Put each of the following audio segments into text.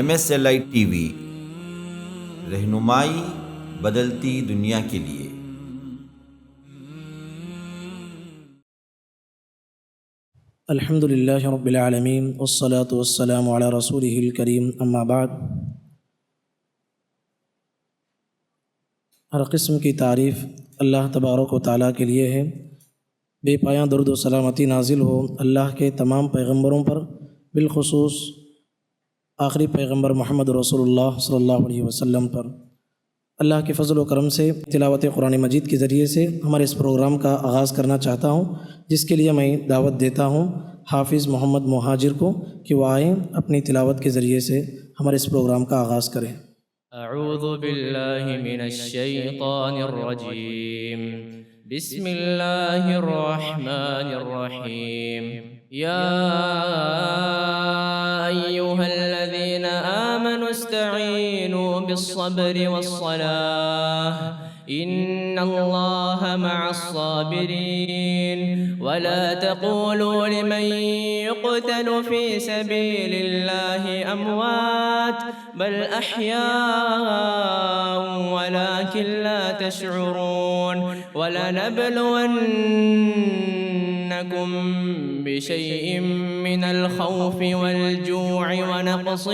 MSLI TV، رہنمائی بدلتی دنیا کے لیے۔ الحمد للہ رب العالمین والصلاة والسلام علی رسولہ الکریم، اما بعد۔ ہر قسم کی تعریف اللہ تبارک و تعالیٰ کے لیے ہے۔ بے پایاں درود و سلامتی نازل ہو اللہ کے تمام پیغمبروں پر، بالخصوص آخری پیغمبر محمد رسول اللہ صلی اللہ علیہ وسلم پر۔ اللہ کے فضل و کرم سے تلاوت قرآن مجید کے ذریعے سے ہمارے اس پروگرام کا آغاز کرنا چاہتا ہوں، جس کے لیے میں دعوت دیتا ہوں حافظ محمد مہاجر کو کہ وہ آئیں اپنی تلاوت کے ذریعے سے ہمارے اس پروگرام کا آغاز کریں۔ اعوذ باللہ من الشیطان الرجیم، بسم اللہ الرحمن الرحیم۔ یا ایہا الذین آمنوا استعینوا بالصبر والصلاة ان اللہ مع الصابرین ولا تقولوا لمن يقتل في سبيل الله اموات بل احياء ولكن لا تشعرون ولنبلونكم بشيء من الخوف والجوع ونقص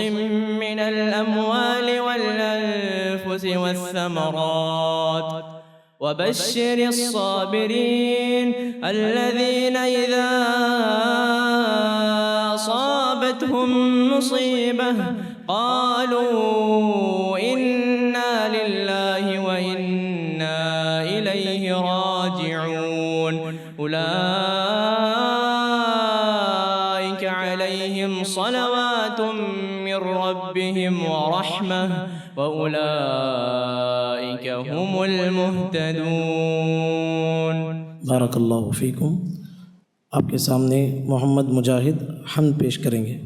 من الاموال والانفس والثمرات وبشر الصابرين الذين إذا أصابتهم مصيبة قالوا إنا لله وإنا إليه راجعون أولئك عليهم صلوات من ربهم ورحمة وأولئك هم المهتدون۔ بارک اللہ فیکم۔ آپ کے سامنے محمد مجاہد حمد پیش کریں گے۔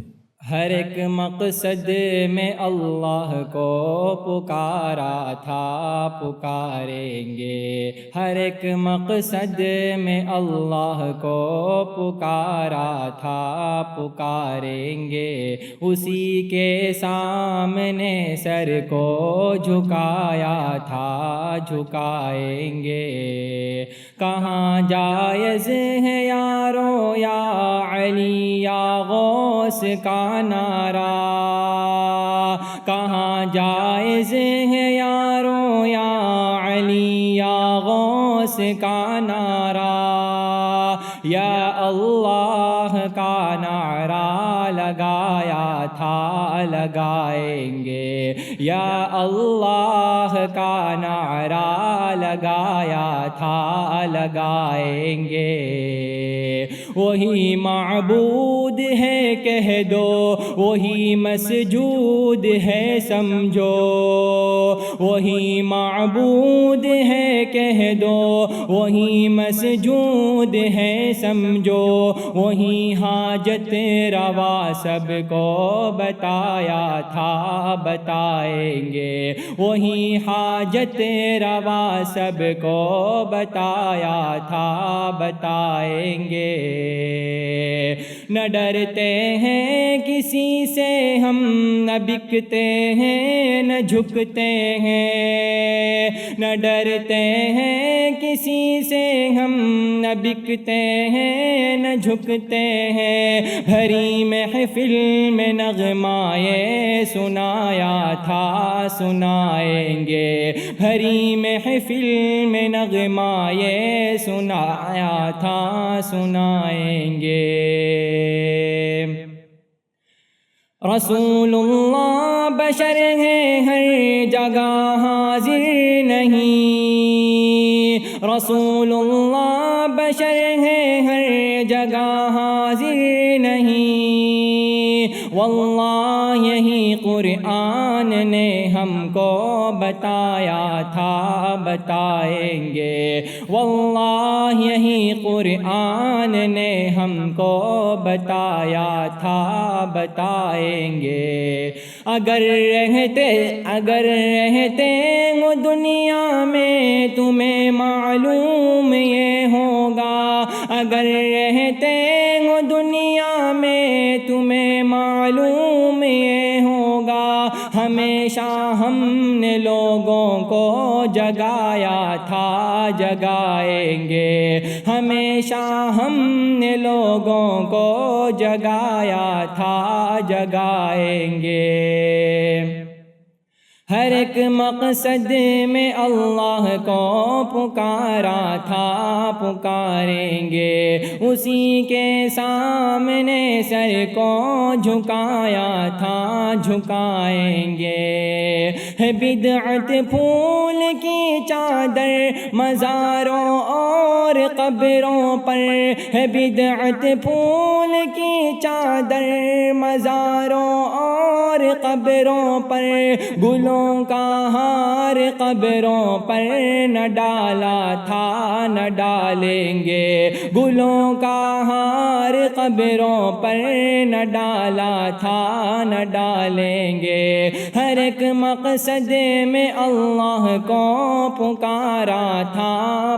ہر ایک مقصد میں اللہ کو پکارا تھا، پکاریں گے۔ ہر ایک مقصد میں اللہ کو پکارا تھا، پکاریں گے۔ اسی کے سامنے سر کو جھکایا تھا، جھکائیں گے۔ کہاں جائز ہے یارو یا علی یا غوث کا نعرہ، کہاں جائز ہے یارو یا علی یا غوث کا نعرہ، یا اللہ کا نعرہ لگایا تھا، لگائیں گے۔ یا اللہ کا نعرہ لگایا تھا، لگائیں گے۔ وہی معبود ہے کہہ دو، وہی مسجود ہے سمجھو۔ وہی معبود ہے کہہ دو، وہی مسجود ہے سمجھو۔ وہی حاجت روا سب کو بتایا تھا، بتائیں گے۔ وہی حاجت روا سب کو بتایا تھا، بتائیں گے۔ نہ ڈرتے ہیں کسی سے ہم، نہ بکتے ہیں نہ جھکتے ہیں۔ نہ ڈرتے ہیں کسی سے ہم، نہ بکتے ہیں نہ جھکتے ہیں۔ بھری محفل میں نغمائے سنایا تھا، سنائیں گے۔ بھری محفل میں نغمائے سنایا تھا، سنائیں گے۔ رسول اللہ بشر ہے ہر جگہ حاضر نہیں، رسول اللہ بشر ہے ہر جگہ حاضر نہیں۔ واللہ یہی قرآن نے ہم کو بتایا تھا، بتائیں گے۔ واللہ یہی قرآن نے ہم کو بتایا تھا، بتائیں گے۔ اگر رہتے ہو دنیا میں تمہیں معلوم یہ ہوگا، اگر رہتے ہو دنیا میں تمہیں معلوم یہ ہوگا ہمیشہ ہم نے لوگوں کو جگایا تھا، جگائیں گے، ہمیشہ ہم نے لوگوں کو جگایا تھا، جگائیں گے۔ ہر ایک مقصد میں اللہ کو پکارا تھا، پکاریں گے، اسی کے سامنے سر کو جھکایا تھا، جھکائیں گے۔ ہے بدعت پھول کی چادر مزاروں اور قبروں پر، ہے بدعت پھول کی چادر مزاروں اور قبروں پر، گلوں کا ہار قبروں پر نہ ڈالا تھا، نہ ڈالیں گے، گلوں کا ہار قبروں پر نہ ڈالا تھا، نہ ڈالیں گے۔ ہر ایک مقصد میں اللہ کو پکارا تھا،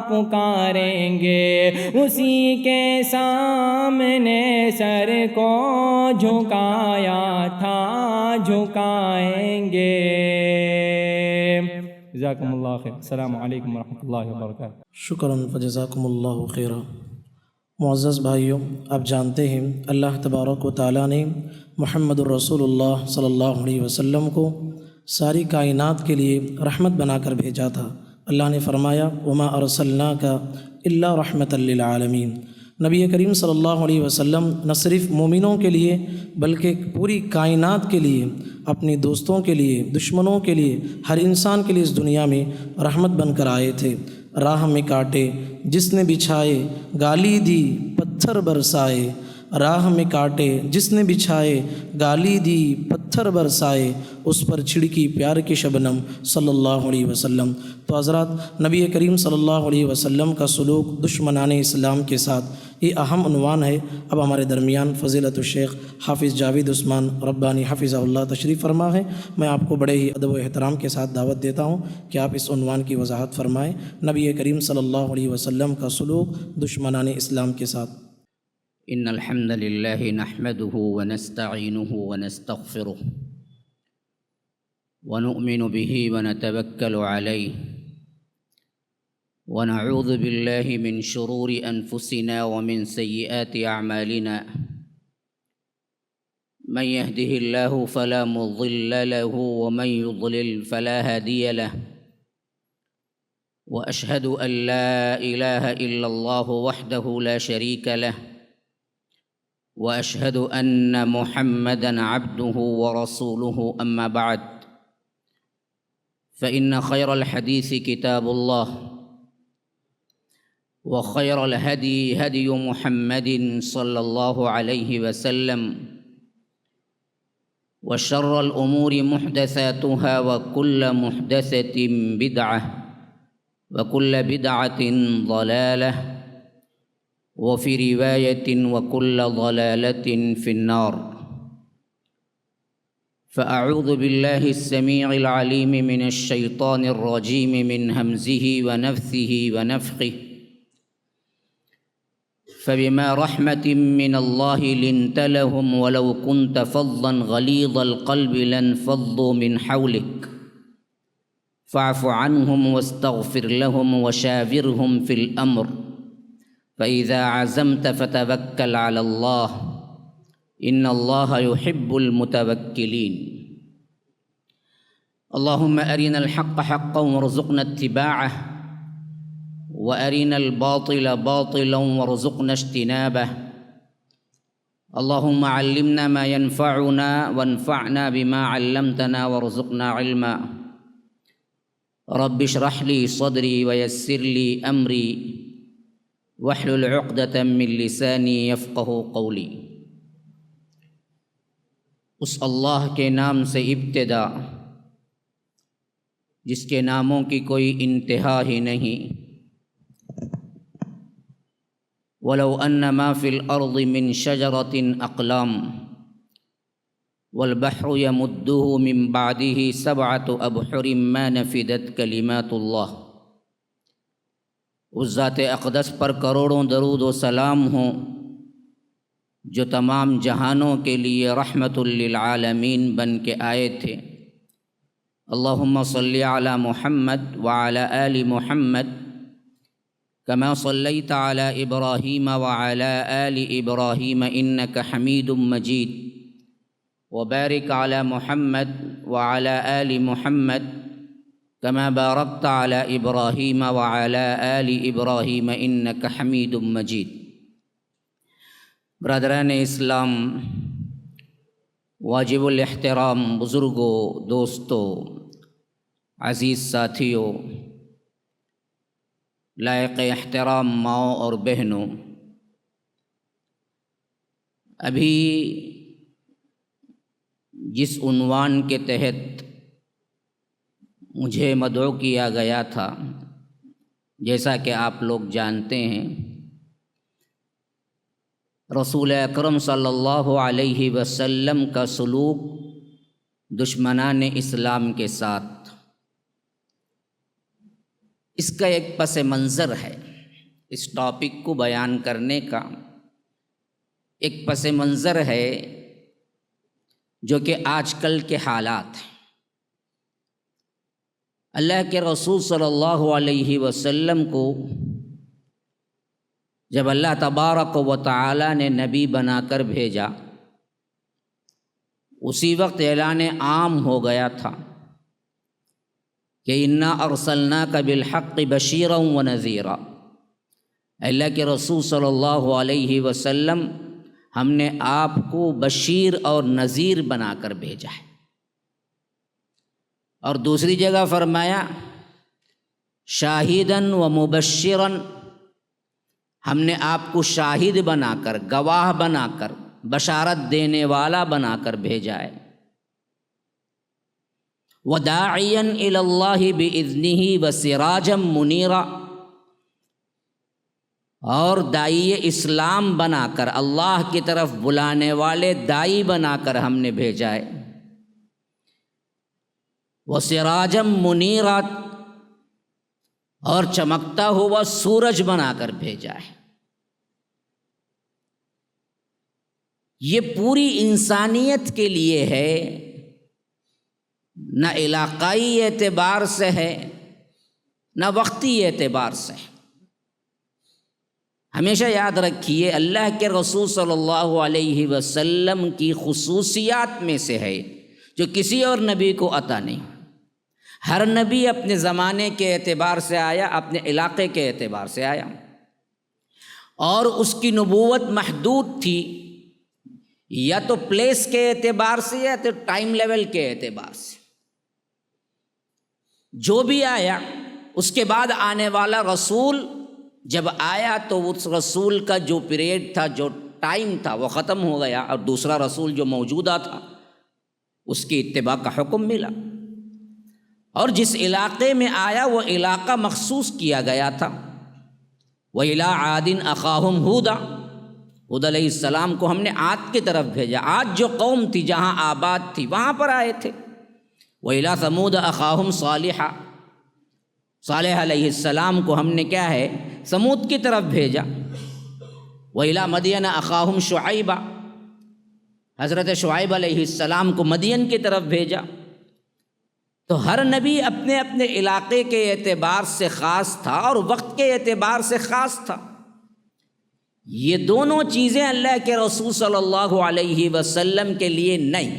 پکاریں گے، اسی کے سامنے سر کو جھکایا تھا، جھکائیں گے۔ جزاکم اللہ خیر۔ السلام علیکم ورحمۃ اللہ وبرکاتہ۔ شکراً فجزاکم اللہ خیرا۔ معزز بھائیوں، آپ جانتے ہیں اللہ تبارک و تعالیٰ نے محمد الرسول اللہ صلی اللہ علیہ وسلم کو ساری کائنات کے لیے رحمت بنا کر بھیجا تھا۔ اللہ نے فرمایا وما ارسلناک الا رحمۃ للعالمین۔ نبی کریم صلی اللہ علیہ وسلم نہ صرف مومنوں کے لیے بلکہ پوری کائنات کے لیے، اپنے دوستوں کے لیے، دشمنوں کے لیے، ہر انسان کے لیے اس دنیا میں رحمت بن کر آئے تھے۔ راہ میں کاٹے جس نے بچھائے، گالی دی پتھر برسائے، راہ میں کاٹے جس نے بچھائے، گالی دی پتھر برسائے، اس پر چھڑکی پیار کی شبنم صلی اللہ علیہ وسلم۔ تو حضرات، نبی کریم صلی اللہ علیہ وسلم کا سلوک دشمنان اسلام کے ساتھ یہ اہم عنوان ہے۔ اب ہمارے درمیان فضیلت الشیخ حافظ جاوید عثمان ربانی حفظہ اللہ تشریف فرما ہے۔ میں آپ کو بڑے ہی ادب و احترام کے ساتھ دعوت دیتا ہوں کہ آپ اس عنوان کی وضاحت فرمائیں، نبی کریم صلی اللہ علیہ وسلم کا سلوک دشمنان اسلام کے ساتھ۔ ان الحمد لله نحمده ونستعينه ونستغفره ونؤمن به ونتوكل عليه ونعوذ بالله من شرور انفسنا ومن سيئات اعمالنا، من يهده الله فلا مضل له ومن يضلل فلا هادي له، واشهد ان لا اله الا الله وحده لا شريك له، واشهد ان محمدا عبده ورسوله، اما بعد، فان خير الحديث كتاب الله، وخير الهدي هدي محمد صلى الله عليه وسلم، وشر الامور محدثاتها وكل محدثة بدعة وكل بدعة ضلالة، وفي رواية وكل ضلالة في النار۔ فأعوذ بالله السميع العليم من الشيطان الرجيم من همزه ونفثه ونفخه، فبما رحمة من الله لنت لهم ولو كنت فظا غليظ القلب لانفضوا من حولك، فاعف عنهم واستغفر لهم وشاورهم في الأمر، فإذا عزمت فتوكل على الله إن الله يحب المتوكلين۔ اللهم أرنا الحق حقا وارزقنا اتباعه، وأرنا الباطل باطلا وارزقنا اجتنابه، اللهم علمنا ما ينفعنا وانفعنا بما علمتنا وارزقنا علما، رب اشرح لي صدري ويسر لي أمري واحلل عقدة من لسانی یفقہوا قولی۔ اس اللہ کے نام سے ابتدا جس کے ناموں کی کوئی انتہا ہی نہیں۔ وَلَوْ أَنَّ مَا فِي الْأَرْضِ مِنْ شَجَرَةٍ أَقْلَامٌ وَالْبَحْرُ يَمُدُّهُ مِنْ بَعْدِهِ سَبْعَةُ أَبْحُرٍ مَا نَفِدَتْ كَلِمَاتُ اللَّهِ۔ اس ذات اقدس پر کروڑوں درود و سلام ہوں جو تمام جہانوں کے لیے رحمت للعالمین بن کے آئے تھے، اللهم صل على محمد وعلى آل محمد كما صليت على إبراهيم وعلى آل إبراهيم إنك حميد مجيد وبارك على محمد وعلى آل محمد كما باركت على إبراهيم وعلى آل إبراهيم إنك حميد مجيد. برادران اسلام، واجب الاحترام بزرگوں، دوستوں، عزیز ساتھیوں، لائق احترام ماؤں اور بہنوں، ابھی جس عنوان کے تحت مجھے مدعو کیا گیا تھا، جیسا کہ آپ لوگ جانتے ہیں، رسول اکرم صلی اللہ علیہ وسلم کا سلوک دشمنان اسلام کے ساتھ، اس کا ایک پس منظر ہے. اس ٹاپک کو بیان کرنے کا ایک پس منظر ہے جو کہ آج کل کے حالات ہیں. اللہ کے رسول صلی اللہ علیہ وسلم کو جب اللہ تبارک و تعالی نے نبی بنا کر بھیجا، اسی وقت اعلان عام ہو گیا تھا کہ انا ارسلناک بالحق بشیرا و نذیرا. اللہ کے رسول صلی اللہ علیہ وسلم، ہم نے آپ کو بشیر اور نذیر بنا کر بھیجا ہے. اور دوسری جگہ فرمایا شاہداً و مبشراً، ہم نے آپ کو شاہد بنا کر، گواہ بنا کر، بشارت دینے والا بنا کر بھیجا ہے. وَدَاعِيًا إِلَى اللَّهِ بِإِذْنِهِ وَسِرَاجًا مُنِيرًا، اور داعی اسلام بنا کر، اللہ کی طرف بلانے والے داعی بنا کر ہم نے بھیجا ہے. وَسِرَاجًا مُنِيرًا، اور چمکتا ہوا سورج بنا کر بھیجا ہے. یہ پوری انسانیت کے لیے ہے، نہ علاقائی اعتبار سے ہے نہ وقتی اعتبار سے. ہمیشہ یاد رکھیے، اللہ کے رسول صلی اللہ علیہ وسلم کی خصوصیات میں سے ہے جو کسی اور نبی کو عطا نہیں. ہر نبی اپنے زمانے کے اعتبار سے آیا، اپنے علاقے کے اعتبار سے آیا، اور اس کی نبوت محدود تھی، یا تو پلیس کے اعتبار سے یا تو ٹائم لیول کے اعتبار سے. جو بھی آیا، اس کے بعد آنے والا رسول جب آیا تو اس رسول کا جو پیریڈ تھا، جو ٹائم تھا، وہ ختم ہو گیا، اور دوسرا رسول جو موجودہ تھا اس کی اتباع کا حکم ملا. اور جس علاقے میں آیا وہ علاقہ مخصوص کیا گیا تھا. وَإِلَىٰ عَادٍ أَخَاهُمْ هُودًا، ہود علیہ السلام کو ہم نے عاد کی طرف بھیجا. عاد جو قوم تھی، جہاں آباد تھی، وہاں پر آئے تھے. وَإِلَىٰ ثَمُودَ أَخَاهُمْ صَالِحًا، صالح علیہ السلام کو ہم نے کیا ہے، سمود کی طرف بھیجا. وَإِلَىٰ مَدْيَنَ أَخَاهُمْ شُعَيْبًا، حضرت شعیب علیہ السلام کو مدین کی طرف بھیجا. تو ہر نبی اپنے اپنے علاقے کے اعتبار سے خاص تھا اور وقت کے اعتبار سے خاص تھا. یہ دونوں چیزیں اللہ کے رسول صلی اللہ علیہ وسلم کے لیے نہیں،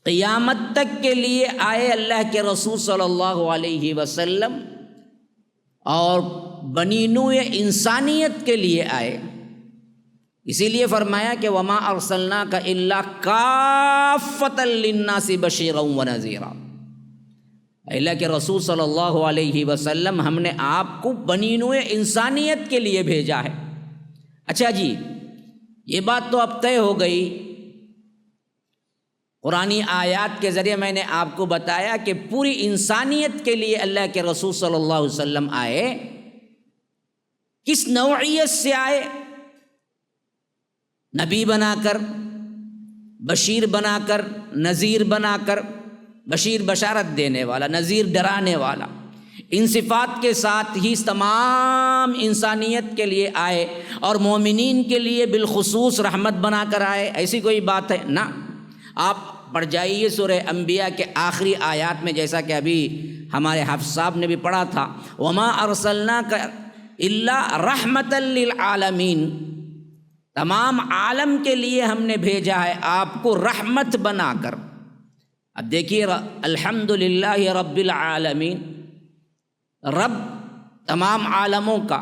قیامت تک کے لیے آئے اللہ کے رسول صلی اللہ علیہ وسلم، اور بنی نوع انسانیت کے لیے آئے. اسی لیے فرمایا کہ وما ارسلناک الا کافۃ للناس بشیرا ونذیرا. اللہ کے رسول صلی اللہ علیہ وسلم، ہم نے آپ کو بنی نوع انسانیت کے لیے بھیجا ہے. اچھا جی، یہ بات تو اب طے ہو گئی. قرآنی آیات کے ذریعے میں نے آپ کو بتایا کہ پوری انسانیت کے لیے اللہ کے رسول صلی اللہ علیہ وسلم آئے. کس نوعیت سے آئے؟ نبی بنا کر، بشیر بنا کر، نذیر بنا کر. بشیر بشارت دینے والا، نذیر ڈرانے والا. ان صفات کے ساتھ ہی تمام انسانیت کے لیے آئے، اور مومنین کے لیے بالخصوص رحمت بنا کر آئے. ایسی کوئی بات ہے؟ نہ. آپ پڑھ جائیے سورہ انبیاء کے آخری آیات میں، جیسا کہ ابھی ہمارے حافظ صاحب نے بھی پڑھا تھا، وما ارسلناک الا رحمتا للعالمین، تمام عالم کے لیے ہم نے بھیجا ہے آپ کو رحمت بنا کر۔ اب دیکھیے الحمدللہ رب العالمین، رب تمام عالموں کا،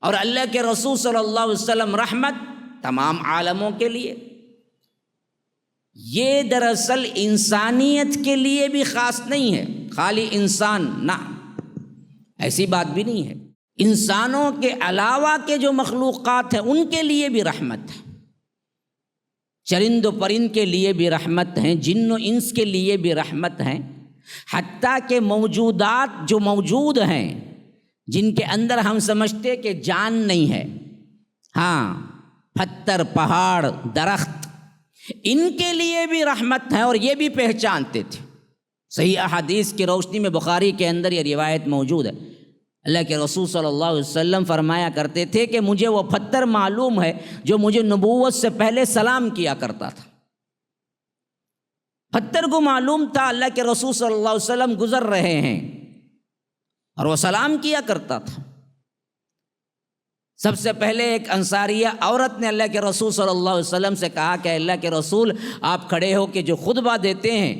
اور اللہ کے رسول صلی اللہ علیہ وسلم رحمت تمام عالموں کے لیے۔ یہ دراصل انسانیت کے لیے بھی خاص نہیں ہے، خالی انسان نہ، ایسی بات بھی نہیں ہے، انسانوں کے علاوہ کے جو مخلوقات ہیں ان کے لیے بھی رحمت ہے، چرند و پرند کے لیے بھی رحمت ہیں، جن و انس کے لیے بھی رحمت ہیں، حتیٰ کہ موجودات جو موجود ہیں جن کے اندر ہم سمجھتے کہ جان نہیں ہے، ہاں پتھر، پہاڑ، درخت، ان کے لیے بھی رحمت ہے، اور یہ بھی پہچانتے تھے۔ صحیح احادیث کی روشنی میں بخاری کے اندر یہ روایت موجود ہے، اللہ کے رسول صلی اللہ علیہ وسلم فرمایا کرتے تھے کہ مجھے وہ پتھر معلوم ہے جو مجھے نبوت سے پہلے سلام کیا کرتا تھا۔ پتھر کو معلوم تھا اللہ کے رسول صلی اللہ علیہ وسلم گزر رہے ہیں، اور وہ سلام کیا کرتا تھا۔ سب سے پہلے ایک انصاریہ عورت نے اللہ کے رسول صلی اللہ علیہ وسلم سے کہا کہ اللہ کے رسول، آپ کھڑے ہو کے جو خطبہ دیتے ہیں،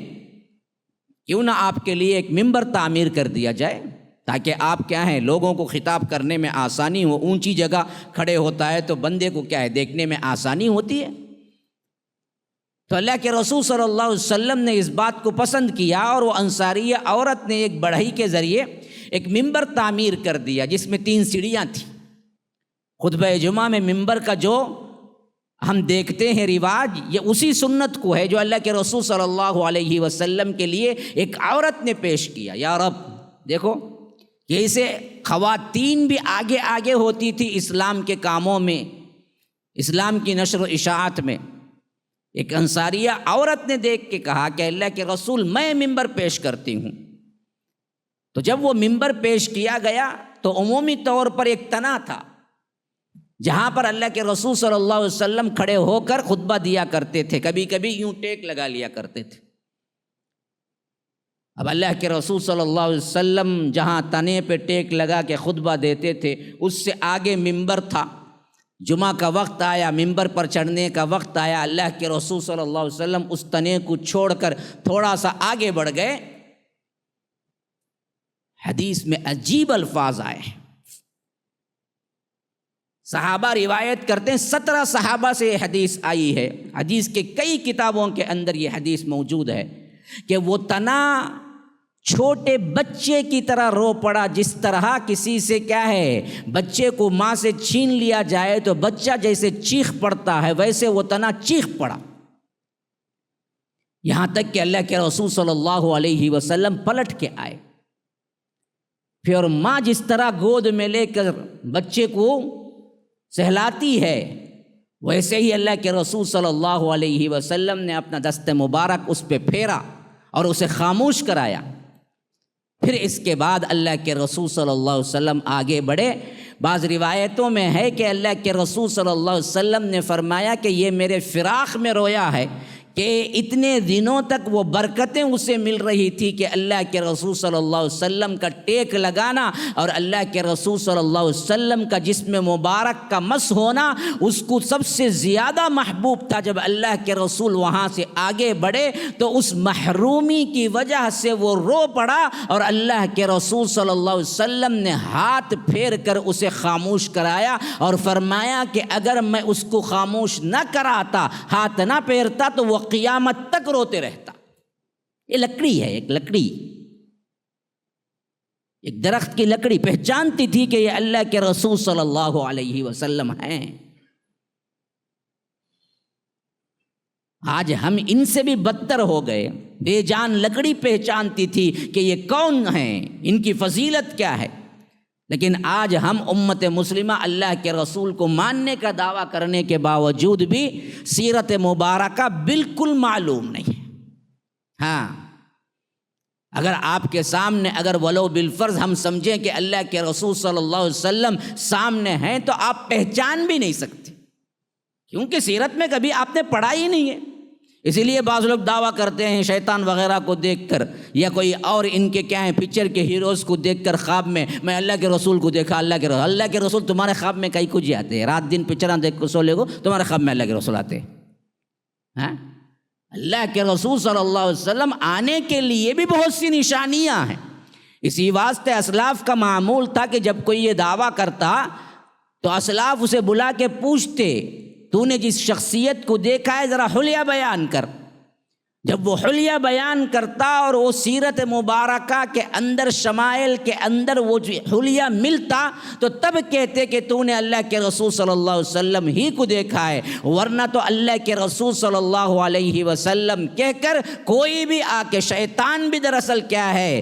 کیوں نہ آپ کے لیے ایک ممبر تعمیر کر دیا جائے، تاکہ آپ کیا ہیں لوگوں کو خطاب کرنے میں آسانی ہو۔ اونچی جگہ کھڑے ہوتا ہے تو بندے کو کیا ہے دیکھنے میں آسانی ہوتی ہے۔ تو اللہ کے رسول صلی اللہ علیہ وسلم نے اس بات کو پسند کیا، اور وہ انصاریہ عورت نے ایک بڑھئی کے ذریعے ایک ممبر تعمیر کر دیا جس میں 3 سیڑھیاں تھیں۔ خطبہ جمعہ میں ممبر کا جو ہم دیکھتے ہیں رواج، یہ اسی سنت کو ہے جو اللہ کے رسول صلی اللہ علیہ وسلم کے لیے ایک عورت نے پیش کیا۔ یا رب، دیکھو یہی سے خواتین بھی آگے آگے ہوتی تھی اسلام کے کاموں میں، اسلام کی نشر و اشاعت میں۔ ایک انصاریہ عورت نے دیکھ کے کہا کہ اللہ کے رسول، میں ممبر پیش کرتی ہوں۔ تو جب وہ ممبر پیش کیا گیا تو عمومی طور پر ایک تنا تھا جہاں پر اللہ کے رسول صلی اللہ علیہ وسلم کھڑے ہو کر خطبہ دیا کرتے تھے، کبھی کبھی یوں ٹیک لگا لیا کرتے تھے۔ اب اللہ کے رسول صلی اللہ علیہ وسلم جہاں تنے پہ ٹیک لگا کے خطبہ دیتے تھے، اس سے آگے ممبر تھا۔ جمعہ کا وقت آیا، ممبر پر چڑھنے کا وقت آیا، اللہ کے رسول صلی اللہ علیہ وسلم اس تنے کو چھوڑ کر تھوڑا سا آگے بڑھ گئے۔ حدیث میں عجیب الفاظ آئے ہیں، صحابہ روایت کرتے ہیں 17 صحابہ سے یہ حدیث آئی ہے، حدیث کے کئی کتابوں کے اندر یہ حدیث موجود ہے کہ وہ تنا چھوٹے بچے کی طرح رو پڑا، جس طرح کسی سے کیا ہے بچے کو ماں سے چھین لیا جائے تو بچہ جیسے چیخ پڑتا ہے، ویسے وہ تنا چیخ پڑا۔ یہاں تک کہ اللہ کے رسول صلی اللہ علیہ وسلم پلٹ کے آئے، پھر ماں جس طرح گود میں لے کر بچے کو سہلاتی ہے، ویسے ہی اللہ کے رسول صلی اللہ علیہ وسلم نے اپنا دست مبارک اس پہ پھیرا اور اسے خاموش کرایا۔ پھر اس کے بعد اللہ کے رسول صلی اللہ علیہ وسلم آگے بڑھے۔ بعض روایتوں میں ہے کہ اللہ کے رسول صلی اللہ علیہ وسلم نے فرمایا کہ یہ میرے فراق میں رویا ہے کہ اتنے دنوں تک وہ برکتیں اسے مل رہی تھی کہ اللہ کے رسول صلی اللہ علیہ وسلم کا ٹیک لگانا اور اللہ کے رسول صلی اللہ علیہ وسلم کا جسم مبارک کا مس ہونا اس کو سب سے زیادہ محبوب تھا۔ جب اللہ کے رسول وہاں سے آگے بڑھے تو اس محرومی کی وجہ سے وہ رو پڑا، اور اللہ کے رسول صلی اللہ علیہ وسلم نے ہاتھ پھیر کر اسے خاموش کرایا اور فرمایا کہ اگر میں اس کو خاموش نہ کراتا، ہاتھ نہ پھیرتا، تو وہ قیامت تک روتے رہتا۔ یہ لکڑی ہے، ایک لکڑی، ایک درخت کی لکڑی پہچانتی تھی کہ یہ اللہ کے رسول صلی اللہ علیہ وسلم ہیں۔ آج ہم ان سے بھی بدتر ہو گئے۔ بے جان لکڑی پہچانتی تھی کہ یہ کون ہیں، ان کی فضیلت کیا ہے، لیکن آج ہم امت مسلمہ اللہ کے رسول کو ماننے کا دعویٰ کرنے کے باوجود بھی سیرت مبارکہ بالکل معلوم نہیں ہے۔ ہاں، اگر آپ کے سامنے اگر ولو بالفرض ہم سمجھیں کہ اللہ کے رسول صلی اللہ علیہ وسلم سامنے ہیں تو آپ پہچان بھی نہیں سکتے، کیونکہ سیرت میں کبھی آپ نے پڑھا ہی نہیں ہے۔ اسی لیے بعض لوگ دعویٰ کرتے ہیں شیطان وغیرہ کو دیکھ کر یا کوئی اور ان کے کیا ہیں پکچر کے ہیروز کو دیکھ کر خواب میں اللہ کے رسول کو دیکھا، اللہ کے رسول تمہارے خواب میں کئی کچھ آتے ہیں، رات دن پکچراں دیکھ کر سو لے گو تمہارے خواب میں اللہ کے رسول آتے ہیں۔ اللہ کے رسول صلی اللہ علیہ وسلم آنے کے لیے بھی بہت سی نشانیاں ہیں۔ اسی واسطے اسلاف کا معمول تھا کہ جب کوئی یہ دعویٰ کرتا تو اسلاف اسے بلا کے پوچھتے تو نے جس شخصیت کو دیکھا ہے ذرا حلیہ بیان کر۔ جب وہ حلیہ بیان کرتا اور وہ سیرت مبارکہ کے اندر شمائل کے اندر وہ حلیہ ملتا تو تب کہتے کہ تو نے اللہ کے رسول صلی اللہ علیہ وسلم ہی کو دیکھا ہے، ورنہ تو اللہ کے رسول صلی اللہ علیہ وسلم کہہ کر کوئی بھی آ کے شیطان بھی دراصل کیا ہے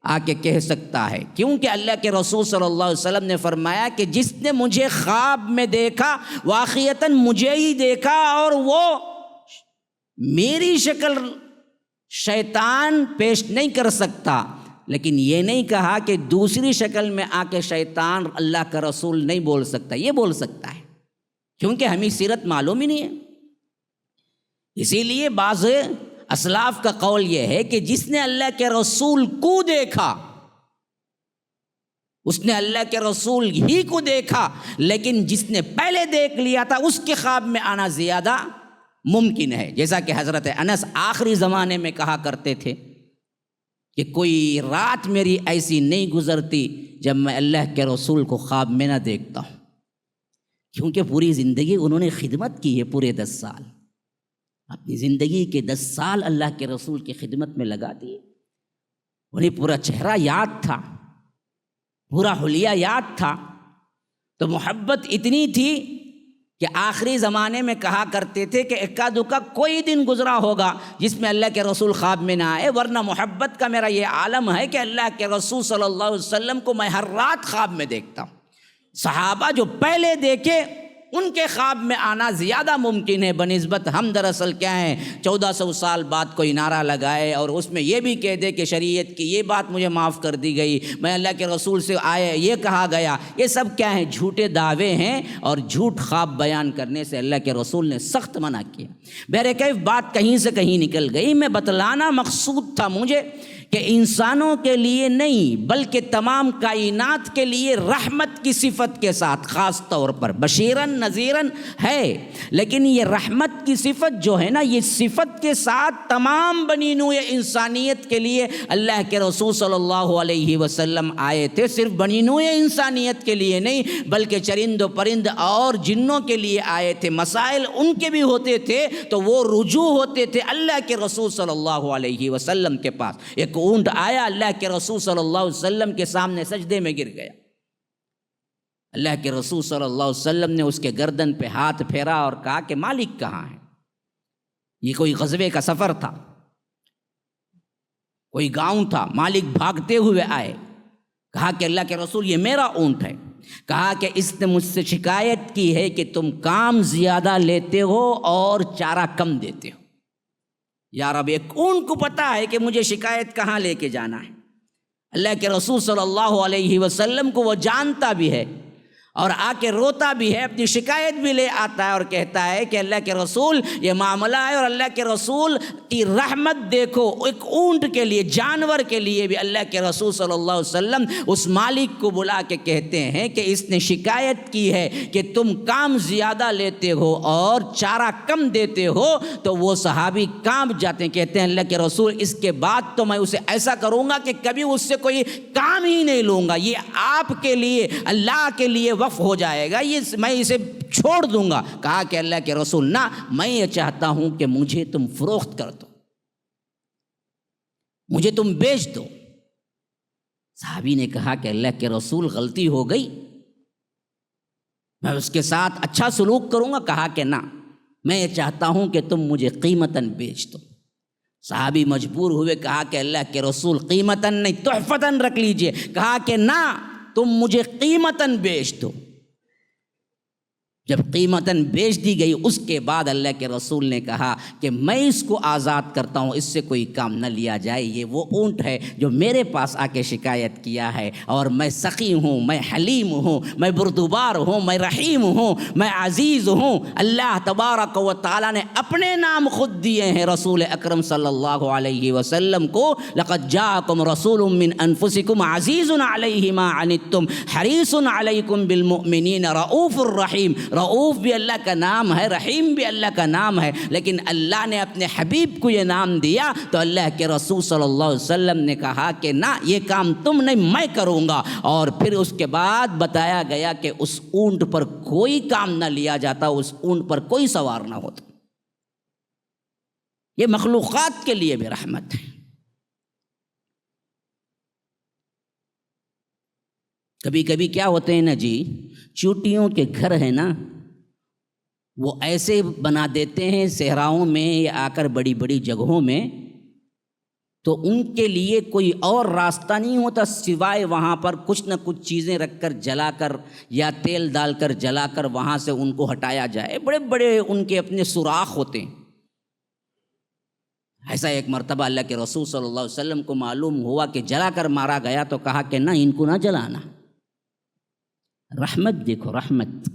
آ کے کہہ سکتا ہے، کیونکہ اللہ کے رسول صلی اللہ علیہ وسلم نے فرمایا کہ جس نے مجھے خواب میں دیکھا واقعتاً مجھے ہی دیکھا، اور وہ میری شکل شیطان پیش نہیں کر سکتا، لیکن یہ نہیں کہا کہ دوسری شکل میں آ کے شیطان اللہ کا رسول نہیں بول سکتا، یہ بول سکتا ہے، کیونکہ ہمیں سیرت معلوم ہی نہیں ہے۔ اسی لیے بعض اسلاف کا قول یہ ہے کہ جس نے اللہ کے رسول کو دیکھا اس نے اللہ کے رسول ہی کو دیکھا، لیکن جس نے پہلے دیکھ لیا تھا اس کے خواب میں آنا زیادہ ممکن ہے، جیسا کہ حضرت انس آخری زمانے میں کہا کرتے تھے کہ کوئی رات میری ایسی نہیں گزرتی جب میں اللہ کے رسول کو خواب میں نہ دیکھتا ہوں، کیونکہ پوری زندگی انہوں نے خدمت کی ہے، پورے 10 سال اپنی زندگی کے 10 سال اللہ کے رسول کی خدمت میں لگا دیے، انہیں پورا چہرہ یاد تھا، پورا حلیہ یاد تھا، تو محبت اتنی تھی کہ آخری زمانے میں کہا کرتے تھے کہ اکا دکا کوئی دن گزرا ہوگا جس میں اللہ کے رسول خواب میں نہ آئے، ورنہ محبت کا میرا یہ عالم ہے کہ اللہ کے رسول صلی اللہ علیہ وسلم کو میں ہر رات خواب میں دیکھتا ہوں۔ صحابہ جو پہلے دیکھے ان کے خواب میں آنا زیادہ ممکن ہے بنسبت ہم دراصل کیا ہیں 1400 سال بعد کوئی نعرہ لگائے اور اس میں یہ بھی کہہ دے کہ شریعت کی یہ بات مجھے معاف کر دی گئی، میں اللہ کے رسول سے آئے یہ کہا گیا، یہ سب کیا ہیں جھوٹے دعوے ہیں، اور جھوٹ خواب بیان کرنے سے اللہ کے رسول نے سخت منع کیا۔ بہرکیف بات کہیں سے کہیں نکل گئی، میں بتلانا مقصود تھا مجھے کہ انسانوں کے لیے نہیں بلکہ تمام کائنات کے لیے رحمت کی صفت کے ساتھ خاص طور پر بشیرن نذیرن ہے، لیکن یہ رحمت کی صفت جو ہے نا، یہ صفت کے ساتھ تمام بنی نوع انسانیت کے لیے اللہ کے رسول صلی اللہ علیہ وسلم آئے تھے، صرف بنی نوع انسانیت کے لیے نہیں بلکہ چرند و پرند اور جنوں کے لیے آئے تھے۔ مسائل ان کے بھی ہوتے تھے تو وہ رجوع ہوتے تھے اللہ کے رسول صلی اللہ علیہ وسلم کے پاس۔ ایک اونٹ آیا اللہ کے رسول صلی اللہ علیہ وسلم کے سامنے سجدے میں گر گیا، اللہ کے رسول صلی اللہ علیہ وسلم نے اس کے گردن پہ ہاتھ پھیرا اور کہا کہ مالک کہاں ہے؟ یہ کوئی غزوے کا سفر تھا، کوئی گاؤں تھا، مالک بھاگتے ہوئے آئے، کہا کہ اللہ کے رسول یہ میرا اونٹ ہے، کہا کہ اس نے مجھ سے شکایت کی ہے کہ تم کام زیادہ لیتے ہو اور چارہ کم دیتے ہو۔ یا رب، ایک اونٹ کو پتہ ہے کہ مجھے شکایت کہاں لے کے جانا ہے، اللہ کے رسول صلی اللہ علیہ وسلم کو وہ جانتا بھی ہے اور آ کے روتا بھی ہے، اپنی شکایت بھی لے آتا ہے اور کہتا ہے کہ اللہ کے رسول یہ معاملہ ہے، اور اللہ کے رسول کی رحمت دیکھو، ایک اونٹ کے لیے، جانور کے لیے بھی اللہ کے رسول صلی اللہ علیہ وسلم اس مالک کو بلا کے کہتے ہیں کہ اس نے شکایت کی ہے کہ تم کام زیادہ لیتے ہو اور چارہ کم دیتے ہو، تو وہ صحابی کانپ جاتے ہیں، کہتے ہیں اللہ کے رسول اس کے بعد تو میں اسے ایسا کروں گا کہ کبھی اس سے کوئی کام ہی نہیں لوں گا، یہ آپ کے لیے اللہ کے لیے وقف ہو جائے گا، یہ میں اسے چھوڑ دوں گا۔ کہا کہ اللہ کے رسول نہ، میں یہ چاہتا ہوں کہ مجھے تم فروخت کر دو، مجھے تم بیچ دو۔ صحابی نے کہا کہ اللہ کے رسول غلطی ہو گئی، میں اس کے ساتھ اچھا سلوک کروں گا۔ کہا کہ نہ، میں یہ چاہتا ہوں کہ تم مجھے قیمتاً بیچ دو۔ صحابی مجبور ہوئے، کہا کہ اللہ کے رسول قیمتاً نہیں تحفتاً رکھ لیجئے۔ کہا کہ نہ، تم مجھے قیمتاً بیچ دو۔ جب قیمتاً بیچ دی گئی اس کے بعد اللہ کے رسول نے کہا کہ میں اس کو آزاد کرتا ہوں، اس سے کوئی کام نہ لیا جائے، یہ وہ اونٹ ہے جو میرے پاس آ کے شکایت کیا ہے، اور میں سخی ہوں، میں حلیم ہوں، میں بردبار ہوں، میں رحیم ہوں، میں عزیز ہوں۔ اللہ تبارک و تعالیٰ نے اپنے نام خود دیے ہیں رسول اکرم صلی اللہ علیہ وسلم کو، لقد جاءکم رسول من انفسکم عزیز علیہ ما عنتم حریص علیکم بالمؤمنین رؤوف الرحیم۔ رؤوف بھی اللہ کا نام ہے، رحیم بھی اللہ کا نام ہے، لیکن اللہ نے اپنے حبیب کو یہ نام دیا تو اللہ کے رسول صلی اللہ علیہ وسلم نے کہا کہ نہ، یہ کام تم نہیں، میں کروں گا۔ اور پھر اس کے بعد بتایا گیا کہ اس اونٹ پر کوئی کام نہ لیا جاتا، اس اونٹ پر کوئی سوار نہ ہوتا۔ یہ مخلوقات کے لیے بھی رحمت ہے۔ کبھی کبھی کیا ہوتے ہیں نا جی، چوٹیوں کے گھر ہیں نا، وہ ایسے بنا دیتے ہیں صحراؤں میں یا آ کر بڑی بڑی جگہوں میں، تو ان کے لیے کوئی اور راستہ نہیں ہوتا سوائے وہاں پر کچھ نہ کچھ چیزیں رکھ کر جلا کر یا تیل ڈال کر جلا کر وہاں سے ان کو ہٹایا جائے۔ بڑے بڑے ان کے اپنے سوراخ ہوتے ہیں۔ ایسا ایک مرتبہ اللہ کے رسول صلی اللہ علیہ وسلم کو معلوم ہوا کہ جلا کر مارا گیا، تو کہا کہ نہ، ان کو نہ جلانا۔ رحمت دیکھو، رحمت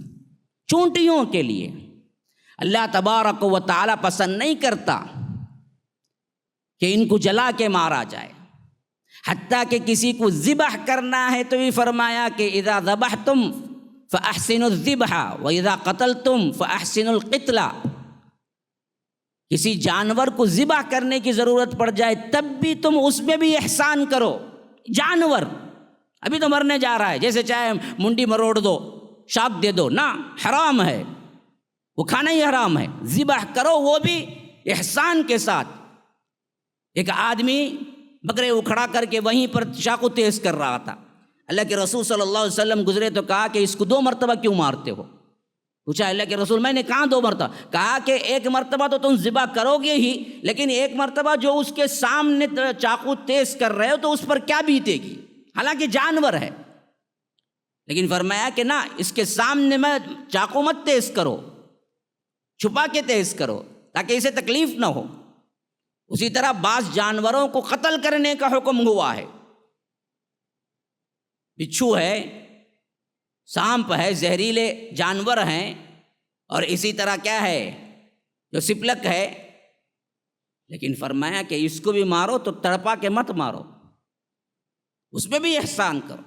چونٹیوں کے لیے اللہ تبارک و تعالی پسند نہیں کرتا کہ ان کو جلا کے مارا جائے، حتیٰ کہ کسی کو ذبح کرنا ہے تو بھی فرمایا کہ اذا ذبحتم فاحسنوا الذبح واذا قتلتم فاحسنوا القتل۔ کسی جانور کو ذبح کرنے کی ضرورت پڑ جائے تب بھی تم اس میں بھی احسان کرو۔ جانور ابھی تو مرنے جا رہا ہے، جیسے چاہے منڈی مروڑ دو، شاک دے دو، نہ، حرام ہے، وہ کھانا ہی حرام ہے۔ ذبح کرو، وہ بھی احسان کے ساتھ۔ ایک آدمی بکرے اکھڑا کر کے وہیں پر چاقو تیز کر رہا تھا، اللہ کے رسول صلی اللہ علیہ وسلم گزرے تو کہا کہ اس کو 2 مرتبہ کیوں مارتے ہو؟ پوچھا اللہ کے رسول، میں نے کہا 2 مرتبہ؟ کہا کہ 1 مرتبہ تو تم ذبح کرو گے ہی، لیکن 1 مرتبہ جو اس کے سامنے چاقو تیز کر رہے ہو تو اس پر کیا بیتے گی؟ حالانکہ جانور ہے، لیکن فرمایا کہ نہ، اس کے سامنے میں چاقو مت تیز کرو، چھپا کے تیز کرو تاکہ اسے تکلیف نہ ہو۔ اسی طرح بعض جانوروں کو قتل کرنے کا حکم ہوا ہے۔ بچھو ہے، سانپ ہے، زہریلے جانور ہیں، اور اسی طرح کیا ہے جو سپلک ہے، لیکن فرمایا کہ اس کو بھی مارو تو تڑپا کے مت مارو، اس میں بھی احسان کرو۔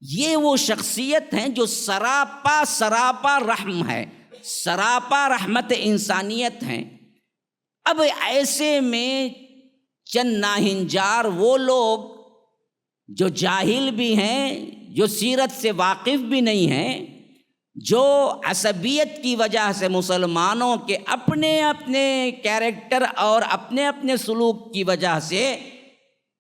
یہ وہ شخصیت ہیں جو سراپا رحم ہے، سراپا رحمت انسانیت ہیں۔ اب ایسے میں چند ناہنجار وہ لوگ جو جاہل بھی ہیں، جو سیرت سے واقف بھی نہیں ہیں، جو عصبیت کی وجہ سے مسلمانوں کے اپنے اپنے کیریکٹر اور اپنے اپنے سلوک کی وجہ سے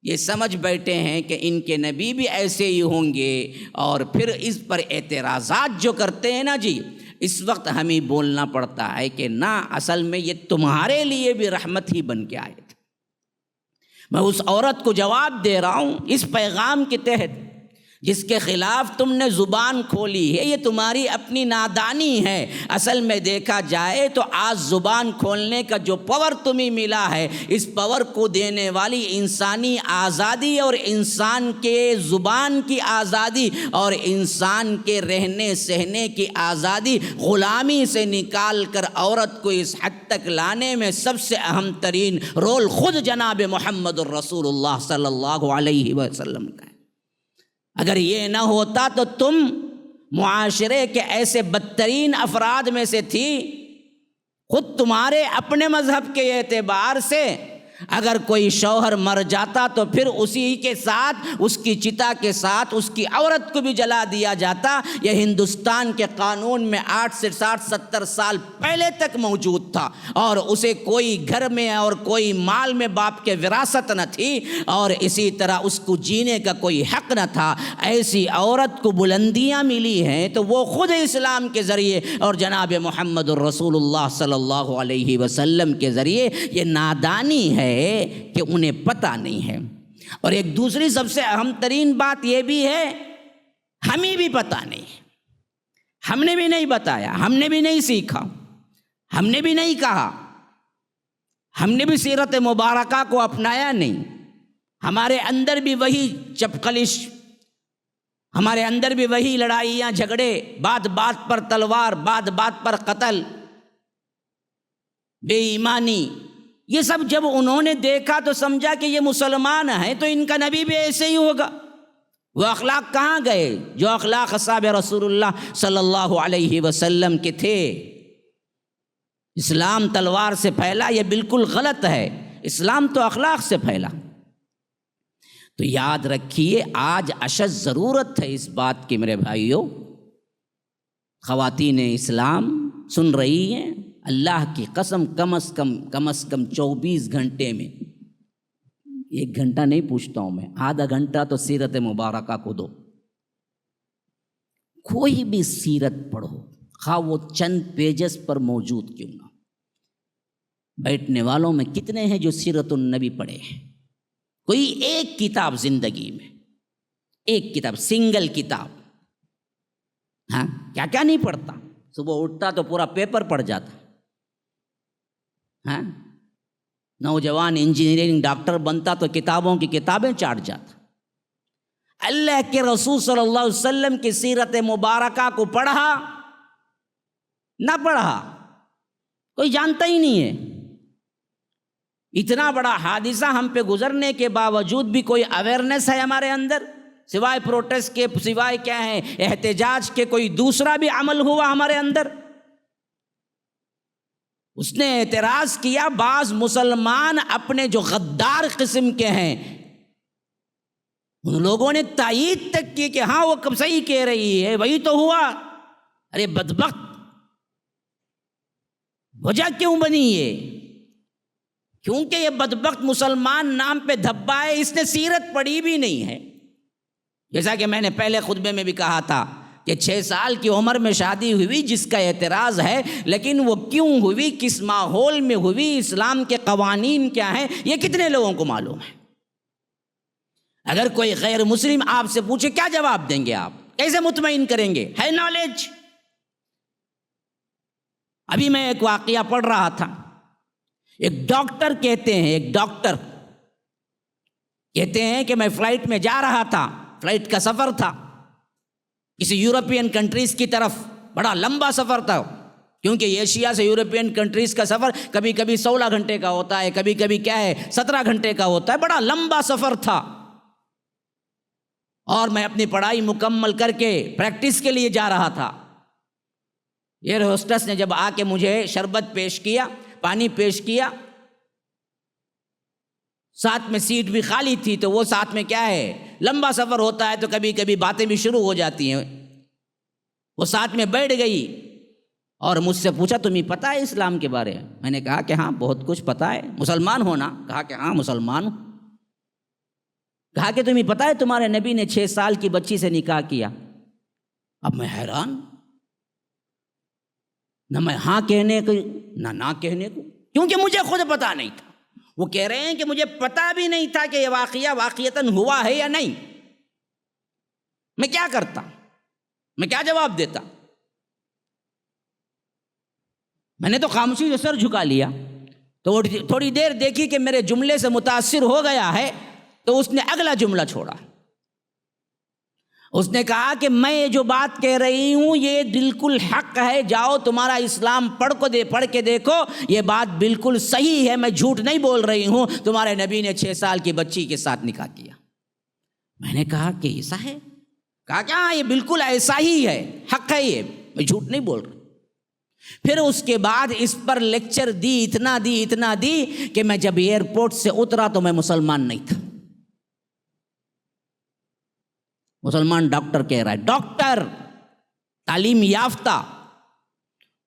یہ سمجھ بیٹھے ہیں کہ ان کے نبی بھی ایسے ہی ہوں گے، اور پھر اس پر اعتراضات جو کرتے ہیں نا جی، اس وقت ہمیں بولنا پڑتا ہے کہ نہ، اصل میں یہ تمہارے لیے بھی رحمت ہی بن کے آئے تھے۔ میں اس عورت کو جواب دے رہا ہوں اس پیغام کے تحت جس کے خلاف تم نے زبان کھولی ہے، یہ تمہاری اپنی نادانی ہے۔ اصل میں دیکھا جائے تو آج زبان کھولنے کا جو پاور تمہیں ملا ہے، اس پاور کو دینے والی انسانی آزادی اور انسان کے زبان کی آزادی اور انسان کے رہنے سہنے کی آزادی غلامی سے نکال کر عورت کو اس حد تک لانے میں سب سے اہم ترین رول خود جناب محمد الرسول اللہ صلی اللہ علیہ وسلم کا ہے۔ اگر یہ نہ ہوتا تو تم معاشرے کے ایسے بدترین افراد میں سے تھی۔ خود تمہارے اپنے مذہب کے اعتبار سے اگر کوئی شوہر مر جاتا تو پھر اسی کے ساتھ، اس کی چتا کے ساتھ اس کی عورت کو بھی جلا دیا جاتا۔ یہ ہندوستان کے قانون میں 8 سے 60-70 سال پہلے تک موجود تھا، اور اسے کوئی گھر میں اور کوئی مال میں باپ کے وراثت نہ تھی، اور اسی طرح اس کو جینے کا کوئی حق نہ تھا۔ ایسی عورت کو بلندیاں ملی ہیں تو وہ خود اسلام کے ذریعے اور جناب محمد الرسول اللہ صلی اللہ علیہ وسلم کے ذریعے۔ یہ نادانی ہے کہ انہیں پتہ نہیں ہے۔ اور ایک دوسری سب سے اہم ترین بات یہ بھی ہے، ہمیں بھی پتہ نہیں ہے۔ ہم نے بھی نہیں بتایا، ہم نے بھی نہیں سیکھا، ہم نے بھی نہیں کہا، ہم نے بھی سیرت مبارکہ کو اپنایا نہیں. ہمارے اندر بھی وہی چپقلش، ہمارے اندر بھی وہی لڑائیاں جھگڑے، بات بات پر تلوار، بات بات پر قتل، بے ایمانی. یہ سب جب انہوں نے دیکھا تو سمجھا کہ یہ مسلمان ہیں تو ان کا نبی بھی ایسے ہی ہوگا. وہ اخلاق کہاں گئے جو اخلاق اصحاب رسول اللہ صلی اللہ علیہ وسلم کے تھے؟ اسلام تلوار سے پھیلا، یہ بالکل غلط ہے. اسلام تو اخلاق سے پھیلا. تو یاد رکھیے آج اشد ضرورت ہے اس بات کی میرے بھائیوں. خواتین اسلام سن رہی ہیں، اللہ کی قسم کم از کم 24 گھنٹے میں 1 گھنٹہ نہیں پوچھتا ہوں میں، آدھا گھنٹہ تو سیرت مبارکہ کو دو. کوئی بھی سیرت پڑھو، خواہ وہ چند پیجز پر موجود کیوں نہ. بیٹھنے والوں میں کتنے ہیں جو سیرت النبی پڑھے ہیں؟ کوئی ایک کتاب زندگی میں، ایک کتاب، سنگل کتاب. ہاں کیا کیا نہیں پڑھتا. صبح اٹھتا تو پورا پیپر پڑھ جاتا. ہاں نوجوان انجینئرنگ ڈاکٹر بنتا تو کتابوں کی کتابیں چاٹ جاتا. اللہ کے رسول صلی اللہ علیہ وسلم کی سیرت مبارکہ کو پڑھا نہ پڑھا کوئی جانتا ہی نہیں ہے. اتنا بڑا حادثہ ہم پہ گزرنے کے باوجود بھی کوئی اویئرنیس ہے ہمارے اندر؟ سوائے پروٹیسٹ کے، سوائے کیا ہے احتجاج کے، کوئی دوسرا بھی عمل ہوا ہمارے اندر؟ اس نے اعتراض کیا. بعض مسلمان اپنے جو غدار قسم کے ہیں ان لوگوں نے تائید تک کی کہ ہاں وہ کب صحیح کہہ رہی ہے، وہی تو ہوا. ارے بدبخت، وجہ کیوں بنی یہ؟ کیونکہ یہ بدبخت مسلمان نام پہ دھبا ہے، اس نے سیرت پڑھی بھی نہیں ہے. جیسا کہ میں نے پہلے خطبے میں بھی کہا تھا کہ 6 سال کی عمر میں شادی ہوئی جس کا اعتراض ہے، لیکن وہ کیوں ہوئی، کس ماحول میں ہوئی، اسلام کے قوانین کیا ہیں، یہ کتنے لوگوں کو معلوم ہے؟ اگر کوئی غیر مسلم آپ سے پوچھے کیا جواب دیں گے آپ؟ کیسے مطمئن کریں گے؟ ہے نالج. ابھی میں ایک واقعہ پڑھ رہا تھا. ایک ڈاکٹر کہتے ہیں، ایک ڈاکٹر کہتے ہیں کہ میں فلائٹ میں جا رہا تھا، فلائٹ کا سفر تھا کسی یورپین کنٹریز کی طرف. بڑا لمبا سفر تھا کیونکہ ایشیا سے یورپین کنٹریز کا سفر کبھی کبھی 16 گھنٹے کا ہوتا ہے، کبھی کبھی کیا ہے 17 گھنٹے کا ہوتا ہے. بڑا لمبا سفر تھا اور میں اپنی پڑھائی مکمل کر کے پریکٹس کے لیے جا رہا تھا. ایئر ہوسٹس نے جب آ کے مجھے شربت پیش کیا، پانی پیش کیا، ساتھ میں سیٹ بھی خالی تھی، تو وہ ساتھ میں کیا ہے لمبا سفر ہوتا ہے تو کبھی کبھی باتیں بھی شروع ہو جاتی ہیں. وہ ساتھ میں بیٹھ گئی اور مجھ سے پوچھا تمہیں پتہ ہے اسلام کے بارے میں؟ میں نے کہا کہ ہاں بہت کچھ پتہ ہے. مسلمان ہونا؟ کہا کہ ہاں مسلمان ہوں. کہا کہ تمہیں پتہ ہے تمہارے نبی نے 6 سال کی بچی سے نکاح کیا؟ اب میں حیران، نہ میں ہاں کہنے کو نہ کہنے کو، کیونکہ مجھے خود پتہ نہیں تھا. وہ کہہ رہے ہیں کہ مجھے پتہ بھی نہیں تھا کہ یہ واقعہ واقعتاً ہوا ہے یا نہیں. میں کیا کرتا؟ میں کیا جواب دیتا؟ میں نے تو خاموشی سے سر جھکا لیا. تو تھوڑی دیر دیکھی کہ میرے جملے سے متاثر ہو گیا ہے تو اس نے اگلا جملہ چھوڑا. اس نے کہا کہ میں یہ جو بات کہہ رہی ہوں یہ بالکل حق ہے، جاؤ تمہارا اسلام پڑھ کے دیکھو، یہ بات بالکل صحیح ہے، میں جھوٹ نہیں بول رہی ہوں، تمہارے نبی نے 6 سال کی بچی کے ساتھ نکاح کیا. میں نے کہا کہ ایسا ہے؟ کہا کہ ہاں یہ بالکل ایسا ہی ہے، حق ہے، یہ میں جھوٹ نہیں بول رہی. پھر اس کے بعد اس پر لیکچر دی، اتنا دی کہ میں جب ایئرپورٹ سے اترا تو میں مسلمان نہیں تھا. مسلمان ڈاکٹر کہہ رہا ہے، ڈاکٹر تعلیم یافتہ،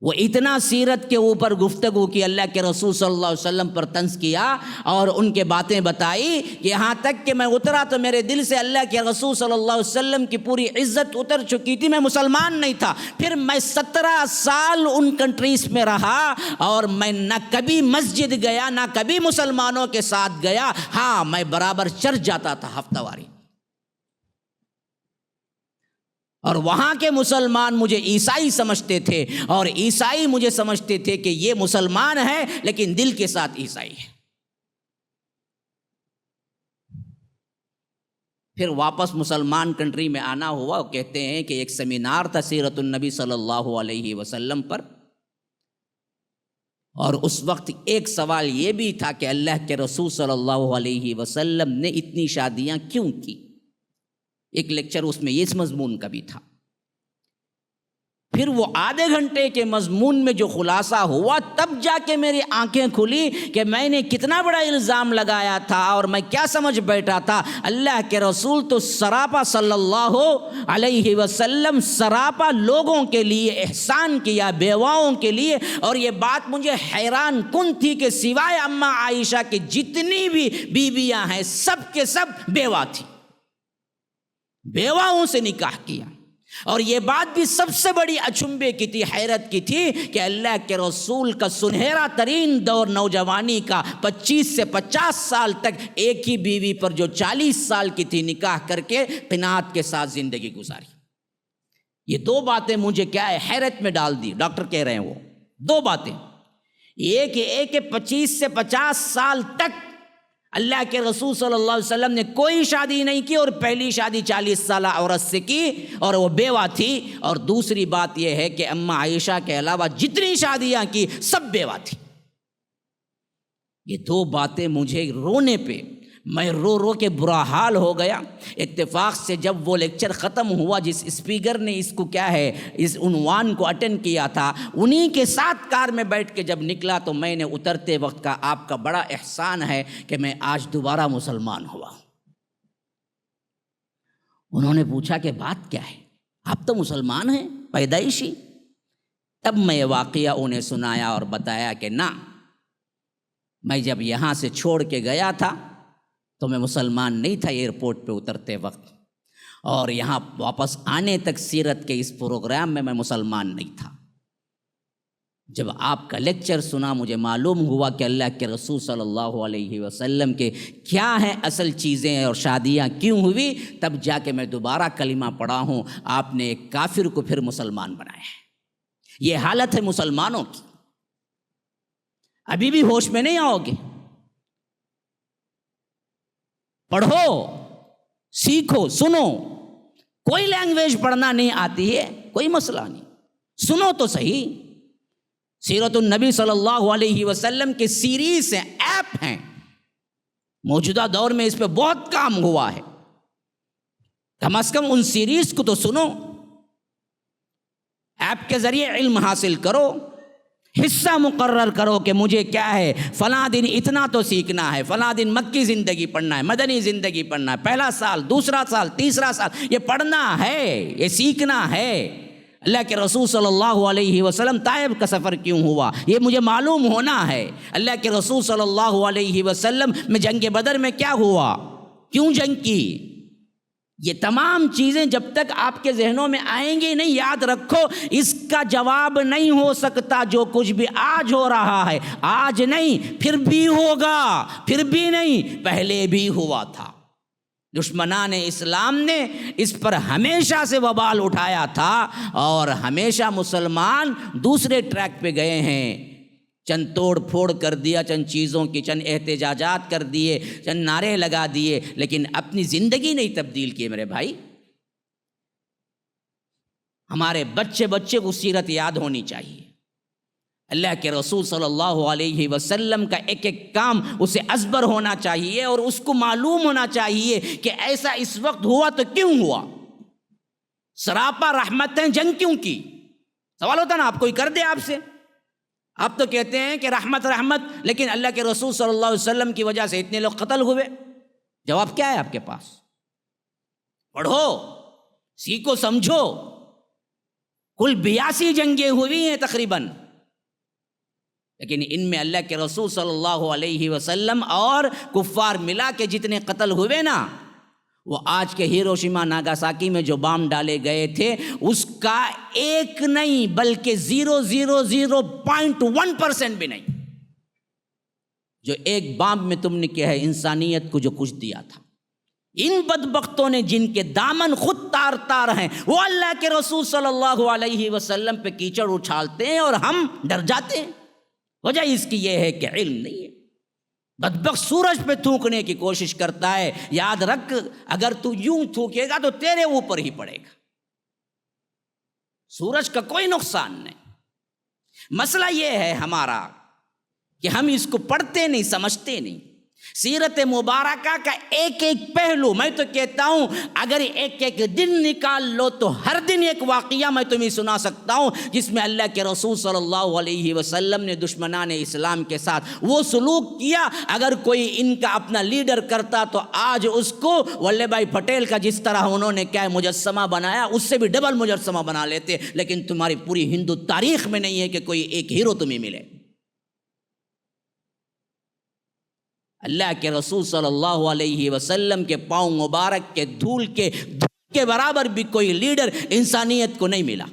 وہ اتنا سیرت کے اوپر گفتگو کی، اللہ کے رسول صلی اللہ علیہ وسلم پر طنز کیا اور ان کے باتیں بتائی کہ یہاں تک کہ میں اترا تو میرے دل سے اللہ کے رسول صلی اللہ علیہ وسلم کی پوری عزت اتر چکی تھی، میں مسلمان نہیں تھا. پھر میں 17 سال ان کنٹریز میں رہا اور میں نہ کبھی مسجد گیا، نہ کبھی مسلمانوں کے ساتھ گیا. ہاں میں برابر چرچ جاتا تھا ہفتہ واری. اور وہاں کے مسلمان مجھے عیسائی سمجھتے تھے اور عیسائی مجھے سمجھتے تھے کہ یہ مسلمان ہے لیکن دل کے ساتھ عیسائی ہے۔ پھر واپس مسلمان کنٹری میں آنا ہوا۔ کہتے ہیں کہ ایک سیمینار تھا سیرت النبی صلی اللہ علیہ وسلم پر، اور اس وقت ایک سوال یہ بھی تھا کہ اللہ کے رسول صلی اللہ علیہ وسلم نے اتنی شادیاں کیوں کی؟ ایک لیکچر اس میں اس مضمون کا بھی تھا۔ پھر وہ آدھے گھنٹے کے مضمون میں جو خلاصہ ہوا، تب جا کے میری آنکھیں کھلی کہ میں نے کتنا بڑا الزام لگایا تھا اور میں کیا سمجھ بیٹھا تھا۔ اللہ کے رسول تو سراپا صلی اللہ علیہ وسلم سراپا لوگوں کے لیے احسان کیا، بیواؤں کے لیے۔ اور یہ بات مجھے حیران کن تھی کہ سوائے اماں عائشہ کے جتنی بھی بیویاں ہیں سب کے سب بیوہ تھی، بیواؤں سے نکاح کیا۔ اور یہ بات بھی سب سے بڑی اچنبے کی تھی، حیرت کی تھی کہ اللہ کے رسول کا سنہرا ترین دور نوجوانی کا 25 سے 50 سال تک ایک ہی بیوی پر جو 40 سال کی تھی نکاح کر کے قناعت کے ساتھ زندگی گزاری۔ یہ دو باتیں مجھے کیا ہے حیرت میں ڈال دی۔ ڈاکٹر کہہ رہے ہیں وہ دو باتیں، ایک 25 سے 50 سال تک اللہ کے رسول صلی اللہ علیہ وسلم نے کوئی شادی نہیں کی، اور پہلی شادی 40 سالہ عورت سے کی اور وہ بیوہ تھی۔ اور دوسری بات یہ ہے کہ اماں عائشہ کے علاوہ جتنی شادیاں کی سب بیوہ تھی۔ یہ دو باتیں مجھے رونے پہ، میں رو رو کے برا حال ہو گیا۔ اتفاق سے جب وہ لیکچر ختم ہوا، جس اسپیکر نے اس کو کیا ہے اس عنوان کو اٹینڈ کیا تھا، انہی کے ساتھ کار میں بیٹھ کے جب نکلا تو میں نے اترتے وقت کہا آپ کا بڑا احسان ہے کہ میں آج دوبارہ مسلمان ہوا۔ انہوں نے پوچھا کہ بات کیا ہے، آپ تو مسلمان ہیں پیدائشی؟ تب میں یہ واقعہ انہیں سنایا اور بتایا کہ نہ، میں جب یہاں سے چھوڑ کے گیا تھا تو میں مسلمان نہیں تھا ایئرپورٹ پہ اترتے وقت، اور یہاں واپس آنے تک سیرت کے اس پروگرام میں مسلمان نہیں تھا۔ جب آپ کا لیکچر سنا مجھے معلوم ہوا کہ اللہ کے رسول صلی اللہ علیہ وسلم کے کیا ہیں اصل چیزیں اور شادیاں کیوں ہوئی، تب جا کے میں دوبارہ کلمہ پڑھا ہوں۔ آپ نے ایک کافر کو پھر مسلمان بنایا ہے۔ یہ حالت ہے مسلمانوں کی۔ ابھی بھی ہوش میں نہیں آؤ گے، پڑھو، سیکھو، سنو۔ کوئی لینگویج پڑھنا نہیں آتی ہے کوئی مسئلہ نہیں، سنو تو صحیح۔ سیرت النبی صلی اللہ علیہ وسلم کی سیریز ہیں، ایپ ہیں، موجودہ دور میں اس پہ بہت کام ہوا ہے۔ کم از کم ان سیریز کو تو سنو، ایپ کے ذریعے علم حاصل کرو، حصہ مقرر کرو کہ مجھے کیا ہے فلاں دن اتنا تو سیکھنا ہے، فلاں دن مکی زندگی پڑھنا ہے، مدنی زندگی پڑھنا ہے، پہلا سال، دوسرا سال، تیسرا سال، یہ پڑھنا ہے، یہ سیکھنا ہے۔ اللہ کے رسول صلی اللہ علیہ وسلم طائف کا سفر کیوں ہوا یہ مجھے معلوم ہونا ہے۔ اللہ کے رسول صلی اللہ علیہ وسلم میں جنگ بدر میں کیا ہوا، کیوں جنگ کی، یہ تمام چیزیں جب تک آپ کے ذہنوں میں آئیں گی نہیں، یاد رکھو اس کا جواب نہیں ہو سکتا جو کچھ بھی آج ہو رہا ہے، آج نہیں پھر بھی ہوگا، پھر بھی نہیں پہلے بھی ہوا تھا۔ دشمنان اسلام نے اس پر ہمیشہ سے وبال اٹھایا تھا، اور ہمیشہ مسلمان دوسرے ٹریک پہ گئے ہیں، چند توڑ پھوڑ کر دیا، چند چیزوں کی چند احتجاجات کر دیے، چند نعرے لگا دیے، لیکن اپنی زندگی نہیں تبدیل کی۔ میرے بھائی، ہمارے بچے کو سیرت یاد ہونی چاہیے۔ اللہ کے رسول صلی اللہ علیہ وسلم کا ایک ایک کام اسے ازبر ہونا چاہیے، اور اس کو معلوم ہونا چاہیے کہ ایسا اس وقت ہوا تو کیوں ہوا، سراپا رحمتیں جنگ کیوں کی۔ سوال ہوتا نا، آپ کوئی کر دے آپ سے، آپ تو کہتے ہیں کہ رحمت رحمت، لیکن اللہ کے رسول صلی اللہ علیہ وسلم کی وجہ سے اتنے لوگ قتل ہوئے، جواب کیا ہے آپ کے پاس؟ پڑھو، سیکھو، سمجھو۔ کل 82 جنگیں ہوئی ہیں تقریباً، لیکن ان میں اللہ کے رسول صلی اللہ علیہ وسلم اور کفار ملا کے جتنے قتل ہوئے نا، وہ آج کے ہیروشیما ناگاساکی میں جو بام ڈالے گئے تھے اس کا ایک نہیں بلکہ 0.001% بھی نہیں، جو ایک بام میں تم نے کیا ہے انسانیت کو جو کچھ دیا تھا۔ ان بدبختوں نے جن کے دامن خود تار تار ہیں وہ اللہ کے رسول صلی اللہ علیہ وسلم پہ کیچڑ اچھالتے ہیں اور ہم ڈر جاتے ہیں۔ وجہ اس کی یہ ہے کہ علم نہیں ہے۔ بدبخت سورج پہ تھوکنے کی کوشش کرتا ہے، یاد رکھ اگر تو یوں تھوکے گا تو تیرے اوپر ہی پڑے گا، سورج کا کوئی نقصان نہیں۔ مسئلہ یہ ہے ہمارا کہ ہم اس کو پڑھتے نہیں، سمجھتے نہیں۔ سیرت مبارکہ کا ایک ایک پہلو، میں تو کہتا ہوں اگر ایک ایک دن نکال لو تو ہر دن ایک واقعہ میں تمہیں سنا سکتا ہوں جس میں اللہ کے رسول صلی اللہ علیہ وسلم نے دشمنان اسلام کے ساتھ وہ سلوک کیا۔ اگر کوئی ان کا اپنا لیڈر کرتا تو آج اس کو ولبھ بھائی پٹیل کا جس طرح انہوں نے کیا مجسمہ بنایا اس سے بھی ڈبل مجسمہ بنا لیتے، لیکن تمہاری پوری ہندو تاریخ میں نہیں ہے کہ کوئی ایک ہیرو تمہیں ملے۔ اللہ کے رسول صلی اللہ علیہ وسلم کے پاؤں مبارک کے دھول کے برابر بھی کوئی لیڈر انسانیت کو نہیں ملا۔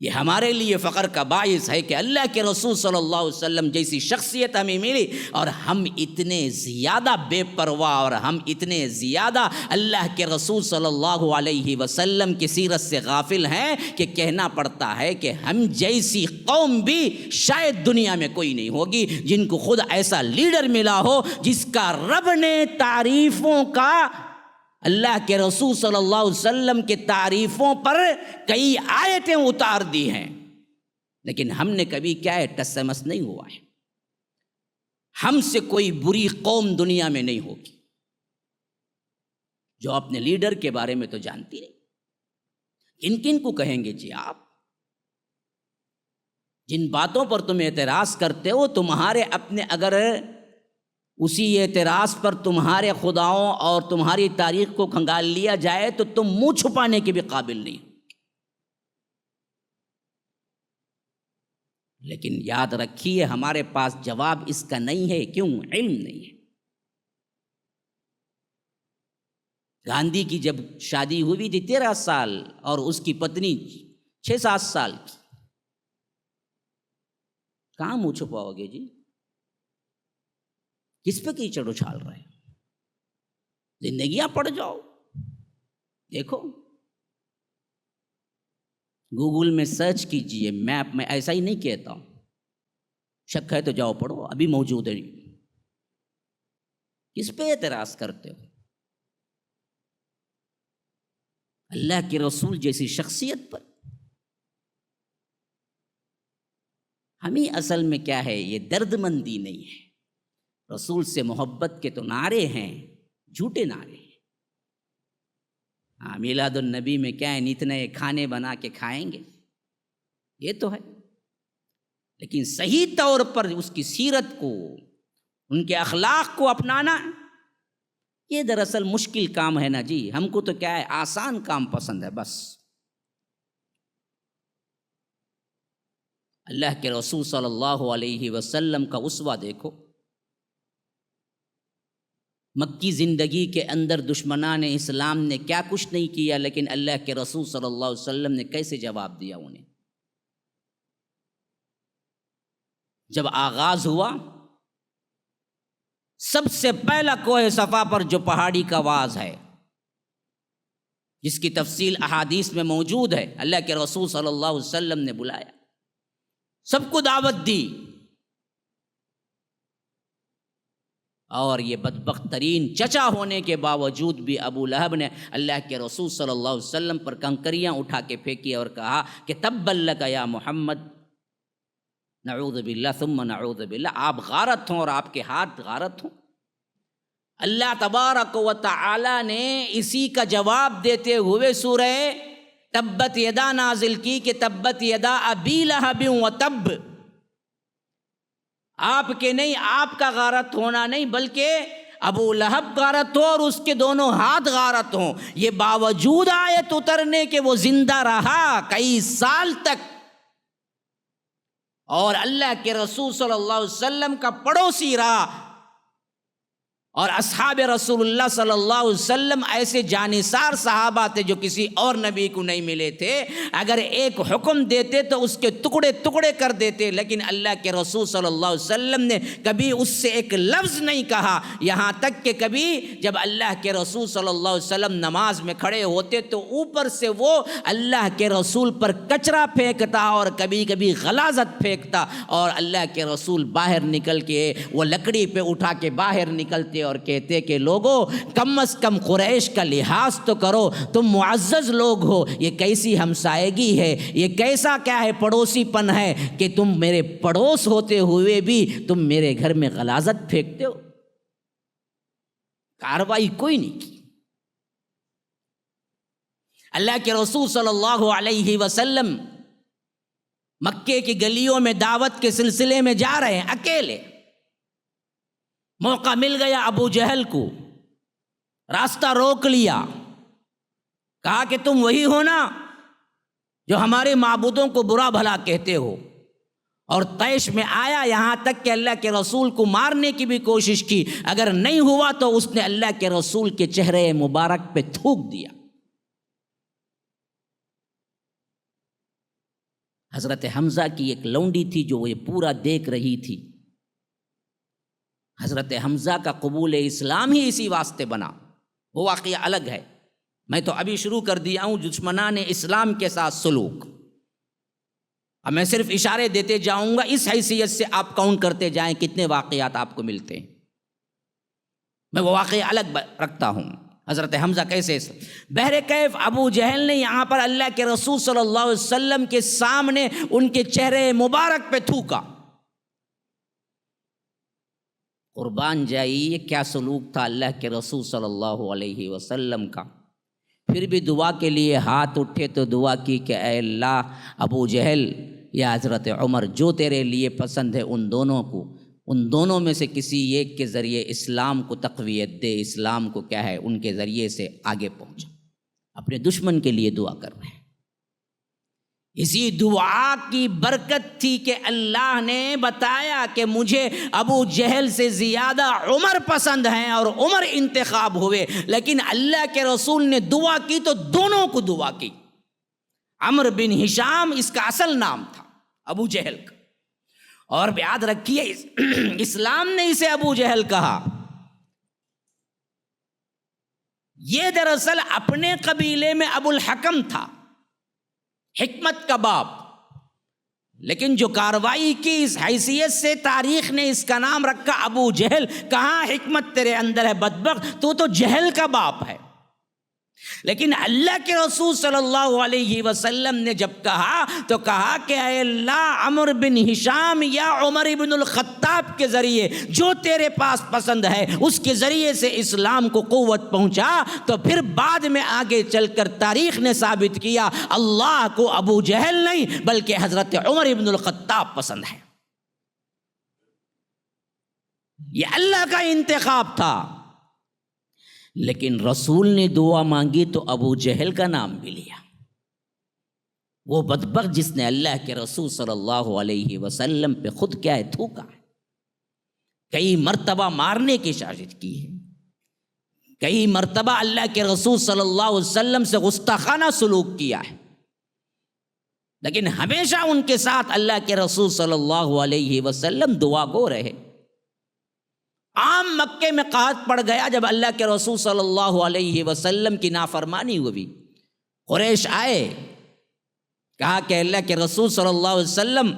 یہ ہمارے لیے فخر کا باعث ہے کہ اللہ کے رسول صلی اللہ علیہ وسلم جیسی شخصیت ہمیں ملی، اور ہم اتنے زیادہ بے پرواہ اور ہم اتنے زیادہ اللہ کے رسول صلی اللہ علیہ وسلم کی سیرت سے غافل ہیں کہ کہنا پڑتا ہے کہ ہم جیسی قوم بھی شاید دنیا میں کوئی نہیں ہوگی جن کو خود ایسا لیڈر ملا ہو جس کا رب نے تعریفوں کا، اللہ کے رسول صلی اللہ علیہ وسلم کے تعریفوں پر کئی آیتیں اتار دی ہیں، لیکن ہم نے کبھی کیا ہے ٹسمس نہیں ہوا ہے۔ ہم سے کوئی بری قوم دنیا میں نہیں ہوگی جو اپنے لیڈر کے بارے میں تو جانتی نہیں۔ کن کن کو کہیں گے جی آپ؟ جن باتوں پر تم اعتراض کرتے ہو تمہارے اپنے اگر اسی اعتراض پر تمہارے خداؤں اور تمہاری تاریخ کو کھنگال لیا جائے تو تم منہ چھپانے کے بھی قابل نہیں۔ لیکن یاد رکھیے ہمارے پاس جواب اس کا نہیں ہے، کیوں؟ علم نہیں ہے۔ گاندھی کی جب شادی ہوئی تھی 13 سال اور اس کی پتنی 6-7 سال کی، کہاں منہ چھپاؤ گے جی؟ کس پہ کیچڑ اچھال رہے ہیں؟ زندگیاں پڑ جاؤ، دیکھو گوگل میں سرچ کیجئے میپ، میں ایسا ہی نہیں کہتا ہوں، شک ہے تو جاؤ پڑھو، ابھی موجود ہے۔ کس پہ اعتراض کرتے ہو؟ اللہ کے رسول جیسی شخصیت پر۔ ہمیں اصل میں کیا ہے، یہ درد مندی نہیں ہے۔ رسول سے محبت کے تو نعرے ہیں، جھوٹے نعرے ہیں۔ میلاد النبی میں کیا ہے، نت نئے کھانے بنا کے کھائیں گے، یہ تو ہے، لیکن صحیح طور پر اس کی سیرت کو، ان کے اخلاق کو اپنانا یہ دراصل مشکل کام ہے نا جی۔ ہم کو تو کیا ہے، آسان کام پسند ہے بس۔ اللہ کے رسول صلی اللہ علیہ وسلم کا اسوہ دیکھو۔ مکی زندگی کے اندر دشمنان اسلام نے کیا کچھ نہیں کیا، لیکن اللہ کے رسول صلی اللہ علیہ وسلم نے کیسے جواب دیا انہیں۔ جب آغاز ہوا، سب سے پہلا کوہ صفا پر جو پہاڑی کا واز ہے، جس کی تفصیل احادیث میں موجود ہے، اللہ کے رسول صلی اللہ علیہ وسلم نے بلایا، سب کو دعوت دی، اور یہ بدبخت ترین چچا ہونے کے باوجود بھی ابو لہب نے اللہ کے رسول صلی اللہ علیہ وسلم پر کنکریاں اٹھا کے پھینکی اور کہا کہ تبا لک یا محمد، نعوذ باللہ ثم نعوذ باللہ، آپ غارت ہوں اور آپ کے ہاتھ غارت ہوں۔ اللہ تبارک و تعالی نے اسی کا جواب دیتے ہوئے سورہ تبت یدا نازل کی کہ تبت یدا ابی لہب و تب، آپ کے نہیں، آپ کا غارت ہونا نہیں، بلکہ ابو لہب غارت ہو اور اس کے دونوں ہاتھ غارت ہوں۔ یہ باوجود آیت اترنے کے وہ زندہ رہا کئی سال تک، اور اللہ کے رسول صلی اللہ علیہ وسلم کا پڑوسی رہا۔ اور اصحاب رسول اللہ صلی اللہ علیہ وسلم ایسے جانثار صحابہ تھے جو کسی اور نبی کو نہیں ملے تھے، اگر ایک حکم دیتے تو اس کے ٹکڑے ٹکڑے کر دیتے، لیکن اللہ کے رسول صلی اللہ علیہ وسلم نے کبھی اس سے ایک لفظ نہیں کہا، یہاں تک کہ کبھی جب اللہ کے رسول صلی اللہ علیہ وسلم نماز میں کھڑے ہوتے تو اوپر سے وہ اللہ کے رسول پر کچرا پھینکتا اور کبھی کبھی غلاظت پھینکتا، اور اللہ کے رسول باہر نکل کے وہ لکڑی پہ اٹھا کے باہر نکلتے اور کہتے کہ لوگوں کم از کم قریش کا لحاظ تو کرو، تم معزز لوگ ہو، یہ کیسی ہمسائیگی ہے، یہ کیسا کیا ہے پڑوسی پن ہے کہ تم میرے پڑوس ہوتے ہوئے بھی تم میرے گھر میں غلاظت پھینکتے ہو۔ کارروائی کوئی نہیں کی۔ اللہ کے رسول صلی اللہ علیہ وسلم مکے کی گلیوں میں دعوت کے سلسلے میں جا رہے ہیں اکیلے، موقع مل گیا ابو جہل کو، راستہ روک لیا، کہا کہ تم وہی ہو نا جو ہمارے معبودوں کو برا بھلا کہتے ہو، اور طیش میں آیا، یہاں تک کہ اللہ کے رسول کو مارنے کی بھی کوشش کی، اگر نہیں ہوا تو اس نے اللہ کے رسول کے چہرے مبارک پہ تھوک دیا۔ حضرت حمزہ کی ایک لونڈی تھی جو یہ پورا دیکھ رہی تھی۔ حضرت حمزہ کا قبول اسلام ہی اسی واسطے بنا، وہ واقعہ الگ ہے، میں تو ابھی شروع کر دیا ہوں دشمنان اسلام کے ساتھ سلوک۔ اب میں صرف اشارے دیتے جاؤں گا، اس حیثیت سے آپ کاؤنٹ کرتے جائیں کتنے واقعات آپ کو ملتے ہیں، میں وہ واقعہ الگ رکھتا ہوں۔ حضرت حمزہ کیسے بہرکیف ابو جہل نے یہاں پر اللہ کے رسول صلی اللہ علیہ وسلم کے سامنے ان کے چہرے مبارک پہ تھوکا۔ قربان جائیے یہ کیا سلوک تھا اللہ کے رسول صلی اللہ علیہ وسلم کا۔ پھر بھی دعا کے لیے ہاتھ اٹھے تو دعا کی کہ اے اللہ ابو جہل یا حضرت عمر جو تیرے لیے پسند ہے ان دونوں میں سے کسی ایک کے ذریعے اسلام کو تقویت دے، اسلام کو کیا ہے ان کے ذریعے سے آگے پہنچا۔ اپنے دشمن کے لیے دعا کر رہے ہیں۔ اسی دعا کی برکت تھی کہ اللہ نے بتایا کہ مجھے ابو جہل سے زیادہ عمر پسند ہیں اور عمر انتخاب ہوئے، لیکن اللہ کے رسول نے دعا کی تو دونوں کو دعا کی۔ عمرو بن ہشام اس کا اصل نام تھا ابو جہل کا، اور یاد رکھیے اسلام نے اسے ابو جہل کہا۔ یہ دراصل اپنے قبیلے میں ابو الحکم تھا، حکمت کا باپ، لیکن جو کاروائی کی اس حیثیت سے تاریخ نے اس کا نام رکھا ابو جہل۔ کہاں حکمت تیرے اندر ہے بدبخت، تو جہل کا باپ ہے۔ لیکن اللہ کے رسول صلی اللہ علیہ وسلم نے جب کہا تو کہا کہ اے اللہ عمرو بن ہشام یا عمر بن الخطاب کے ذریعے جو تیرے پاس پسند ہے اس کے ذریعے سے اسلام کو قوت پہنچا۔ تو پھر بعد میں آگے چل کر تاریخ نے ثابت کیا اللہ کو ابو جہل نہیں بلکہ حضرت عمر بن الخطاب پسند ہے۔ یہ اللہ کا انتخاب تھا، لیکن رسول نے دعا مانگی تو ابو جہل کا نام بھی لیا۔ وہ بدبخت جس نے اللہ کے رسول صلی اللہ علیہ وسلم پہ خود کیا ہے تھوکا ہے، کئی مرتبہ مارنے کی سازش کی ہے، کئی مرتبہ اللہ کے رسول صلی اللہ علیہ وسلم سے گستاخانہ سلوک کیا ہے، لیکن ہمیشہ ان کے ساتھ اللہ کے رسول صلی اللہ علیہ وسلم دعا گو رہے۔ عام مکے میں قحط پڑ گیا جب اللہ کے رسول صلی اللہ علیہ وسلم کی نافرمانی ہوئی۔ قریش آئے، کہا کہ اللہ کے رسول صلی اللہ علیہ وسلم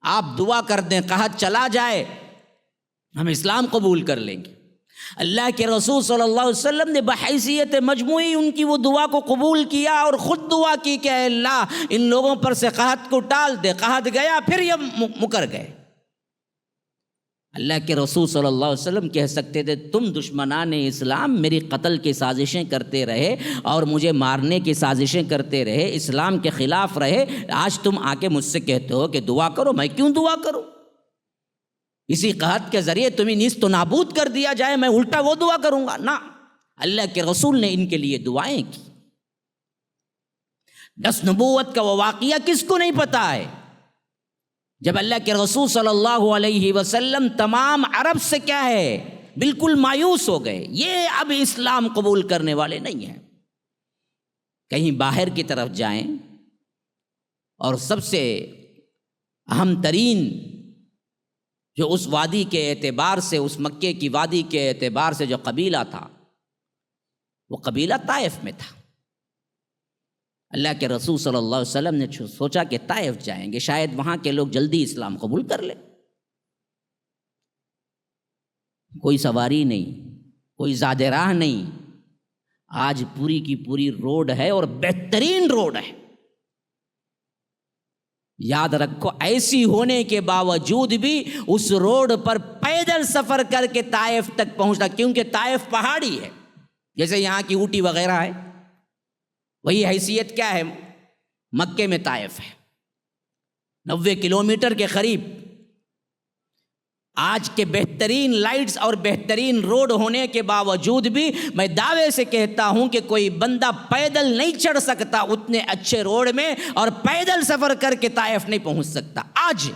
آپ دعا کر دیں، قحط چلا جائے ہم اسلام قبول کر لیں گے۔ اللہ کے رسول صلی اللہ علیہ وسلم نے بحیثیت مجموعی ان کی وہ دعا کو قبول کیا اور خود دعا کی کہ اے اللہ ان لوگوں پر سے قحط کو ٹال دے۔ قحط گیا، پھر یہ مکر گئے۔ اللہ کے رسول صلی اللہ علیہ وسلم کہہ سکتے تھے تم دشمنان اسلام میری قتل کی سازشیں کرتے رہے اور مجھے مارنے کی سازشیں کرتے رہے، اسلام کے خلاف رہے، آج تم آ کے مجھ سے کہتے ہو کہ دعا کرو، میں کیوں دعا کروں؟ اسی قحط کے ذریعے تمہیں نیست و نابود کر دیا جائے، میں الٹا وہ دعا کروں گا؟ نہ، اللہ کے رسول نے ان کے لیے دعائیں کی۔ 10 نبوت کا وہ واقعہ کس کو نہیں پتا ہے؟ جب اللہ کے رسول صلی اللہ علیہ وسلم تمام عرب سے کیا ہے بالکل مایوس ہو گئے، یہ اب اسلام قبول کرنے والے نہیں ہیں۔ کہیں باہر کی طرف جائیں اور سب سے اہم ترین جو اس وادی کے اعتبار سے، اس مکے کی وادی کے اعتبار سے جو قبیلہ تھا، وہ قبیلہ طائف میں تھا۔ اللہ کے رسول صلی اللہ علیہ وسلم نے سوچا کہ طائف جائیں گے، شاید وہاں کے لوگ جلدی اسلام قبول کر لیں۔ کوئی سواری نہیں، کوئی زیادہ راہ نہیں، آج پوری کی پوری روڈ ہے اور بہترین روڈ ہے۔ یاد رکھو، ایسی ہونے کے باوجود بھی اس روڈ پر پیدل سفر کر کے طائف تک پہنچنا، کیونکہ طائف پہاڑی ہے، جیسے یہاں کی اوٹی وغیرہ ہے، وہی حیثیت کیا ہے مکے میں طائف ہے، 90 کلومیٹر کے قریب۔ آج کے بہترین لائٹس اور بہترین روڈ ہونے کے باوجود بھی میں دعوے سے کہتا ہوں کہ کوئی بندہ پیدل نہیں چڑھ سکتا اتنے اچھے روڈ میں، اور پیدل سفر کر کے طائف نہیں پہنچ سکتا۔ آج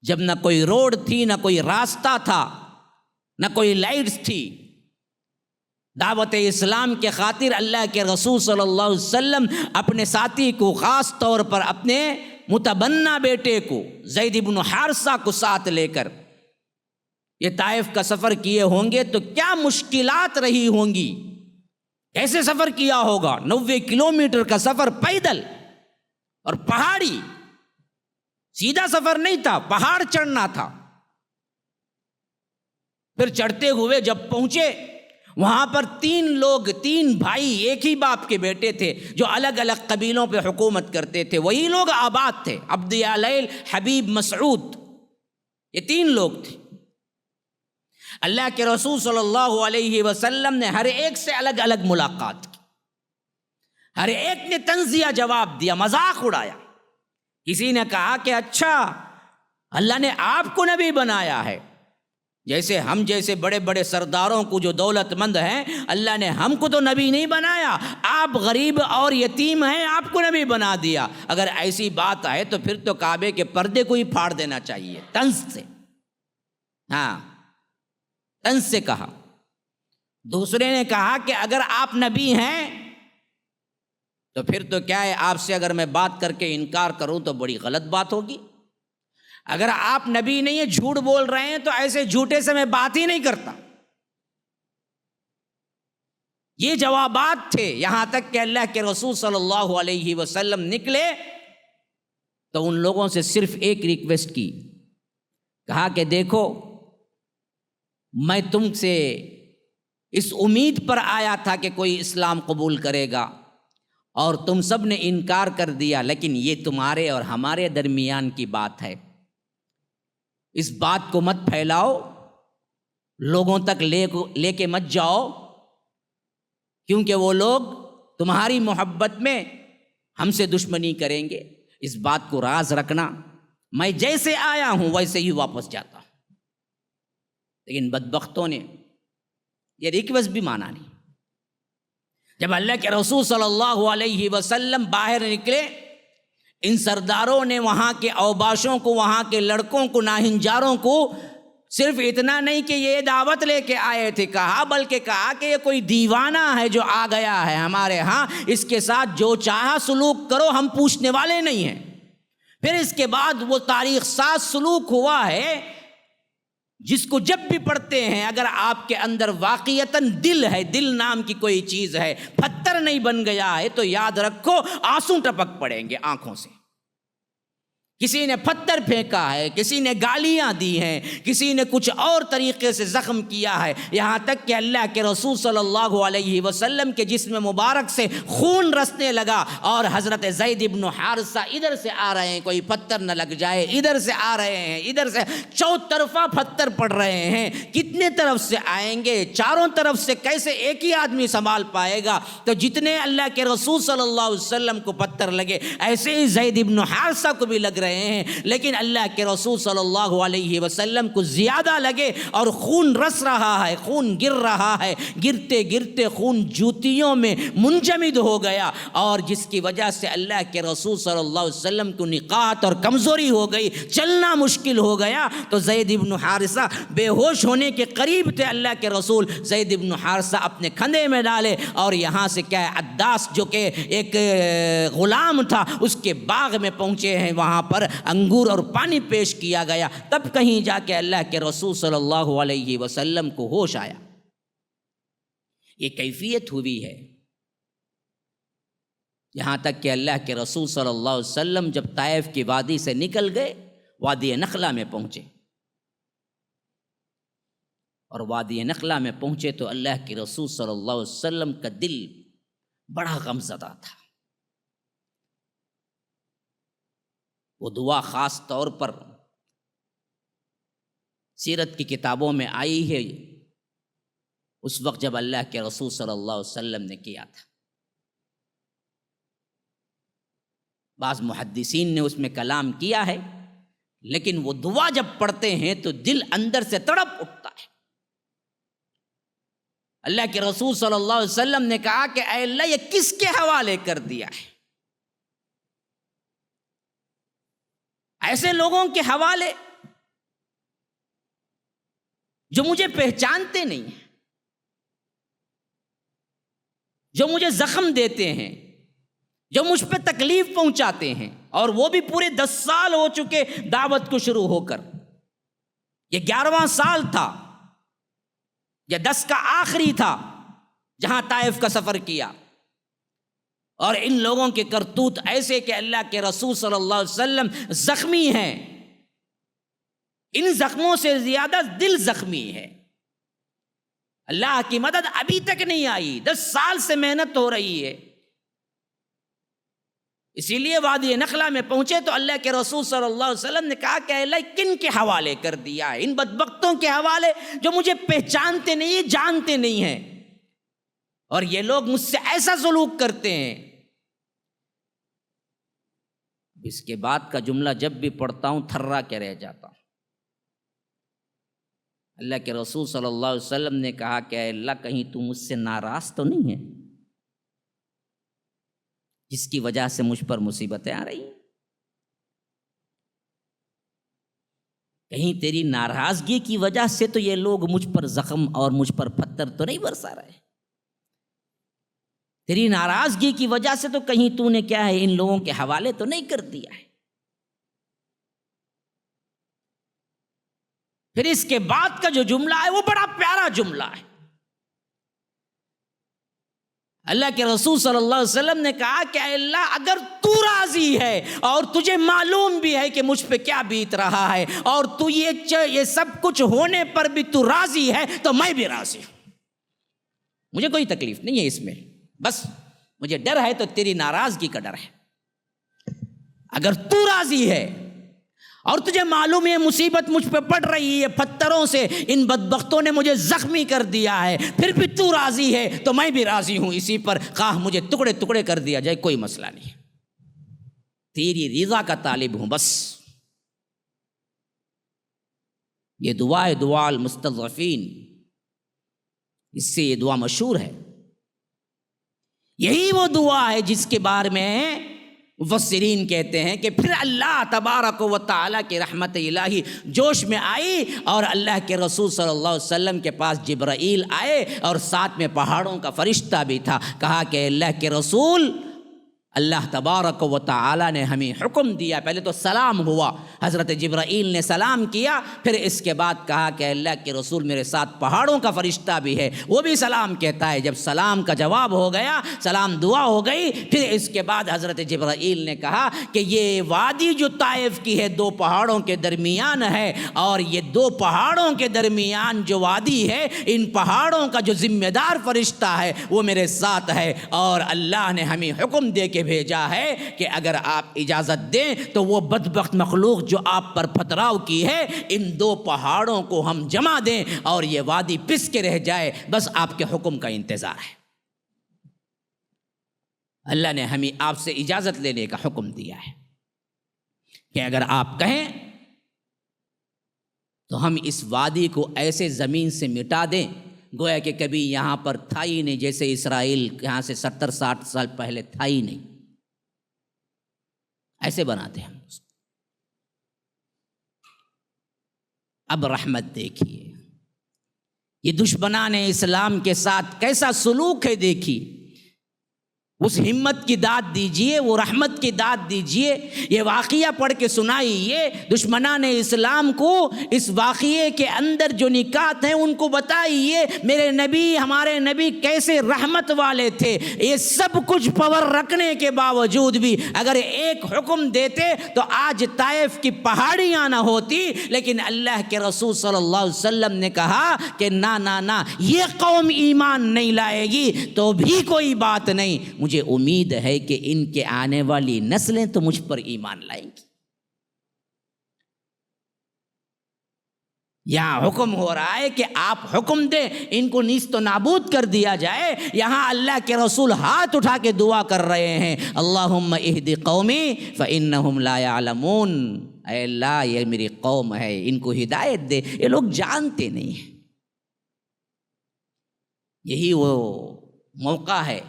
جب نہ کوئی روڈ تھی، نہ کوئی راستہ تھا، نہ کوئی لائٹس تھی، دعوت اسلام کے خاطر اللہ کے رسول صلی اللہ علیہ وسلم اپنے ساتھی کو، خاص طور پر اپنے متبنہ بیٹے کو زید بن حارثہ کو ساتھ لے کر یہ طائف کا سفر کیے ہوں گے تو کیا مشکلات رہی ہوں گی، کیسے سفر کیا ہوگا۔ 90 کلومیٹر کا سفر پیدل، اور پہاڑی، سیدھا سفر نہیں تھا، پہاڑ چڑھنا تھا۔ پھر چڑھتے ہوئے جب پہنچے وہاں پر 3 بھائی ایک ہی باپ کے بیٹے تھے جو الگ الگ قبیلوں پہ حکومت کرتے تھے، وہی لوگ آباد تھے، عبد یالیل، حبیب، مسعود، یہ 3 لوگ تھے۔ اللہ کے رسول صلی اللہ علیہ وسلم نے ہر ایک سے الگ الگ ملاقات کی، ہر ایک نے طنزیہ جواب دیا، مذاق اڑایا۔ کسی نے کہا کہ اچھا اللہ نے آپ کو نبی بنایا ہے، جیسے ہم جیسے بڑے بڑے سرداروں کو جو دولت مند ہیں، اللہ نے ہم کو تو نبی نہیں بنایا، آپ غریب اور یتیم ہیں، آپ کو نبی بنا دیا۔ اگر ایسی بات ہے تو پھر تو کعبے کے پردے کو ہی پھاڑ دینا چاہیے، طنز سے، ہاں طنز سے کہا۔ دوسرے نے کہا کہ اگر آپ نبی ہیں تو پھر تو کیا ہے، آپ سے اگر میں بات کر کے انکار کروں تو بڑی غلط بات ہوگی، اگر آپ نبی نہیں ہیں، جھوٹ بول رہے ہیں، تو ایسے جھوٹے سے میں بات ہی نہیں کرتا۔ یہ جوابات تھے، یہاں تک کہ اللہ کے رسول صلی اللہ علیہ وسلم نکلے تو ان لوگوں سے صرف ایک ریکویسٹ کی، کہا کہ دیکھو میں تم سے اس امید پر آیا تھا کہ کوئی اسلام قبول کرے گا اور تم سب نے انکار کر دیا، لیکن یہ تمہارے اور ہمارے درمیان کی بات ہے، اس بات کو مت پھیلاؤ، لوگوں تک لے کے مت جاؤ، کیونکہ وہ لوگ تمہاری محبت میں ہم سے دشمنی کریں گے، اس بات کو راز رکھنا، میں جیسے آیا ہوں ویسے ہی واپس جاتا ہوں۔ لیکن بدبختوں نے یہ ریکویسٹ بھی مانا نہیں۔ جب اللہ کے رسول صلی اللہ علیہ وسلم باہر نکلے، ان سرداروں نے وہاں کے اوباشوں کو، وہاں کے لڑکوں کو، ناہنجاروں کو صرف اتنا نہیں کہ یہ دعوت لے کے آئے تھے کہا، بلکہ کہا کہ یہ کوئی دیوانہ ہے جو آ گیا ہے ہمارے ہاں، اس کے ساتھ جو چاہا سلوک کرو، ہم پوچھنے والے نہیں ہیں۔ پھر اس کے بعد وہ تاریخ ساز سلوک ہوا ہے جس کو جب بھی پڑھتے ہیں، اگر آپ کے اندر واقعتاً دل ہے، دل نام کی کوئی چیز ہے، پتھر نہیں بن گیا ہے، تو یاد رکھو آنسو ٹپک پڑیں گے آنکھوں سے۔ کسی نے پتھر پھینکا ہے، کسی نے گالیاں دی ہیں، کسی نے کچھ اور طریقے سے زخم کیا ہے، یہاں تک کہ اللہ کے رسول صلی اللہ علیہ وسلم کے جسم مبارک سے خون رسنے لگا، اور حضرت زید بن حارثہ ادھر سے آ رہے ہیں، کوئی پتھر نہ لگ جائے، ادھر سے آ رہے ہیں، ادھر سے چوطرفہ پتھر پڑ رہے ہیں، کتنے طرف سے آئیں گے، چاروں طرف سے کیسے ایک ہی آدمی سنبھال پائے گا؟ تو جتنے اللہ کے رسول صلی اللہ علیہ وسلم کو پتھر لگے، ایسے ہی زید بن حارثہ کو بھی لگ رہے رہے ہیں، لیکن اللہ کے رسول صلی اللہ علیہ وسلم کو زیادہ لگے اور خون رس رہا ہے، خون گر رہا ہے، گرتے گرتے خون جوتیوں میں منجمد ہو گیا، اور جس کی وجہ سے اللہ کے رسول صلی اللہ علیہ وسلم کو نقاہت اور کمزوری ہو گئی، چلنا مشکل ہو گیا۔ تو زید بن حارثہ بے ہوش ہونے کے قریب تھے، اللہ کے رسول زید بن حارثہ اپنے کھندے میں ڈالے، اور یہاں سے کیا ہے، عداس جو کہ ایک غلام تھا اس کے باغ میں پہنچے ہیں، وہاں پر انگور اور پانی پیش کیا گیا، تب کہیں جا کے اللہ کے رسول صلی اللہ علیہ وسلم کو ہوش آیا۔ یہ کیفیت ہوئی ہے، یہاں تک کہ اللہ کے رسول صلی اللہ علیہ وسلم جب طائف کی وادی سے نکل گئے، وادی نخلا میں پہنچے، اور وادی نخلا میں پہنچے تو اللہ کے رسول صلی اللہ علیہ وسلم کا دل بڑا غمزدہ تھا۔ وہ دعا خاص طور پر سیرت کی کتابوں میں آئی ہے، اس وقت جب اللہ کے رسول صلی اللہ علیہ وسلم نے کیا تھا۔ بعض محدثین نے اس میں کلام کیا ہے، لیکن وہ دعا جب پڑھتے ہیں تو دل اندر سے تڑپ اٹھتا ہے۔ اللہ کے رسول صلی اللہ علیہ وسلم نے کہا کہ اے اللہ، یہ کس کے حوالے کر دیا ہے؟ ایسے لوگوں کے حوالے جو مجھے پہچانتے نہیں ہیں، جو مجھے زخم دیتے ہیں، جو مجھ پہ تکلیف پہنچاتے ہیں، اور وہ بھی پورے 10 سال ہو چکے دعوت کو شروع ہو کر۔ یہ 11واں سال تھا، یہ 10 کا آخری تھا جہاں طائف کا سفر کیا، اور ان لوگوں کے کرتوت ایسے کہ اللہ کے رسول صلی اللہ علیہ وسلم زخمی ہیں، ان زخموں سے زیادہ دل زخمی ہے۔ اللہ کی مدد ابھی تک نہیں آئی، 10 سال سے محنت ہو رہی ہے۔ اسی لیے وادی نخلا میں پہنچے تو اللہ کے رسول صلی اللہ علیہ وسلم نے کہا کہ اللہ کن کے حوالے کر دیا ہے؟ ان بدبختوں کے حوالے جو مجھے پہچانتے نہیں، جانتے نہیں ہیں، اور یہ لوگ مجھ سے ایسا سلوک کرتے ہیں۔ اس کے بعد کا جملہ جب بھی پڑھتا ہوں تھرا کے رہ جاتا ہوں۔ اللہ کے رسول صلی اللہ علیہ وسلم نے کہا کہ اے اللہ، کہیں تو مجھ سے ناراض تو نہیں ہے جس کی وجہ سے مجھ پر مصیبتیں آ رہی ہیں؟ کہیں تیری ناراضگی کی وجہ سے تو یہ لوگ مجھ پر زخم اور مجھ پر پتھر تو نہیں برسا رہے؟ تیری ناراضگی کی وجہ سے تو کہیں تو نے کیا ہے، ان لوگوں کے حوالے تو نہیں کر دیا ہے؟ پھر اس کے بعد کا جو جملہ ہے وہ بڑا پیارا جملہ ہے۔ اللہ کے رسول صلی اللہ علیہ وسلم نے کہا کہ اے اللہ، اگر تو راضی ہے اور تجھے معلوم بھی ہے کہ مجھ پہ کیا بیت رہا ہے، اور تو یہ سب کچھ ہونے پر بھی تو راضی ہے، تو میں بھی راضی ہوں، مجھے کوئی تکلیف نہیں ہے اس میں، بس مجھے ڈر ہے تو تیری ناراضگی کا ڈر ہے۔ اگر تو راضی ہے اور تجھے معلوم ہے مصیبت مجھ پہ پڑ رہی ہے، پتھروں سے ان بدبختوں نے مجھے زخمی کر دیا ہے، پھر بھی تو راضی ہے تو میں بھی راضی ہوں اسی پر، خواہ مجھے ٹکڑے ٹکڑے کر دیا جائے، کوئی مسئلہ نہیں، تیری رضا کا طالب ہوں بس۔ یہ دعا ہے دعا المستضعفین، اس سے یہ دعا مشہور ہے۔ یہی وہ دعا ہے جس کے بارے میں مفسرین کہتے ہیں کہ پھر اللہ تبارک و تعالیٰ کی رحمت الہی جوش میں آئی، اور اللہ کے رسول صلی اللہ علیہ وسلم کے پاس جبرائیل آئے، اور ساتھ میں پہاڑوں کا فرشتہ بھی تھا۔ کہا کہ اللہ کے رسول، اللہ تبارک و تعالیٰ نے ہمیں حکم دیا، پہلے تو سلام ہوا، حضرت جبرائیل نے سلام کیا، پھر اس کے بعد کہا کہ اللہ کے رسول میرے ساتھ پہاڑوں کا فرشتہ بھی ہے، وہ بھی سلام کہتا ہے۔ جب سلام کا جواب ہو گیا، سلام دعا ہو گئی، پھر اس کے بعد حضرت جبرائیل نے کہا کہ یہ وادی جو طائف کی ہے 2 پہاڑوں کے درمیان ہے، اور یہ 2 پہاڑوں کے درمیان جو وادی ہے، ان پہاڑوں کا جو ذمہ دار فرشتہ ہے وہ میرے ساتھ ہے، اور اللہ نے ہمیں حکم دے کے بھیجا ہے کہ اگر آپ اجازت دیں تو وہ بدبخت مخلوق جو آپ پر پتھراؤ کی ہے، ان 2 پہاڑوں کو ہم جما دیں اور یہ وادی پس کے رہ جائے، بس آپ کے حکم کا انتظار ہے۔ اللہ نے ہمیں آپ سے اجازت لینے کا حکم دیا ہے۔ کہ اگر آپ کہیں تو ہم اس وادی کو ایسے زمین سے مٹا دیں گویا کہ کبھی یہاں پر تھا ہی نہیں، جیسے اسرائیل یہاں سے 70-60 سال پہلے تھا ہی نہیں، ایسے بناتے ہیں۔ اب رحمت دیکھیے، یہ دشمنان اسلام کے ساتھ کیسا سلوک ہے، دیکھیے، اس ہمت کی داد دیجئے، وہ رحمت کی داد دیجئے۔ یہ واقعہ پڑھ کے سنائیے دشمنان اسلام کو، اس واقعے کے اندر جو نکات ہیں ان کو بتائیے، میرے نبی، ہمارے نبی کیسے رحمت والے تھے۔ یہ سب کچھ پاور رکھنے کے باوجود بھی اگر ایک حکم دیتے تو آج طائف کی پہاڑیاں نہ ہوتی، لیکن اللہ کے رسول صلی اللہ علیہ وسلم نے کہا کہ نہ، یہ قوم ایمان نہیں لائے گی تو بھی کوئی بات نہیں، مجھے امید ہے کہ ان کے آنے والی نسلیں تو مجھ پر ایمان لائیں گی۔ یہاں حکم ہو رہا ہے کہ آپ حکم دیں ان کو نیست و نابود کر دیا جائے، یہاں اللہ کے رسول ہاتھ اٹھا کے دعا کر رہے ہیں، اللہم اہد قومی فانہم لا یعلمون، اے اللہ یہ میری قوم ہے، ان کو ہدایت دے، یہ لوگ جانتے نہیں ہیں۔ یہی وہ موقع ہے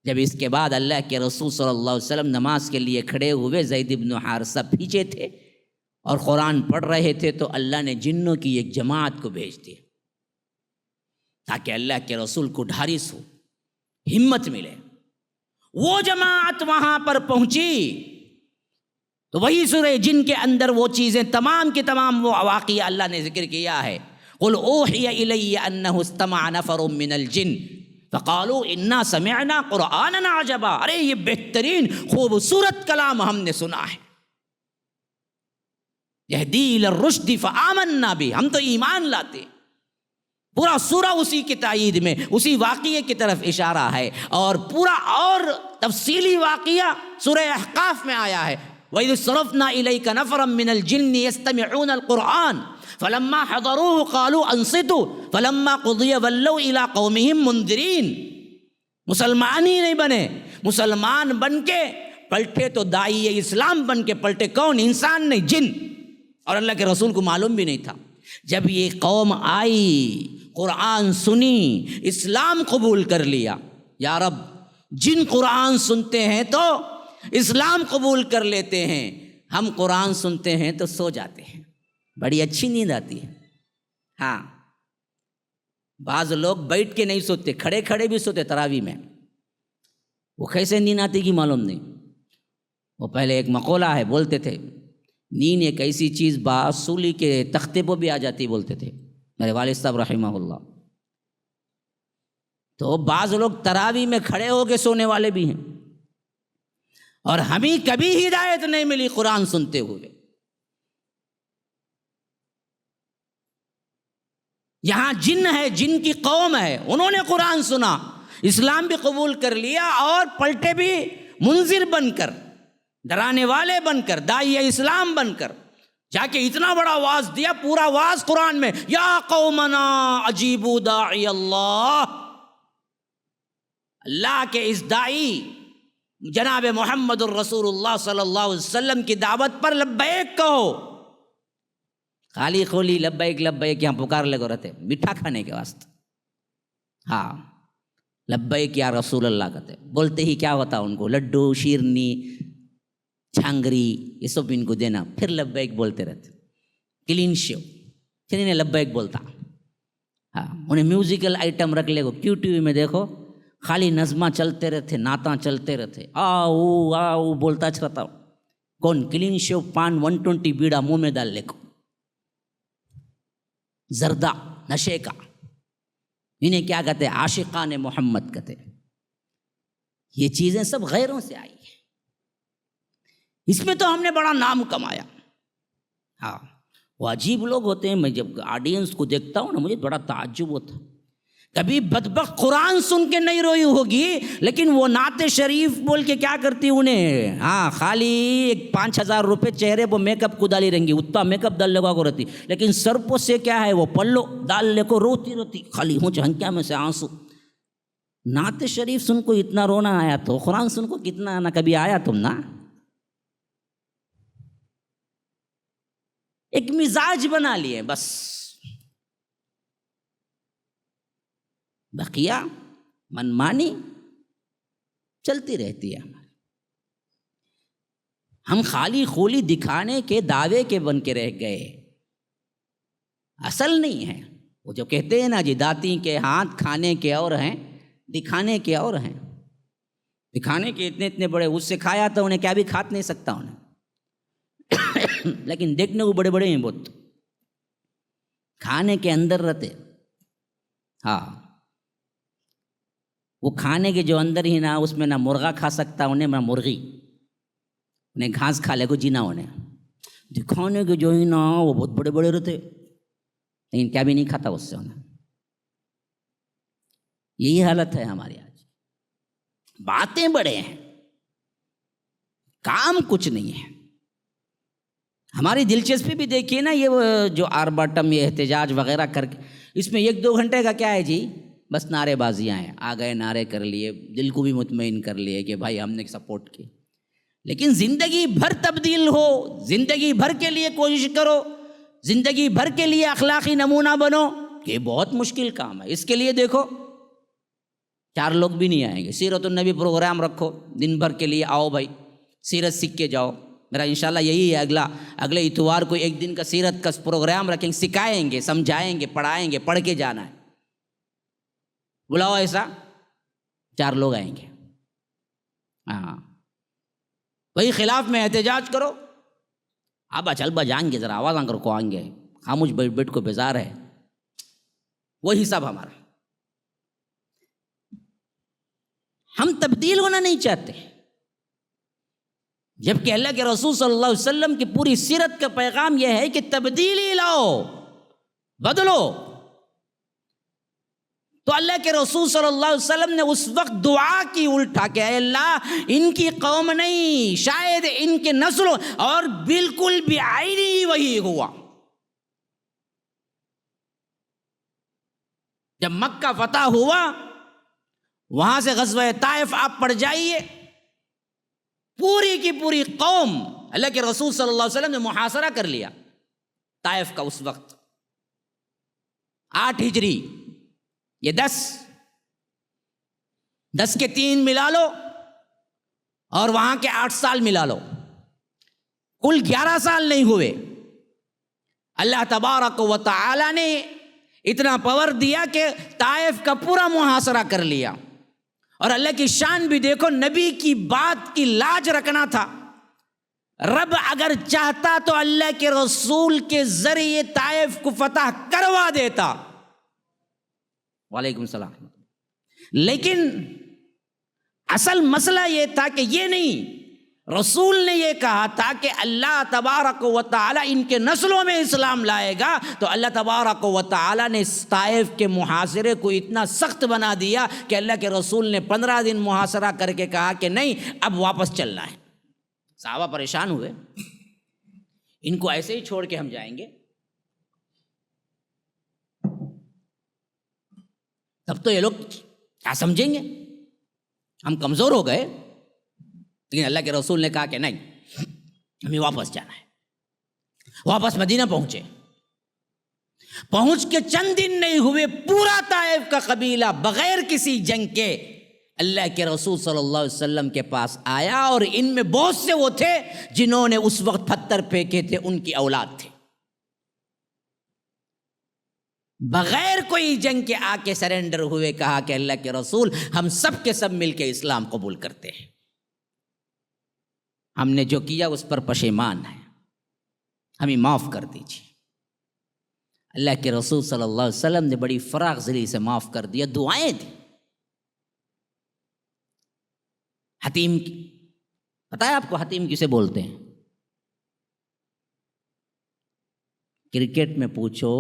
جب اس کے بعد اللہ کے رسول صلی اللہ علیہ وسلم نماز کے لیے کھڑے ہوئے، زید بن حارثہ پیچھے تھے اور قرآن پڑھ رہے تھے، تو اللہ نے جنوں کی ایک جماعت کو بھیج دیا تاکہ اللہ کے رسول کو ڈھارس ہو، ہمت ملے۔ وہ جماعت وہاں پر پہنچی تو وہی سورہ جن کے اندر وہ چیزیں تمام کے تمام وہ واقعہ اللہ نے ذکر کیا ہے، قل اوحی الی انہ استمع نفر من الجن فقالوا انا سمعنا قرآنا عجبا، ارے یہ بہترین خوبصورت کلام ہم نے سنا ہے، یہدی الی الرشد فآمنا بھی، ہم تو ایمان لاتے ہیں۔ پورا سورہ اسی کی تائید میں، اسی واقعے کی طرف اشارہ ہے، اور پورا اور تفصیلی واقعہ سورہ احقاف میں آیا ہے، وَإِذْ صَرَفْنَا إِلَيْكَ نَفَرًا مِّنَ الْجِنِّ يَسْتَمِعُونَ الْقُرْآنَ فَلَمَّا حَضَرُوهُ قَالُوا أَنصِتُوا فَلَمَّا قُضِيَ وَلَّوْا إِلَىٰ قَوْمِهِمْ مُنذِرِينَ۔ مسلمان ہی نہیں بنے، مسلمان بن کے پلٹے تو داعی اسلام بن کے پلٹے، کون؟ انسان نہیں، جن، اور اللہ کے رسول کو معلوم بھی نہیں تھا۔ جب یہ قوم آئی، قرآن سنی، اسلام قبول کر لیا، یا رب جن قرآن سنتے ہیں تو اسلام قبول کر لیتے ہیں، ہم قرآن سنتے ہیں تو سو جاتے ہیں، بڑی اچھی نیند آتی ہے۔ ہاں، بعض لوگ بیٹھ کے نہیں سوتے، کھڑے کھڑے بھی سوتے تراویح میں، وہ کیسے نیند آتی کی معلوم نہیں۔ وہ پہلے ایک مقولہ ہے، بولتے تھے نیند ایک ایسی چیز باصولی کے تختے پہ بھی آ جاتی، بولتے تھے میرے والد صاحب رحمہ اللہ۔ تو بعض لوگ تراویح میں کھڑے ہو کے سونے والے بھی ہیں، اور ہمیں کبھی ہدایت نہیں ملی قرآن سنتے ہوئے۔ یہاں جن ہے، جن کی قوم ہے، انہوں نے قرآن سنا، اسلام بھی قبول کر لیا، اور پلٹے بھی منذر بن کر، ڈرانے والے بن کر، داعی اسلام بن کر جا کے اتنا بڑا واز دیا، پورا واز قرآن میں، یا قومنا اجیبوا داعی اللہ، اللہ کے اس داعی جناب محمد الرسول اللہ صلی اللہ علیہ وسلم کی دعوت پر لبیک کہو۔ خالی خولی لبیک لبیک یہاں پکار لگو رہتے، میٹھا کھانے کے واسطے۔ ہاں، لبیک یا رسول اللہ کہتے، بولتے ہی کیا ہوتا ان کو، لڈو، شیرنی، چھانگری، یہ سب ان کو دینا، پھر لبیک بولتے رہتے، کلین شو، پھر انہیں لبیک بولتا۔ ہاں، انہیں میوزیکل آئٹم رکھ لے گو، کیوں ٹی وی میں دیکھو خالی نظمہ چلتے رہتے، نعتاں چلتے رہتے، آؤ آؤ بولتا رہتا، کون؟ کلین شو، پان 120 بیڑا منہ میں ڈال لے کو، زردہ نشے کا، انہیں کیا کہتے ہیں؟ عاشقان محمد کہتے ہیں۔ یہ چیزیں سب غیروں سے آئی ہیں، اس میں تو ہم نے بڑا نام کمایا۔ ہاں، وہ عجیب لوگ ہوتے ہیں، میں جب آڈینس کو دیکھتا ہوں نا مجھے بڑا تعجب ہوتا ہے، کبھی بدبخت قرآن سن کے نہیں روئی ہوگی، لیکن وہ نعت شریف بول کے کیا کرتی انہیں، ہاں خالی 5,000 روپے چہرے پہ میک اپ کو ڈالی رہیں گی، اتنا میک اپ ڈال لگا کو رہتی، لیکن سر پہ سے کیا ہے وہ پلو ڈال لے کو روتی روتی، خالی ہوں جھنکیا میں سے آنسو۔ نعت شریف سن کو اتنا رونا آیا تو قرآن سن کو کتنا آنا کبھی آیا تم نا؟ ایک مزاج بنا لیے بس. بقیہ منمانی چلتی رہتی ہے ہماری. ہم خالی خولی دکھانے کے دعوے کے بن کے رہ گئے، اصل نہیں ہے. وہ جو کہتے ہیں نا جی داتی کے ہاتھ کھانے کے اور ہیں دکھانے کے اور ہیں. دکھانے کے اتنے اتنے بڑے، اس سے کھایا تو انہیں کیا بھی کھات نہیں سکتا انہیں لیکن دیکھنے کو بڑے بڑے ہیں بہت، کھانے کے اندر رہتے. ہاں وہ کھانے کے جو اندر ہی نہ، اس میں نہ مرغا کھا سکتا انہیں نہ مرغی، انہیں گھاس کھا لے کو جینا انہیں. دکھانے کے جو ہی نا وہ بہت بڑے بڑے رہتے لیکن کیا بھی نہیں کھاتا اس سے انہیں. یہی حالت ہے ہماری آج. باتیں بڑے ہیں، کام کچھ نہیں ہے. ہماری دلچسپی بھی دیکھیے نا، یہ جو آرباٹم یہ احتجاج وغیرہ کر کے اس میں 1-2 گھنٹے کا کیا ہے جی، بس نعرے بازیاں ہیں. آ گئے نعرے کر لیے، دل کو بھی مطمئن کر لیے کہ بھائی ہم نے سپورٹ کی. لیکن زندگی بھر تبدیل ہو، زندگی بھر کے لیے کوشش کرو، زندگی بھر کے لیے اخلاقی نمونہ بنو، یہ بہت مشکل کام ہے. اس کے لیے دیکھو 4 لوگ بھی نہیں آئیں گے. سیرت النبی پروگرام رکھو دن بھر کے لیے، آؤ بھائی سیرت سیکھ کے جاؤ. میرا انشاءاللہ یہی ہے، اگلے اتوار کو 1 دن کا سیرت کا پروگرام رکھیں گے، سکھائیں گے، سمجھائیں گے، پڑھائیں گے، پڑھ کے جانا ہے. بلاؤ ایسا 4 لوگ آئیں گے. ہاں وہی خلاف میں احتجاج کرو، اب چل بجائیں گے، ذرا آواز کر کو آئیں گے، خاموش بیٹھ بیٹھ کو بیزار ہے. وہی سب ہمارا. ہم تبدیل ہونا نہیں چاہتے، جبکہ اللہ کے رسول صلی اللہ علیہ وسلم کی پوری سیرت کا پیغام یہ ہے کہ تبدیلی لاؤ، بدلو. تو اللہ کے رسول صلی اللہ علیہ وسلم نے اس وقت دعا کی الٹا کہ اے اللہ ان کی قوم نہیں، شاید ان کے نسلوں، اور بالکل بعینی وہی ہوا. جب مکہ فتح ہوا، وہاں سے غزوہ طائف آپ پڑھ جائیے، پوری کی پوری قوم اللہ کے رسول صلی اللہ علیہ وسلم نے محاصرہ کر لیا طائف کا. اس وقت 8 ہجری، یہ 10 کے 3 ملا لو اور وہاں کے 8 سال ملا لو، کل 11 سال نہیں ہوئے. اللہ تبارک و تعالی نے اتنا پاور دیا کہ طائف کا پورا محاصرہ کر لیا. اور اللہ کی شان بھی دیکھو، نبی کی بات کی لاج رکھنا تھا. رب اگر چاہتا تو اللہ کے رسول کے ذریعے طائف کو فتح کروا دیتا. وعلیکم السلام. لیکن اصل مسئلہ یہ تھا کہ یہ نہیں، رسول نے یہ کہا تھا کہ اللہ تبارک و تعالی ان کے نسلوں میں اسلام لائے گا. تو اللہ تبارک و تعالی نے طائف کے محاصرے کو اتنا سخت بنا دیا کہ اللہ کے رسول نے 15 دن محاصرہ کر کے کہا کہ نہیں اب واپس چلنا ہے. صحابہ پریشان ہوئے، ان کو ایسے ہی چھوڑ کے ہم جائیں گے؟ تب تو یہ لوگ کیا سمجھیں گے، ہم کمزور ہو گئے. لیکن اللہ کے رسول نے کہا کہ نہیں، ہمیں واپس جانا ہے. واپس مدینہ پہنچے. پہنچ کے چند دن نہیں ہوئے، پورا طائف کا قبیلہ بغیر کسی جنگ کے اللہ کے رسول صلی اللہ علیہ وسلم کے پاس آیا. اور ان میں بہت سے وہ تھے جنہوں نے اس وقت پتھر پھینکے تھے، ان کی اولاد تھے. بغیر کوئی جنگ کے آ کے سرنڈر ہوئے، کہا کہ اللہ کے رسول ہم سب کے سب مل کے اسلام قبول کرتے ہیں، ہم نے جو کیا اس پر پشیمان ہے، ہمیں معاف کر دیجیے. اللہ کے رسول صلی اللہ علیہ وسلم نے بڑی فراخ دلی سے معاف کر دیا. دعائیں تھیں. حتیم کی پتہ ہے آپ کو حتیم کسے بولتے ہیں؟ کرکٹ میں پوچھو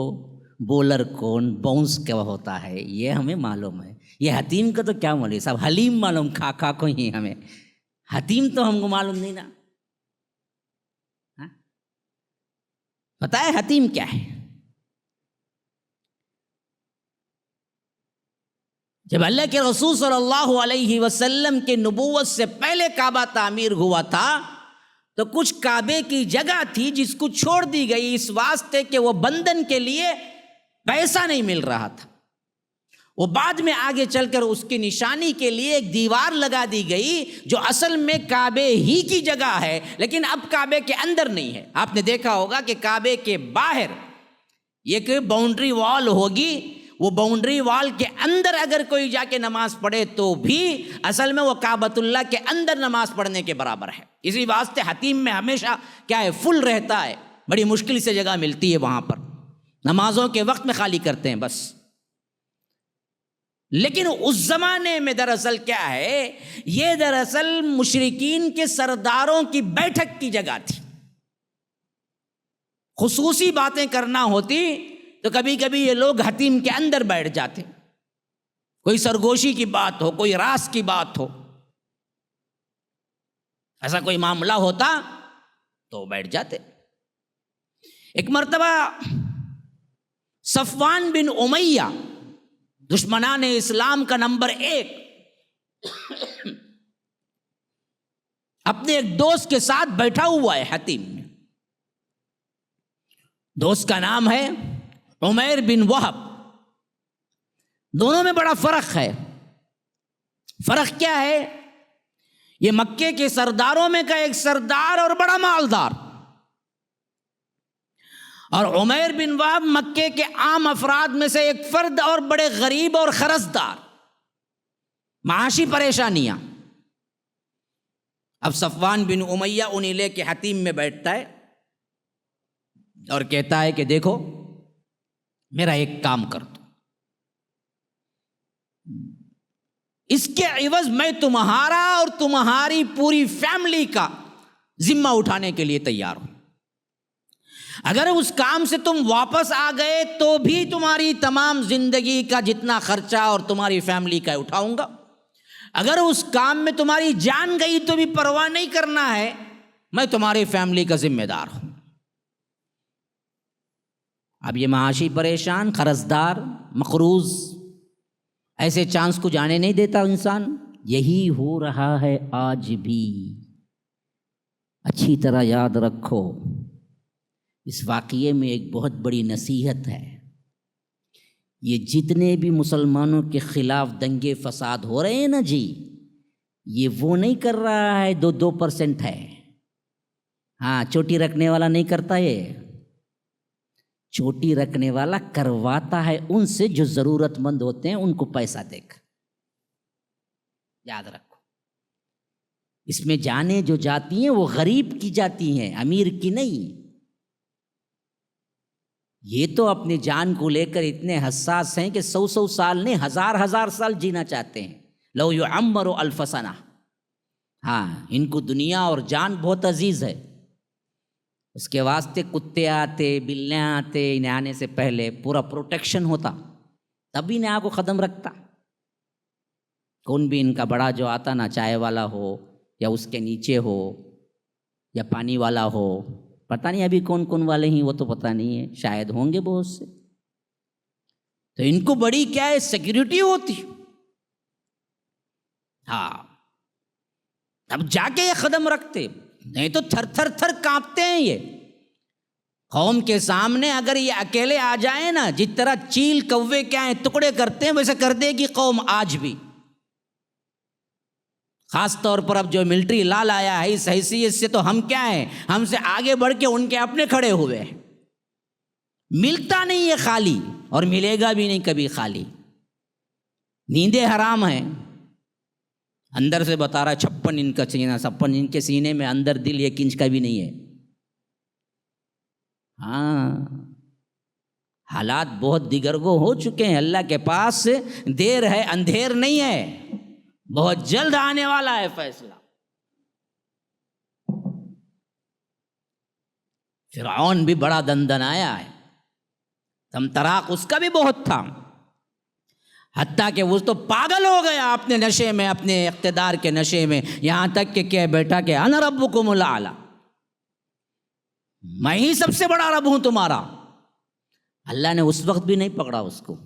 بولر کون، باؤنس کیا ہوتا ہے، یہ ہمیں معلوم ہے. یہ حتیم کا تو کیا معلوم، صاحب حلیم معلوم، کھا کو ہی ہمیں. حتیم تو ہم کو معلوم نہیں نا. پتہ ہے حتیم کیا ہے؟ جب اللہ کے رسول صلی اللہ علیہ وسلم کے نبوت سے پہلے کعبہ تعمیر ہوا تھا تو کچھ کعبے کی جگہ تھی جس کو چھوڑ دی گئی اس واسطے کہ وہ بندھن کے لیے پیسہ نہیں مل رہا تھا. وہ بعد میں آگے چل کر اس کی نشانی کے لیے ایک دیوار لگا دی گئی جو اصل میں کعبے ہی کی جگہ ہے، لیکن اب کعبے کے اندر نہیں ہے. آپ نے دیکھا ہوگا کہ کعبے کے باہر ایک باؤنڈری وال ہوگی، وہ باؤنڈری وال کے اندر اگر کوئی جا کے نماز پڑھے تو بھی اصل میں وہ کعبۃ اللہ کے اندر نماز پڑھنے کے برابر ہے. اسی واسطے حتیم میں ہمیشہ کیا ہے، فل رہتا ہے، بڑی مشکل سے جگہ ملتی ہے وہاں پر، نمازوں کے وقت میں خالی کرتے ہیں بس. لیکن اس زمانے میں دراصل کیا ہے، یہ دراصل مشرکین کے سرداروں کی بیٹھک کی جگہ تھی. خصوصی باتیں کرنا ہوتی تو کبھی کبھی یہ لوگ حتیم کے اندر بیٹھ جاتے، کوئی سرگوشی کی بات ہو، کوئی راز کی بات ہو، ایسا کوئی معاملہ ہوتا تو بیٹھ جاتے. ایک مرتبہ صفوان بن امیہ، دشمنان اسلام کا نمبر 1، اپنے ایک دوست کے ساتھ بیٹھا ہوا ہے حتیم میں. دوست کا نام ہے عمیر بن وہب. دونوں میں بڑا فرق ہے. فرق کیا ہے؟ یہ مکے کے سرداروں میں کا ایک سردار اور بڑا مالدار، اور عمیر بن وہب مکے کے عام افراد میں سے ایک فرد اور بڑے غریب اور خرچدار، معاشی پریشانیاں. اب صفوان بن امیہ انہیں لے کے حتیم میں بیٹھتا ہے اور کہتا ہے کہ دیکھو میرا ایک کام کر دو، اس کے عوض میں تمہارا اور تمہاری پوری فیملی کا ذمہ اٹھانے کے لیے تیار ہوں. اگر اس کام سے تم واپس آ گئے تو بھی تمہاری تمام زندگی کا جتنا خرچہ اور تمہاری فیملی کا اٹھاؤں گا. اگر اس کام میں تمہاری جان گئی تو بھی پرواہ نہیں کرنا ہے، میں تمہاری فیملی کا ذمہ دار ہوں. اب یہ معاشی پریشان، قرضدار، مقروض، ایسے چانس کو جانے نہیں دیتا انسان. یہی ہو رہا ہے آج بھی. اچھی طرح یاد رکھو، اس واقعے میں ایک بہت بڑی نصیحت ہے. یہ جتنے بھی مسلمانوں کے خلاف دنگے فساد ہو رہے ہیں نا جی، یہ وہ نہیں کر رہا ہے 2% ہے. ہاں، چوٹی رکھنے والا نہیں کرتا، یہ چوٹی رکھنے والا کرواتا ہے ان سے جو ضرورت مند ہوتے ہیں، ان کو پیسہ دے کر. یاد رکھو، اس میں جانیں جو جاتی ہیں وہ غریب کی جاتی ہیں، امیر کی نہیں. یہ تو اپنی جان کو لے کر اتنے حساس ہیں کہ 100 سال نہیں، 1000 سال جینا چاہتے ہیں. لو یعمر 1000 سنہ. ہاں، ان کو دنیا اور جان بہت عزیز ہے. اس کے واسطے کتے آتے، بلیاں آتے، انہیں آنے سے پہلے پورا پروٹیکشن ہوتا، تب انہیں آ کو قدم رکھتا. کون بھی ان کا بڑا جو آتا نا، چائے والا ہو یا اس کے نیچے ہو یا پانی والا ہو، پتہ نہیں ابھی کون کون والے ہیں، وہ تو پتہ نہیں ہے، شاید ہوں گے بہت سے. تو ان کو بڑی کیا ہے، سیکیورٹی ہوتی. ہاں، اب جا کے یہ قدم رکھتے، نہیں تو تھر تھر تھر کانپتے ہیں. یہ قوم کے سامنے اگر یہ اکیلے آ جائیں نا، جس طرح چیل کوے کیا ہیں ٹکڑے کرتے ہیں، ویسے کر دے گی قوم آج بھی. خاص طور پر اب جو ملٹری لا لایا ہے، اس حیثیت سے تو ہم کیا ہیں، ہم سے آگے بڑھ کے ان کے اپنے کھڑے ہوئے ہیں. ملتا نہیں ہے خالی، اور ملے گا بھی نہیں کبھی خالی. نیندیں حرام ہیں. اندر سے بتا رہا ہے 56 انچ کا سینہ، 56 انچ کے سینے میں اندر دل 1 انچ کا بھی نہیں ہے. ہاں، حالات بہت دیگرگو ہو چکے ہیں. اللہ کے پاس دیر ہے، اندھیر نہیں ہے، بہت جلد آنے والا ہے فیصلہ. فرعون بھی بڑا دندنایا ہے، طمطراق اس کا بھی بہت تھا، حتیٰ کہ وہ تو پاگل ہو گیا اپنے نشے میں، اپنے اقتدار کے نشے میں، یہاں تک کہ کہہ بیٹھا کہ انا ربکم الاعلی، میں ہی سب سے بڑا رب ہوں تمہارا. اللہ نے اس وقت بھی نہیں پکڑا اس کو،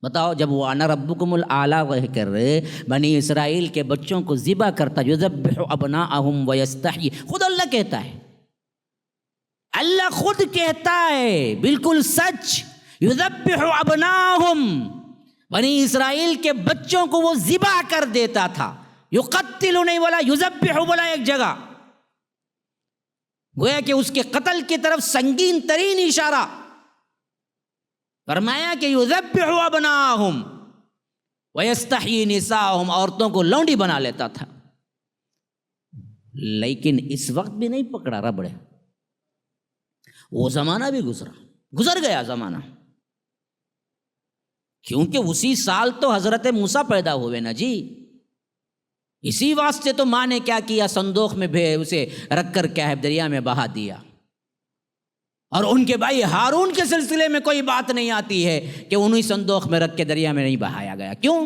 بتاؤ، جب وہ انا ربکم الاعلیٰ کہہ کر بنی اسرائیل کے بچوں کو ذبح کرتا، یذبح ابناءہم ویستحیی، خود اللہ کہتا ہے، اللہ خود کہتا ہے بالکل سچ، یذبح ابناءہم، بنی اسرائیل کے بچوں کو وہ ذبح کر دیتا تھا، یقتل نہیں بولا، یذبح بولا ایک جگہ، گویا کہ اس کے قتل کی طرف سنگین ترین اشارہ، فرمایا کہ یذبح ابناءہم ویستحیی نساءہم، عورتوں کو لونڈی بنا لیتا تھا۔ لیکن اس وقت بھی نہیں پکڑا رب نے، وہ زمانہ بھی گزر گیا زمانہ، کیونکہ اسی سال تو حضرت موسیٰ پیدا ہوئے نا جی، اسی واسطے تو ماں نے کیا کیا، صندوق میں اسے رکھ کر کیا ہے دریا میں بہا دیا، اور ان کے بھائی ہارون کے سلسلے میں کوئی بات نہیں آتی ہے کہ انہی صندوق میں رکھ کے دریا میں نہیں بہایا گیا، کیوں؟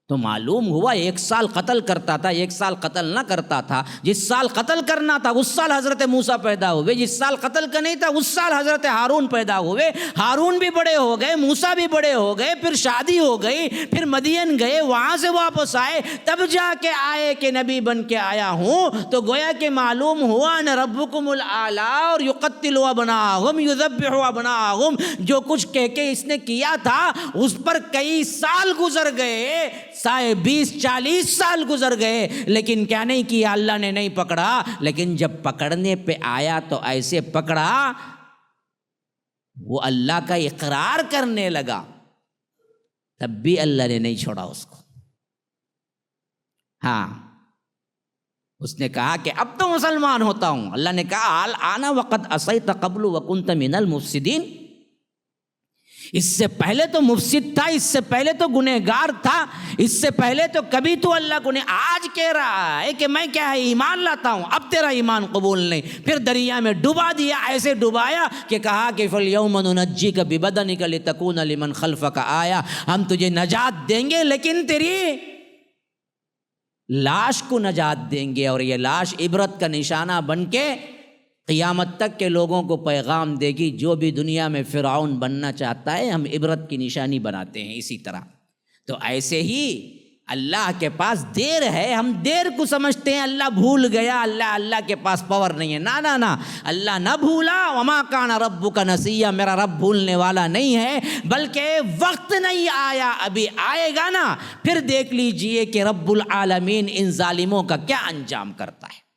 تو معلوم ہوا 1 سال قتل کرتا تھا، 1 سال قتل نہ کرتا تھا، جس سال قتل کرنا تھا اس سال حضرت موسیٰ پیدا ہوئے، جس سال قتل کا نہیں تھا اس سال حضرت ہارون پیدا ہوئے، ہارون بھی بڑے ہو گئے، موسیٰ بھی بڑے ہو گئے، پھر شادی ہو گئی، پھر مدین گئے، وہاں سے واپس آئے، تب جا کے آئے کہ نبی بن کے آیا ہوں، تو گویا کہ معلوم ہوا ان ربکم الاعلیٰ اور یقتل ابناءہم یذبح ابناءہم، جو کچھ کہہ کے اس نے کیا تھا اس پر کئی سال گزر گئے، 20-40 سال گزر گئے، لیکن کیا نہیں کیا، اللہ نے نہیں پکڑا، لیکن جب پکڑنے پہ آیا تو ایسے پکڑا، وہ اللہ کا اقرار کرنے لگا، تب بھی اللہ نے نہیں چھوڑا اس کو۔ ہاں، اس نے کہا کہ اب تو مسلمان ہوتا ہوں، اللہ نے کہا آنا وقت عصیت قبل وکنت من المفسدین، اس سے پہلے تو مفسد تھا، اس سے پہلے تو گنہگار تھا، اس سے پہلے تو کبھی تو اللہ کو نہیں، آج کہہ رہا ہے کہ میں کیا ہے ایمان لاتا ہوں، اب تیرا ایمان قبول نہیں، پھر دریا میں ڈبا دیا، ایسے ڈبایا کہ کہا کہ فَالْيَوْمَ نُنَجِّيكَ بِبَدَنِكَ لِتَكُونَ لِمَنْ خَلْفَكَ آیَةً، ہم تجھے نجات دیں گے لیکن تیری لاش کو نجات دیں گے، اور یہ لاش عبرت کا نشانہ بن کے قیامت تک کے لوگوں کو پیغام دے گی، جو بھی دنیا میں فرعون بننا چاہتا ہے ہم عبرت کی نشانی بناتے ہیں اسی طرح۔ تو ایسے ہی اللہ کے پاس دیر ہے، ہم دیر کو سمجھتے ہیں اللہ بھول گیا، اللہ کے پاس پاور نہیں ہے، نہ اللہ نہ بھولا، وما کان ربک نسیا، میرا رب بھولنے والا نہیں ہے، بلکہ وقت نہیں آیا، ابھی آئے گا نا، پھر دیکھ لیجئے کہ رب العالمین ان ظالموں کا کیا انجام کرتا ہے۔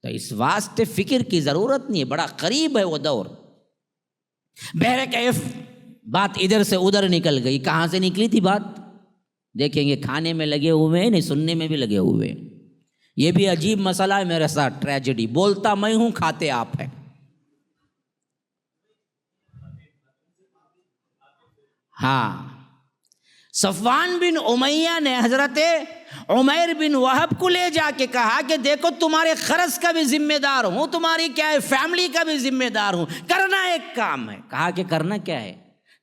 تو اس واسطے فکر کی ضرورت نہیں ہے، بڑا قریب ہے وہ دور۔ بہرکیف بات ادھر سے ادھر نکل گئی، کہاں سے نکلی تھی بات دیکھیں گے، کھانے میں لگے ہوئے ہیں، نہیں سننے میں بھی لگے ہوئے ہیں، یہ بھی عجیب مسئلہ ہے میرے ساتھ، ٹریجڈی، بولتا میں ہوں کھاتے آپ ہیں۔ ہاں، صفوان بن امیہ نے حضرت عمیر بن وہب کو لے جا کے کہا کہ دیکھو تمہارے خرچ کا بھی ذمہ دار ہوں، تمہاری کیا ہے فیملی کا بھی ذمہ دار ہوں، کرنا ایک کام ہے۔ کہا کہ کرنا کیا ہے؟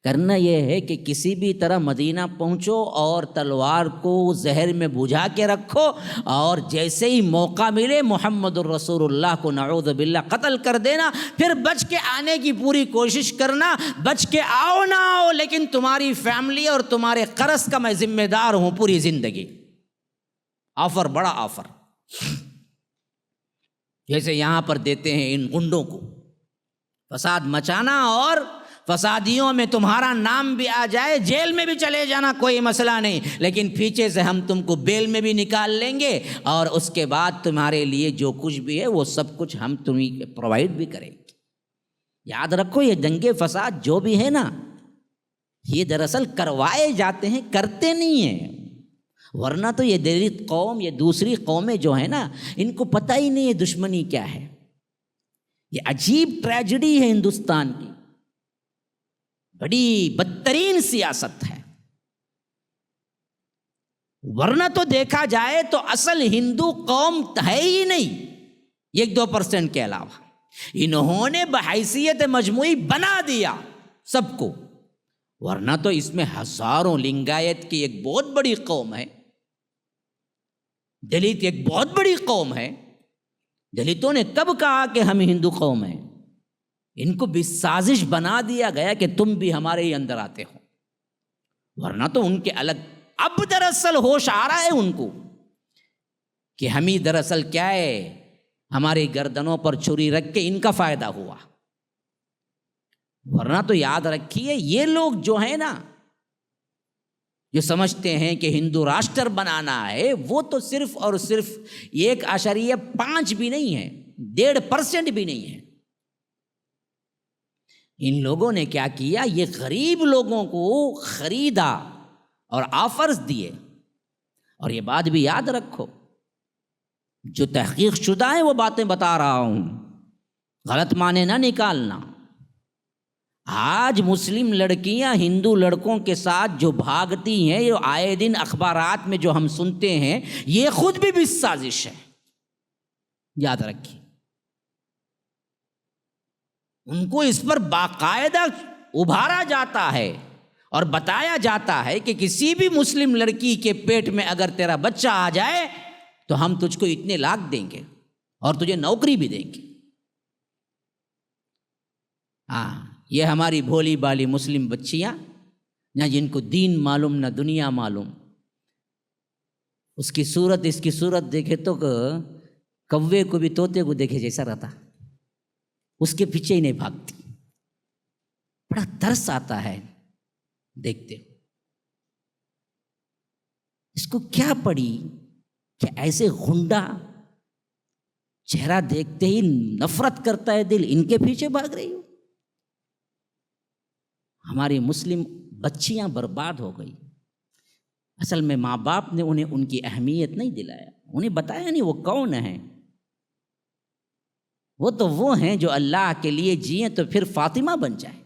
کرنا یہ ہے کہ کسی بھی طرح مدینہ پہنچو اور تلوار کو زہر میں بجھا کے رکھو، اور جیسے ہی موقع ملے محمد الرسول اللہ کو نعوذ باللہ قتل کر دینا، پھر بچ کے آنے کی پوری کوشش کرنا، بچ کے آؤ نہ آؤ لیکن تمہاری فیملی اور تمہارے قرض کا میں ذمہ دار ہوں پوری زندگی۔ آفر، بڑا آفر، جیسے یہاں پر دیتے ہیں ان گنڈوں کو، فساد مچانا اور فسادیوں میں تمہارا نام بھی آ جائے، جیل میں بھی چلے جانا، کوئی مسئلہ نہیں، لیکن پیچھے سے ہم تم کو بیل میں بھی نکال لیں گے، اور اس کے بعد تمہارے لیے جو کچھ بھی ہے وہ سب کچھ ہم تمہیں پرووائڈ بھی کریں گے۔ یاد رکھو یہ دنگے فساد جو بھی ہے نا، یہ دراصل کروائے جاتے ہیں، کرتے نہیں ہیں، ورنہ تو یہ دلت قوم، یہ دوسری قومیں جو ہیں نا، ان کو پتہ ہی نہیں ہے دشمنی کیا ہے۔ یہ عجیب ٹریجڈی ہے ہندوستان کی، بڑی بدترین سیاست ہے، ورنہ تو دیکھا جائے تو اصل ہندو قوم ہے ہی نہیں 1-2% کے علاوہ، انہوں نے بحیثیت مجموعی بنا دیا سب کو، ورنہ تو اس میں ہزاروں، لنگایت کی ایک بہت بڑی قوم ہے، دلت ایک بہت بڑی قوم ہے۔ دلتوں نے کب کہا کہ ہم ہندو قوم ہیں؟ ان کو بھی سازش بنا دیا گیا کہ تم بھی ہمارے ہی اندر آتے ہو، ورنہ تو ان کے الگ۔ اب دراصل ہوش آ رہا ہے ان کو کہ ہم ہی دراصل کیا ہے، ہماری گردنوں پر چھری رکھ کے ان کا فائدہ ہوا، ورنہ تو یاد رکھیے یہ لوگ جو ہیں نا، جو سمجھتے ہیں کہ ہندو راشٹر بنانا ہے، وہ تو صرف اور صرف 1.5 بھی نہیں ہے، 1.5% بھی نہیں ہے۔ ان لوگوں نے کیا کیا، یہ غریب لوگوں کو خریدا اور آفرز دیے۔ اور یہ بات بھی یاد رکھو، جو تحقیق شدہ ہے وہ باتیں بتا رہا ہوں، غلط معنی نہ نکالنا۔ آج مسلم لڑکیاں ہندو لڑکوں کے ساتھ جو بھاگتی ہیں، جو آئے دن اخبارات میں جو ہم سنتے ہیں، یہ خود بھی سازش ہے، یاد رکھیے۔ ان کو اس پر باقاعدہ ابھارا جاتا ہے اور بتایا جاتا ہے کہ کسی بھی مسلم لڑکی کے پیٹ میں اگر تیرا بچہ آ جائے تو ہم تجھ کو اتنے لاکھ دیں گے اور تجھے نوکری بھی دیں گے۔ ہاں، یہ ہماری بھولی بالی مسلم بچیاں، نہ جن کو دین معلوم نہ دنیا معلوم، اس کی صورت دیکھے تو کوے کو بھی طوطے کو دیکھے جیسا رہتا، اس کے پیچھے ہی نہیں بھاگتی۔ بڑا ترس آتا ہے دیکھتے، اس کو کیا پڑی کہ ایسے غنڈا چہرہ دیکھتے ہی نفرت کرتا ہے دل، ان کے پیچھے بھاگ رہی ہو۔ ہماری مسلم بچیاں برباد ہو گئی۔ اصل میں ماں باپ نے انہیں ان کی اہمیت نہیں دلایا، انہیں بتایا نہیں وہ کون ہیں۔ وہ تو وہ ہیں جو اللہ کے لیے جئیں تو پھر فاطمہ بن جائے۔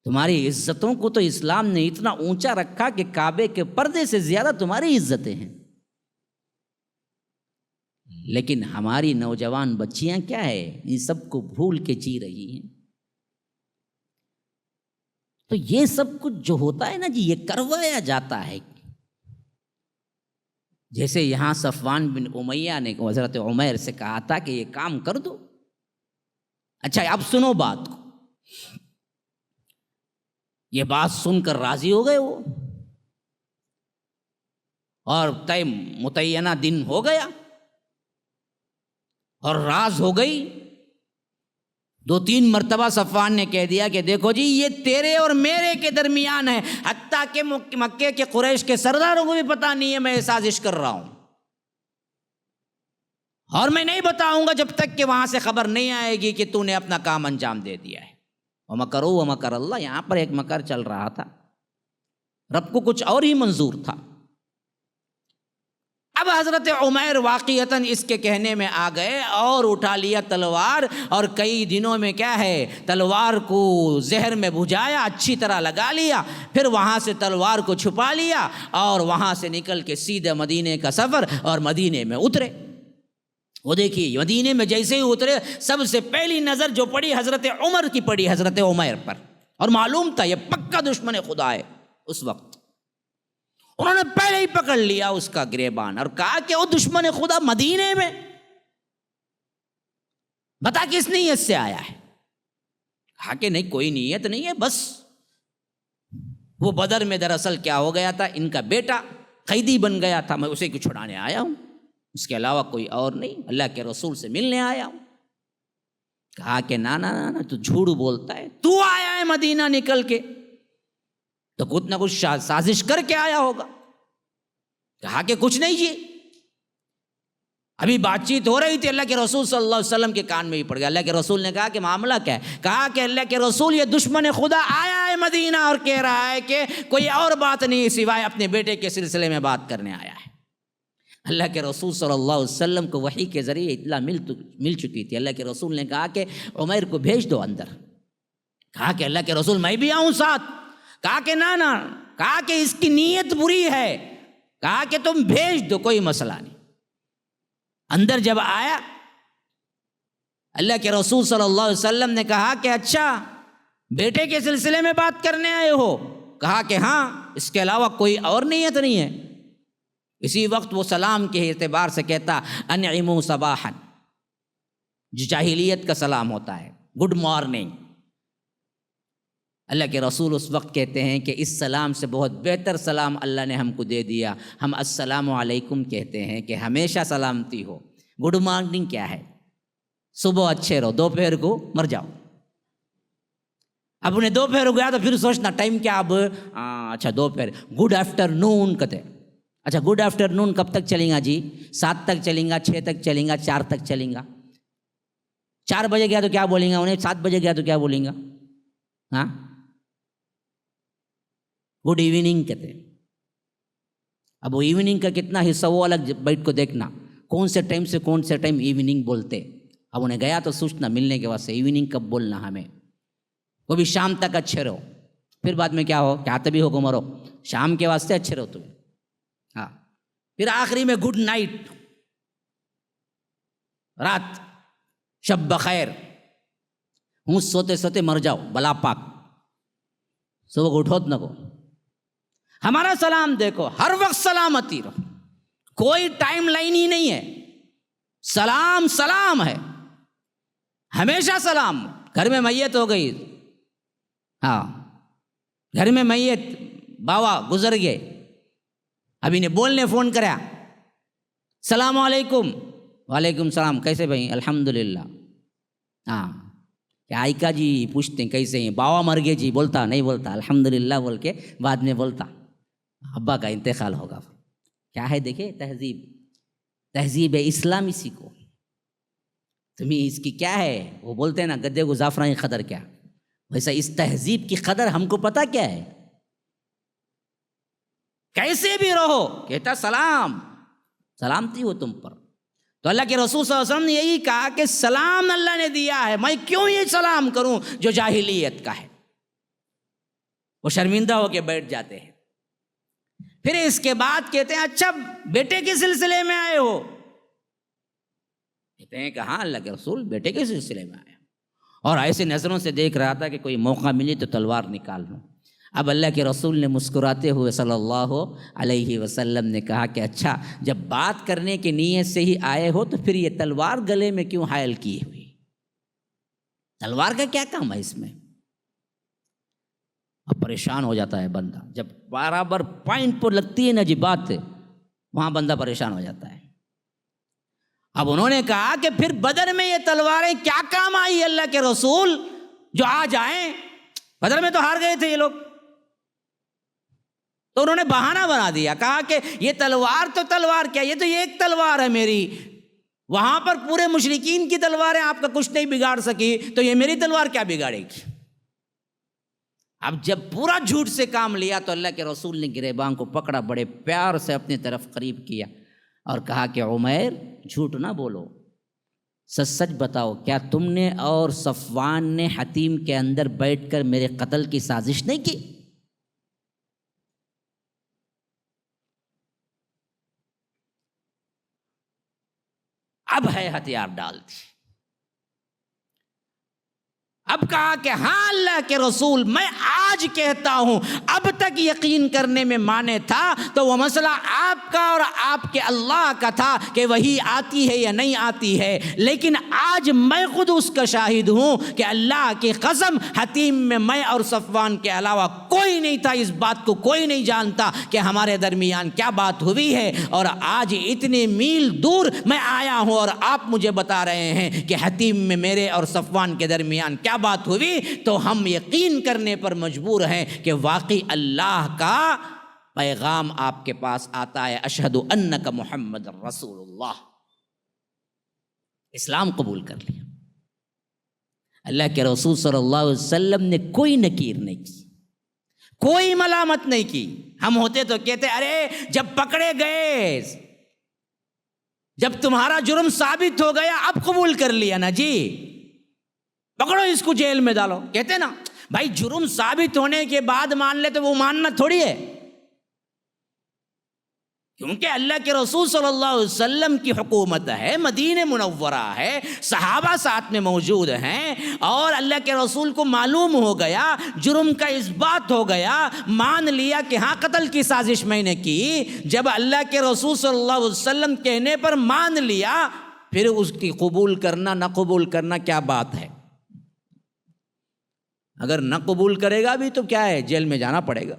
تمہاری عزتوں کو تو اسلام نے اتنا اونچا رکھا کہ کعبے کے پردے سے زیادہ تمہاری عزتیں ہیں، لیکن ہماری نوجوان بچیاں کیا ہے، ان سب کو بھول کے جی رہی ہیں۔ تو یہ سب کچھ جو ہوتا ہے نا جی، یہ کروایا جاتا ہے۔ جیسے یہاں صفوان بن امیہ نے حضرت عمیر سے کہا تھا کہ یہ کام کر دو۔ اچھا اب سنو بات کو، یہ بات سن کر راضی ہو گئے وہ، اور متعینہ دن ہو گیا اور راز ہو گئی۔ 2-3 مرتبہ صفوان نے کہہ دیا کہ دیکھو جی یہ تیرے اور میرے کے درمیان ہے، حتیٰ کہ مکے کے قریش کے سرداروں کو بھی پتہ نہیں ہے میں یہ سازش کر رہا ہوں، اور میں نہیں بتاؤں گا جب تک کہ وہاں سے خبر نہیں آئے گی کہ تو نے اپنا کام انجام دے دیا ہے۔ وَمَكَرُوا وَمَكَرَ اللَّهُ، یہاں پر ایک مکر چل رہا تھا، رب کو کچھ اور ہی منظور تھا۔ اب حضرت عمیر واقعتاً اس کے کہنے میں آ گئے اور اٹھا لیا تلوار، اور کئی دنوں میں کیا ہے، تلوار کو زہر میں بھجایا، اچھی طرح لگا لیا، پھر وہاں سے تلوار کو چھپا لیا اور وہاں سے نکل کے سیدھے مدینے کا سفر، اور مدینے میں اترے۔ وہ دیکھیے مدینے میں جیسے ہی اترے، سب سے پہلی نظر جو پڑی حضرت عمر کی پڑی، حضرت عمیر پر، اور معلوم تھا یہ پکا دشمن خدا ہے۔ اس وقت انہوں نے پہلے ہی پکڑ لیا اس کا گریبان اور کہا کہ وہ دشمن خدا مدینے میں، بتا کس نیت سے آیا ہے؟ کہا کہ نہیں کوئی نیت نہیں ہے، بس وہ بدر میں دراصل کیا ہو گیا تھا، ان کا بیٹا قیدی بن گیا تھا، میں اسے کو چھڑانے آیا ہوں، اس کے علاوہ کوئی اور نہیں، اللہ کے رسول سے ملنے آیا ہوں۔ کہا کہ نا نا نا تو جھوٹ بولتا ہے، تو آیا ہے مدینہ نکل کے تو کچھ نہ کچھ سازش کر کے آیا ہوگا۔ کہا کہ کچھ نہیں جی، ابھی بات چیت ہو رہی تھی، اللہ کے رسول صلی اللہ علیہ وسلم کے کان میں ہی پڑ گیا۔ اللہ کے رسول نے کہا کہ معاملہ کیا ہے؟ کہا کہ اللہ کے رسول یہ دشمن خدا آیا ہے مدینہ اور کہہ رہا ہے کہ کوئی اور بات نہیں سوائے اپنے بیٹے کے سلسلے میں بات کرنے آیا ہے۔ اللہ کے رسول صلی اللہ علیہ وسلم کو وحی کے ذریعے اطلاع مل چکی تھی۔ اللہ کے رسول نے کہا کہ عمیر کو بھیج دو اندر۔ کہا کہ اللہ کے رسول میں بھی آؤں ساتھ؟ کہا کہ نا نا، کہا کہ اس کی نیت بری ہے، کہا کہ تم بھیج دو، کوئی مسئلہ نہیں۔ اندر جب آیا، اللہ کے رسول صلی اللہ علیہ وسلم نے کہا کہ اچھا بیٹے کے سلسلے میں بات کرنے آئے ہو؟ کہا کہ ہاں، اس کے علاوہ کوئی اور نیت نہیں ہے۔ اسی وقت وہ سلام کے اعتبار سے کہتا انعموا صباحا، جو جاہلیت کا سلام ہوتا ہے، گڈ مارننگ۔ اللہ کے رسول اس وقت کہتے ہیں کہ اس سلام سے بہت بہتر سلام اللہ نے ہم کو دے دیا، ہم السلام علیکم کہتے ہیں کہ ہمیشہ سلامتی ہو۔ گڈ مارننگ کیا ہے؟ صبح اچھے رہو، دوپہر کو مر جاؤ۔ اب انہیں دوپہر ہو گیا تو پھر سوچنا ٹائم کیا اب، اچھا دوپہر، گڈ آفٹر نون کہتے۔ اچھا گڈ آفٹر نون کب تک چلیں گا جی؟ 7 تک چلیں گا، 6 تک چلیں گا، 4 تک چلیں گا۔ 4 بجے گیا تو کیا بولیں گا انہیں؟ 7 بجے گیا تو کیا بولیں گا؟ ہاں، گڈ ایوننگ کہتے ہیں۔ اب وہ ایوننگ کا کتنا حصہ وہ الگ بیٹھ کو دیکھنا، کون سے ٹائم سے کون سے ٹائم ایوننگ بولتے۔ اب انہیں گیا تو سوچنا ملنے کے بعد سے ایوننگ کب بولنا ہمیں، وہ بھی شام تک اچھے رہو، پھر بعد میں کیا ہو، کیا تبھی ہو مرو، شام کے واسطے اچھے رہو تمہیں۔ ہاں، پھر آخری میں گڈ نائٹ، رات شب بخیر، ہوں سوتے سوتے مر جاؤ بلا پاک، صبح کو اٹھوت نہ کو۔ ہمارا سلام دیکھو، ہر وقت سلامتی رہو، کوئی ٹائم لائن ہی نہیں ہے، سلام سلام ہے، ہمیشہ سلام۔ گھر میں میت ہو گئی، ہاں گھر میں میت بابا گزر گئے، ابھی نے بولنے فون کرا، السلام علیکم، وعلیکم السلام، کیسے بھائی؟ الحمدللہ۔ ہاں، کیا آئکا جی پوچھتے ہیں کیسے ہیں، بابا مر گئے جی، بولتا نہیں بولتا الحمدللہ بول کے بعد میں بولتا ابا کا انتقال ہوگا۔ کیا ہے دیکھیں تہذیب، تہذیب اسلام اسی کو، تمہیں اس کی کیا ہے، وہ بولتے ہیں نا گدے کو زعفران کی قدر کیا، ویسا اس تہذیب کی قدر ہم کو پتہ کیا ہے، کیسے بھی رہو کہتا سلام، سلامتی ہو تم پر۔ تو اللہ کے رسول صلی اللہ علیہ وسلم نے یہی کہا کہ سلام اللہ نے دیا ہے، میں کیوں یہ سلام کروں جو جاہلیت کا ہے۔ وہ شرمندہ ہو کے بیٹھ جاتے ہیں۔ پھر اس کے بعد کہتے ہیں اچھا بیٹے کے سلسلے میں آئے ہو؟ کہتے ہیں کہ ہاں اللہ کے رسول بیٹے کے سلسلے میں آئے، اور ایسے نظروں سے دیکھ رہا تھا کہ کوئی موقع ملے تو تلوار نکال لوں۔ اب اللہ کے رسول نے مسکراتے ہوئے صلی اللہ علیہ وسلم نے کہا کہ اچھا جب بات کرنے کی نیت سے ہی آئے ہو تو پھر یہ تلوار گلے میں کیوں حائل کی ہوئی؟ تلوار کا کیا کام ہے اس میں؟ اب پریشان ہو جاتا ہے بندہ، جب برابر پوائنٹ پر لگتی ہے نا جی بات، وہاں بندہ پریشان ہو جاتا ہے۔ اب انہوں نے کہا کہ پھر بدر میں یہ تلواریں کیا کام آئی اللہ کے رسول جو آج آئیں؟ بدر میں تو ہار گئے تھے یہ لوگ۔ تو انہوں نے بہانہ بنا دیا، کہا کہ یہ تلوار تو تلوار کیا، یہ تو ایک تلوار ہے میری، وہاں پر پورے مشرکین کی تلواریں آپ کا کچھ نہیں بگاڑ سکی، تو یہ میری تلوار کیا بگاڑے گی؟ اب جب پورا جھوٹ سے کام لیا تو اللہ کے رسول نے گریباں کو پکڑا، بڑے پیار سے اپنی طرف قریب کیا اور کہا کہ عمیر جھوٹ نہ بولو، سچ سچ بتاؤ، کیا تم نے اور صفوان نے حتیم کے اندر بیٹھ کر میرے قتل کی سازش نہیں کی؟ اب ہے ہتھیار ڈال دی۔ اب کہا کہ ہاں اللہ کے رسول میں آج کہتا ہوں، اب تک یقین کرنے میں مانے تھا تو وہ مسئلہ آپ کا اور آپ کے اللہ کا تھا کہ وہی آتی ہے یا نہیں آتی ہے، لیکن آج میں خود اس کا شاہد ہوں کہ اللہ کی قسم حتیم میں میں اور صفوان کے علاوہ کوئی نہیں تھا، اس بات کو کوئی نہیں جانتا کہ ہمارے درمیان کیا بات ہوئی ہے، اور آج اتنے میل دور میں آیا ہوں اور آپ مجھے بتا رہے ہیں کہ حتیم میں میرے اور صفوان کے درمیان کیا بات ہوئی، تو ہم یقین کرنے پر مجبور ہیں کہ واقعی اللہ کا پیغام آپ کے پاس آتا ہے، اشہد انک محمد رسول اللہ، اسلام قبول کر لیا۔ اللہ کے رسول صلی اللہ علیہ وسلم نے کوئی نکیر نہیں کی، کوئی ملامت نہیں کی۔ ہم ہوتے تو کہتے ارے جب پکڑے گئے، جب تمہارا جرم ثابت ہو گیا اب قبول کر لیا نا جی، پکڑو اس کو جیل میں ڈالو۔ کہتے نا بھائی جرم ثابت ہونے کے بعد مان لے تو وہ ماننا تھوڑی ہے، کیونکہ اللہ کے رسول صلی اللہ علیہ وسلم کی حکومت ہے، مدینہ منورہ ہے، صحابہ ساتھ میں موجود ہیں، اور اللہ کے رسول کو معلوم ہو گیا، جرم کا اثبات ہو گیا، مان لیا کہ ہاں قتل کی سازش میں نے کی۔ جب اللہ کے رسول صلی اللہ علیہ وسلم کہنے پر مان لیا، پھر اس کی قبول کرنا نہ قبول کرنا کیا بات ہے؟ اگر نہ قبول کرے گا بھی تو کیا ہے، جیل میں جانا پڑے گا،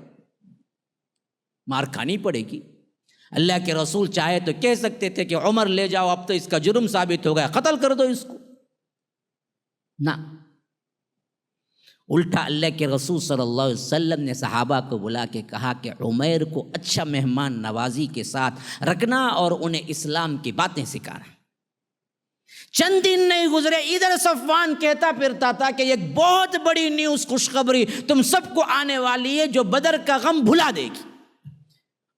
مار کھانی پڑے گی۔ اللہ کے رسول چاہے تو کہہ سکتے تھے کہ عمر لے جاؤ، اب تو اس کا جرم ثابت ہو گیا، قتل کر دو اس کو، نہ، الٹا اللہ کے رسول صلی اللہ علیہ وسلم نے صحابہ کو بلا کے کہا کہ عمیر کو اچھا مہمان نوازی کے ساتھ رکھنا اور انہیں اسلام کی باتیں سکھانا۔ چند دن نہیں گزرے ادھر صفوان کہتا پھرتا تھا کہ ایک بہت بڑی نیوز، خوشخبری تم سب کو آنے والی ہے جو بدر کا غم بھلا دے گی،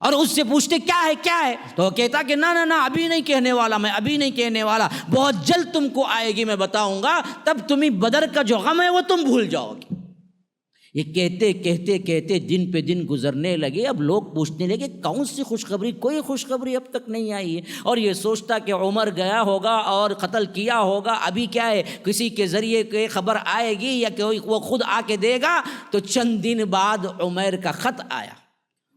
اور اس سے پوچھتے کیا ہے تو وہ کہتا کہ نہ ابھی نہیں کہنے والا، میں ابھی نہیں کہنے والا، بہت جلد تم کو آئے گی، میں بتاؤں گا، تب تمہیں بدر کا جو غم ہے وہ تم بھول جاؤ گے۔ یہ کہتے دن پہ دن گزرنے لگے، اب لوگ پوچھنے لگے کون سی خوشخبری، کوئی خوشخبری اب تک نہیں آئی ہے، اور یہ سوچتا کہ عمر گیا ہوگا اور قتل کیا ہوگا، ابھی کیا ہے کسی کے ذریعے کوئی خبر آئے گی یا کہ وہ خود آ کے دے گا۔ تو چند دن بعد عمیر کا خط آیا،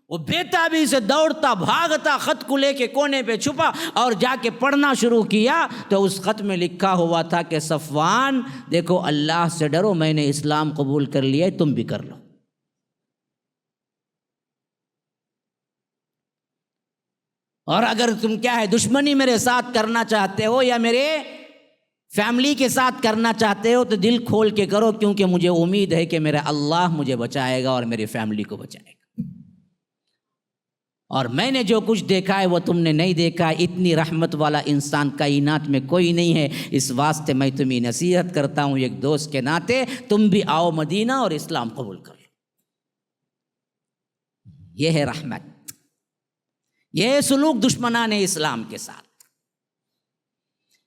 وہ بے تابی سے دوڑتا بھاگتا خط کو لے کے کونے پہ چھپا اور جا کے پڑھنا شروع کیا، تو اس خط میں لکھا ہوا تھا کہ صفوان دیکھو اللہ سے ڈرو، میں نے اسلام قبول کر لیا ہے، تم بھی کر لو۔ اور اگر تم کیا ہے دشمنی میرے ساتھ کرنا چاہتے ہو یا میرے فیملی کے ساتھ کرنا چاہتے ہو تو دل کھول کے کرو، کیونکہ مجھے امید ہے کہ میرا اللہ مجھے بچائے گا اور میری فیملی کو بچائے گا، اور میں نے جو کچھ دیکھا ہے وہ تم نے نہیں دیکھا، اتنی رحمت والا انسان کائنات میں کوئی نہیں ہے، اس واسطے میں تمہیں نصیحت کرتا ہوں ایک دوست کے ناطے، تم بھی آؤ مدینہ اور اسلام قبول کر لو۔ یہ ہے رحمت، یہ ہے سلوک دشمنان اسلام کے ساتھ۔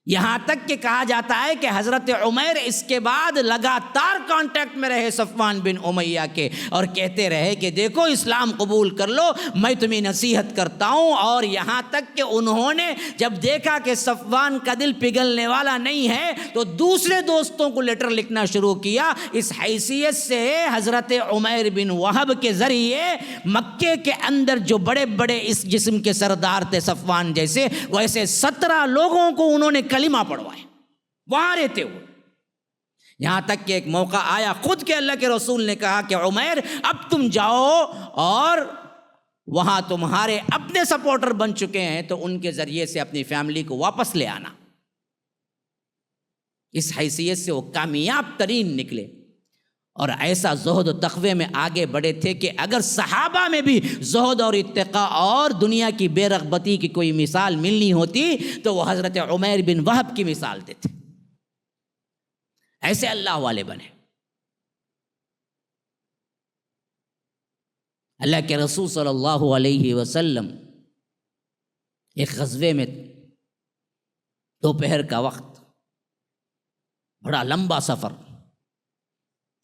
یہاں تک کہ کہا جاتا ہے کہ حضرت عمیر اس کے بعد لگاتار کانٹیکٹ میں رہے صفوان بن امیہ کے، اور کہتے رہے کہ دیکھو اسلام قبول کر لو، میں تمہیں نصیحت کرتا ہوں، اور یہاں تک کہ انہوں نے جب دیکھا کہ صفوان کا دل پگھلنے والا نہیں ہے تو دوسرے دوستوں کو لیٹر لکھنا شروع کیا۔ اس حیثیت سے حضرت عمیر بن وہب کے ذریعے مکے کے اندر جو بڑے بڑے اس جسم کے سردار تھے صفوان جیسے، ویسے 17 لوگوں کو انہوں نے کلمہ پڑھوائے وہاں رہتے ہوئے، یہاں تک کہ ایک موقع آیا خود کے اللہ کے رسول نے کہا کہ عمیر اب تم جاؤ اور وہاں تمہارے اپنے سپورٹر بن چکے ہیں تو ان کے ذریعے سے اپنی فیملی کو واپس لے آنا۔ اس حیثیت سے وہ کامیاب ترین نکلے، اور ایسا زہد و تقوی میں آگے بڑھے تھے کہ اگر صحابہ میں بھی زہد اور اتقاء اور دنیا کی بے رغبتی کی کوئی مثال ملنی ہوتی تو وہ حضرت عمیر بن وہب کی مثال دیتے، ایسے اللہ والے بنے۔ اللہ کے رسول صلی اللہ علیہ وسلم ایک غزوے میں دوپہر کا وقت، بڑا لمبا سفر،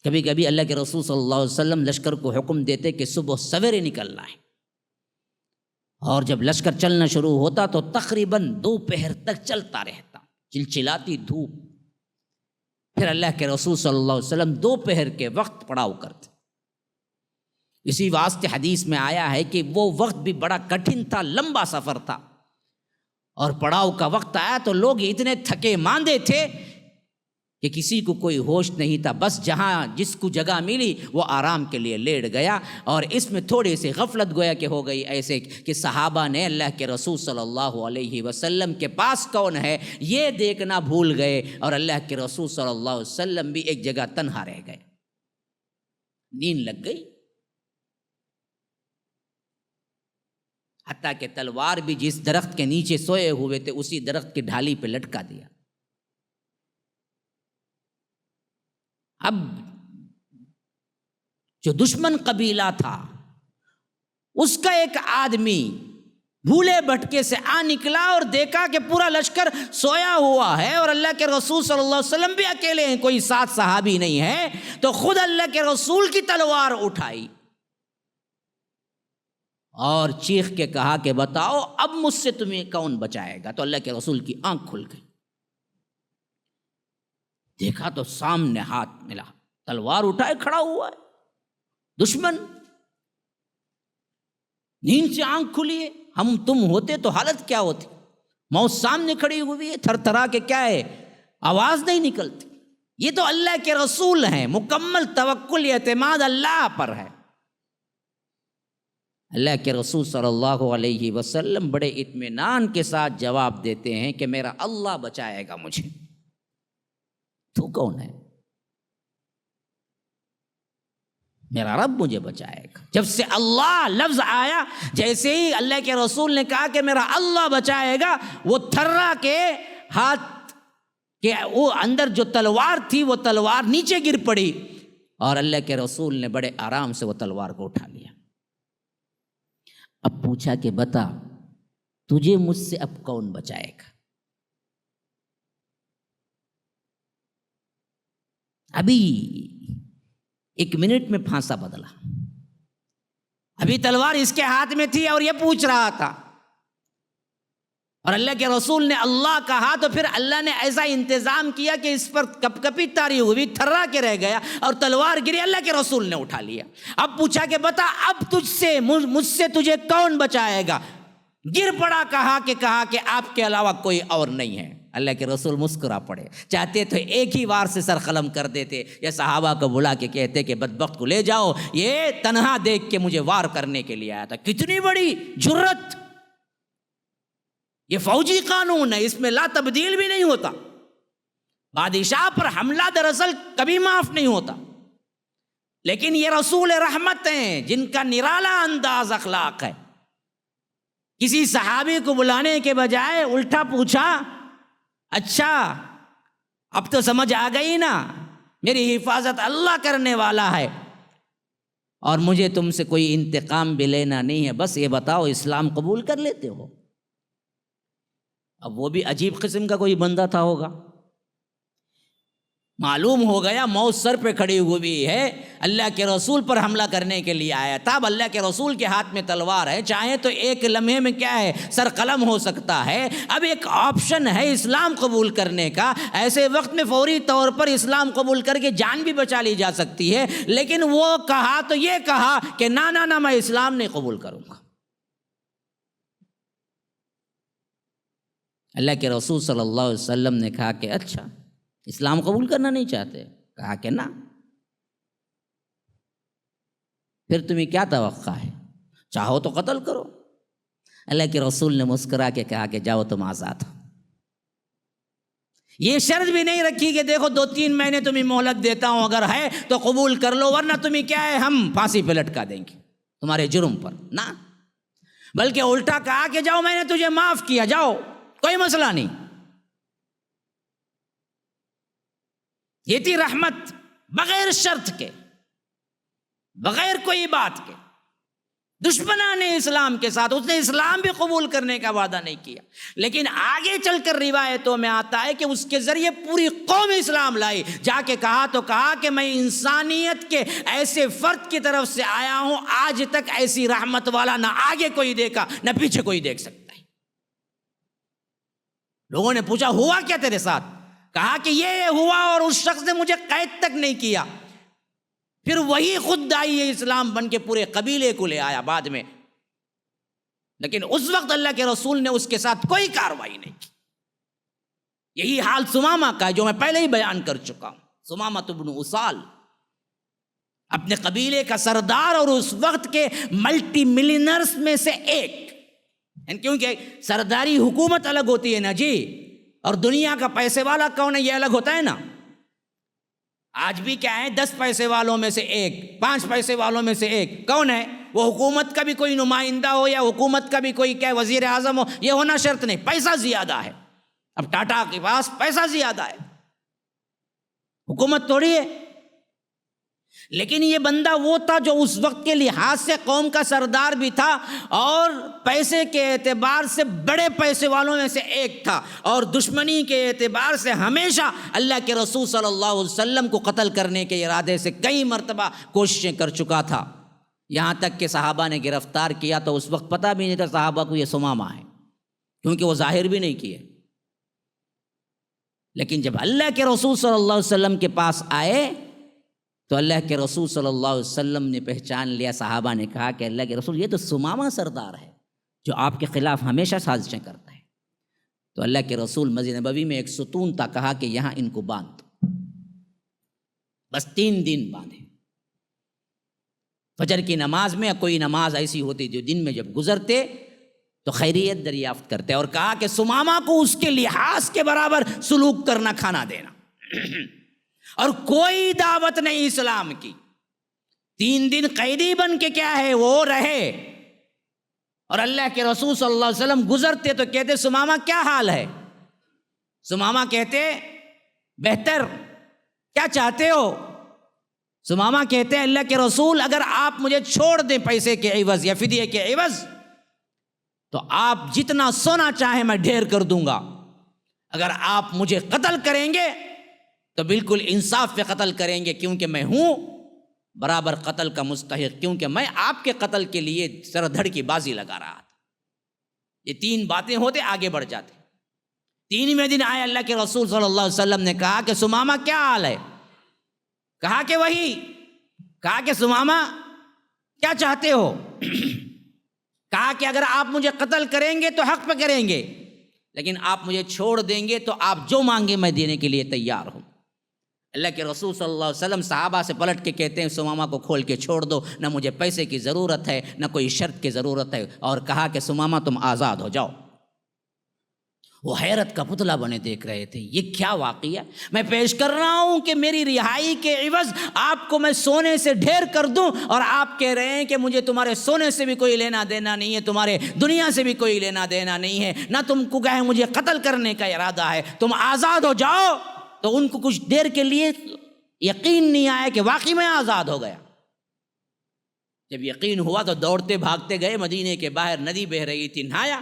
کبھی کبھی اللہ کے رسول صلی اللہ علیہ وسلم لشکر کو حکم دیتے کہ صبح سویرے نکلنا ہے، اور جب لشکر چلنا شروع ہوتا تو تقریباً دوپہر تک چلتا رہتا، چلچلاتی دھوپ۔ پھر اللہ کے رسول صلی اللہ علیہ وسلم دوپہر کے وقت پڑاؤ کرتے، اسی واسطے حدیث میں آیا ہے کہ وہ وقت بھی بڑا کٹھن تھا، لمبا سفر تھا، اور پڑاؤ کا وقت آیا تو لوگ اتنے تھکے ماندے تھے کہ کسی کو کوئی ہوش نہیں تھا، بس جہاں جس کو جگہ ملی وہ آرام کے لیے لیٹ گیا، اور اس میں تھوڑی سی غفلت گویا کہ ہو گئی، ایسے کہ صحابہ نے اللہ کے رسول صلی اللہ علیہ وسلم کے پاس کون ہے یہ دیکھنا بھول گئے، اور اللہ کے رسول صلی اللہ علیہ وسلم بھی ایک جگہ تنہا رہ گئے، نیند لگ گئی، حتیٰ کہ تلوار بھی جس درخت کے نیچے سوئے ہوئے تھے اسی درخت کی ڈھالی پہ لٹکا دیا۔ اب جو دشمن قبیلہ تھا اس کا ایک آدمی بھولے بھٹکے سے آ نکلا اور دیکھا کہ پورا لشکر سویا ہوا ہے اور اللہ کے رسول صلی اللہ علیہ وسلم بھی اکیلے ہیں، کوئی ساتھ صحابی نہیں ہے، تو خود اللہ کے رسول کی تلوار اٹھائی اور چیخ کے کہا کہ بتاؤ اب مجھ سے تمہیں کون بچائے گا؟ تو اللہ کے رسول کی آنکھ کھل گئی، دیکھا تو سامنے ہاتھ ملا، تلوار اٹھائے کھڑا ہوا ہے دشمن، نیند سے آنکھ کھلی ہے، ہم تم ہوتے تو حالت کیا ہوتی؟ موت سامنے کھڑی ہوئی ہے، تھر تھرا کے کیا ہے، آواز نہیں نکلتی۔ یہ تو اللہ کے رسول ہیں، مکمل توکل اعتماد اللہ پر ہے۔ اللہ کے رسول صلی اللہ علیہ وسلم بڑے اطمینان کے ساتھ جواب دیتے ہیں کہ میرا اللہ بچائے گا مجھے۔ تو کون ہے؟ میرا رب مجھے بچائے گا۔ جب سے اللہ لفظ آیا، جیسے ہی اللہ کے رسول نے کہا کہ میرا اللہ بچائے گا، وہ تھرا کے ہاتھ کے وہ اندر جو تلوار تھی وہ تلوار نیچے گر پڑی، اور اللہ کے رسول نے بڑے آرام سے وہ تلوار کو اٹھا لیا۔ اب پوچھا کہ بتا تجھے مجھ سے اب کون بچائے گا؟ ابھی 1 منٹ میں پھانسا بدلا، ابھی تلوار اس کے ہاتھ میں تھی اور یہ پوچھ رہا تھا، اور اللہ کے رسول نے اللہ کہا تو پھر اللہ نے ایسا انتظام کیا کہ اس پر کپ کپی تاری ہوئی، تھرا کے رہ گیا اور تلوار گری، اللہ کے رسول نے اٹھا لیا۔ اب پوچھا کہ بتا اب مجھ سے تجھے کون بچائے گا؟ گر پڑا، کہا کہ آپ کے علاوہ کوئی اور نہیں ہے۔ اللہ کے رسول مسکرا پڑے، چاہتے تو ایک ہی وار سے سر قلم کر دیتے، یا صحابہ کو بلا کے کہتے کہ بدبخت کو لے جاؤ، یہ تنہا دیکھ کے مجھے وار کرنے کے لیے آیا تھا۔ کتنی بڑی جرت! یہ فوجی قانون ہے، اس میں لا تبدیل بھی نہیں ہوتا۔ بادشاہ پر حملہ دراصل کبھی معاف نہیں ہوتا، لیکن یہ رسول رحمت ہیں جن کا نرالا انداز اخلاق ہے۔ کسی صحابی کو بلانے کے بجائے الٹا پوچھا، اچھا اب تو سمجھ آ گئی نا، میری حفاظت اللہ کرنے والا ہے، اور مجھے تم سے کوئی انتقام بھی لینا نہیں ہے، بس یہ بتاؤ اسلام قبول کر لیتے ہو؟ اب وہ بھی عجیب قسم کا کوئی بندہ تھا ہوگا، معلوم ہو گیا موت سر پہ کھڑی ہوئی ہے، اللہ کے رسول پر حملہ کرنے کے لیے آیا تھا۔ اب اللہ کے رسول کے ہاتھ میں تلوار ہے، چاہے تو ایک لمحے میں کیا ہے، سر قلم ہو سکتا ہے۔ اب ایک آپشن ہے اسلام قبول کرنے کا، ایسے وقت میں فوری طور پر اسلام قبول کر کے جان بھی بچا لی جا سکتی ہے، لیکن وہ کہا تو یہ کہا کہ نہ میں اسلام نہیں قبول کروں گا۔ اللہ کے رسول صلی اللہ علیہ وسلم نے کہا کہ اچھا اسلام قبول کرنا نہیں چاہتے؟ کہا کہ نہ، پھر تمہیں کیا توقع ہے؟ چاہو تو قتل کرو۔ اللہ کے رسول نے مسکرا کے کہا کہ جاؤ تم آزاد ہو۔ یہ شرط بھی نہیں رکھی کہ دیکھو 2-3 مہینے تمہیں مہلت دیتا ہوں، اگر ہے تو قبول کر لو، ورنہ تمہیں کیا ہے ہم پھانسی پہ لٹکا دیں گے تمہارے جرم پر، نہ، بلکہ الٹا کہا کہ جاؤ میں نے تجھے معاف کیا، جاؤ کوئی مسئلہ نہیں۔ یہ تھی رحمت، بغیر شرط کے، بغیر کوئی بات کے۔ دشمنان اسلام کے ساتھ اس نے اسلام بھی قبول کرنے کا وعدہ نہیں کیا، لیکن آگے چل کر روایتوں میں آتا ہے کہ اس کے ذریعے پوری قوم اسلام لائی۔ جا کے کہا تو کہا کہ میں انسانیت کے ایسے فرد کی طرف سے آیا ہوں، آج تک ایسی رحمت والا نہ آگے کوئی دیکھا نہ پیچھے کوئی دیکھ سکتا ہے۔ لوگوں نے پوچھا ہوا کیا تیرے ساتھ؟ کہا کہ یہ ہوا، اور اس شخص نے مجھے قید تک نہیں کیا، پھر وہی خود آئی ہے اسلام بن کے پورے قبیلے کو لے آیا بعد میں، لیکن اس وقت اللہ کے رسول نے اس کے ساتھ کوئی کارروائی نہیں کی۔ یہی حال سمامہ کا ہے جو میں پہلے ہی بیان کر چکا ہوں۔ سمامہ بن اسال اپنے قبیلے کا سردار اور اس وقت کے ملٹی ملینرز میں سے ایک، کیونکہ سرداری حکومت الگ ہوتی ہے نا جی، اور دنیا کا پیسے والا کون ہے یہ الگ ہوتا ہے نا۔ آج بھی کیا ہے، 10 پیسے والوں میں سے ایک، 5 پیسے والوں میں سے ایک کون ہے؟ وہ حکومت کا بھی کوئی نمائندہ ہو یا حکومت کا بھی کوئی کیا وزیر اعظم ہو، یہ ہونا شرط نہیں، پیسہ زیادہ ہے۔ اب ٹاٹا کے پاس پیسہ زیادہ ہے، حکومت تھوڑی ہے۔ لیکن یہ بندہ وہ تھا جو اس وقت کے لحاظ سے قوم کا سردار بھی تھا، اور پیسے کے اعتبار سے بڑے پیسے والوں میں سے ایک تھا، اور دشمنی کے اعتبار سے ہمیشہ اللہ کے رسول صلی اللہ علیہ وسلم کو قتل کرنے کے ارادے سے کئی مرتبہ کوششیں کر چکا تھا۔ یہاں تک کہ صحابہ نے گرفتار کیا تو اس وقت پتہ بھی نہیں تھا صحابہ کو یہ سمامہ ہے، کیونکہ وہ ظاہر بھی نہیں کیے۔ لیکن جب اللہ کے رسول صلی اللہ علیہ وسلم کے پاس آئے تو اللہ کے رسول صلی اللہ علیہ وسلم نے پہچان لیا۔ صحابہ نے کہا کہ اللہ کے رسول یہ تو سمامہ سردار ہے جو آپ کے خلاف ہمیشہ سازشیں کرتا ہے، تو اللہ کے رسول مسجد نبوی میں ایک ستون تھا، کہا کہ یہاں ان کو باندھ دو، بس 3 دن باندھے۔ فجر کی نماز میں کوئی نماز ایسی ہوتی جو دن میں جب گزرتے تو خیریت دریافت کرتے، اور کہا کہ سمامہ کو اس کے لحاظ کے برابر سلوک کرنا، کھانا دینا، اور کوئی دعوت نہیں اسلام کی۔ 3 دن قیدی بن کے کیا ہے وہ رہے، اور اللہ کے رسول صلی اللہ علیہ وسلم گزرتے تو کہتے سمامہ کیا حال ہے؟ سمامہ کہتے بہتر، کیا چاہتے ہو؟ سمامہ کہتے ہیں اللہ کے رسول اگر آپ مجھے چھوڑ دیں پیسے کے عوض یا فدیے کے عوض تو آپ جتنا سونا چاہیں میں ڈھیر کر دوں گا، اگر آپ مجھے قتل کریں گے تو بالکل انصاف پہ قتل کریں گے، کیونکہ میں ہوں برابر قتل کا مستحق، کیونکہ میں آپ کے قتل کے لیے سر دھڑ کی بازی لگا رہا تھا۔ یہ 3 باتیں ہوتے آگے بڑھ جاتے۔ 3ویں دن آئے اللہ کے رسول صلی اللہ علیہ وسلم نے کہا کہ سمامہ کیا حال ہے؟ کہا کہ وہی، کہا کہ سمامہ کیا چاہتے ہو؟ کہا کہ اگر آپ مجھے قتل کریں گے تو حق پہ کریں گے، لیکن آپ مجھے چھوڑ دیں گے تو آپ جو مانگے میں دینے کے لیے تیار ہوں۔ اللہ کے رسول صلی اللہ علیہ وسلم صحابہ سے پلٹ کے کہتے ہیں سمامہ کو کھول کے چھوڑ دو، نہ مجھے پیسے کی ضرورت ہے نہ کوئی شرط کی ضرورت ہے، اور کہا کہ سمامہ تم آزاد ہو جاؤ۔ وہ حیرت کا پتلا بنے دیکھ رہے تھے، یہ کیا واقعہ میں پیش کر رہا ہوں کہ میری رہائی کے عوض آپ کو میں سونے سے ڈھیر کر دوں، اور آپ کہہ رہے ہیں کہ مجھے تمہارے سونے سے بھی کوئی لینا دینا نہیں ہے، تمہارے دنیا سے بھی کوئی لینا دینا نہیں ہے، نہ تم کو کہے مجھے قتل کرنے کا ارادہ ہے، تم آزاد ہو جاؤ۔ تو ان کو کچھ دیر کے لیے یقین نہیں آیا کہ واقعی میں آزاد ہو گیا۔ جب یقین ہوا تو دوڑتے بھاگتے گئے، مدینے کے باہر ندی بہہ رہی تھی، نہایا،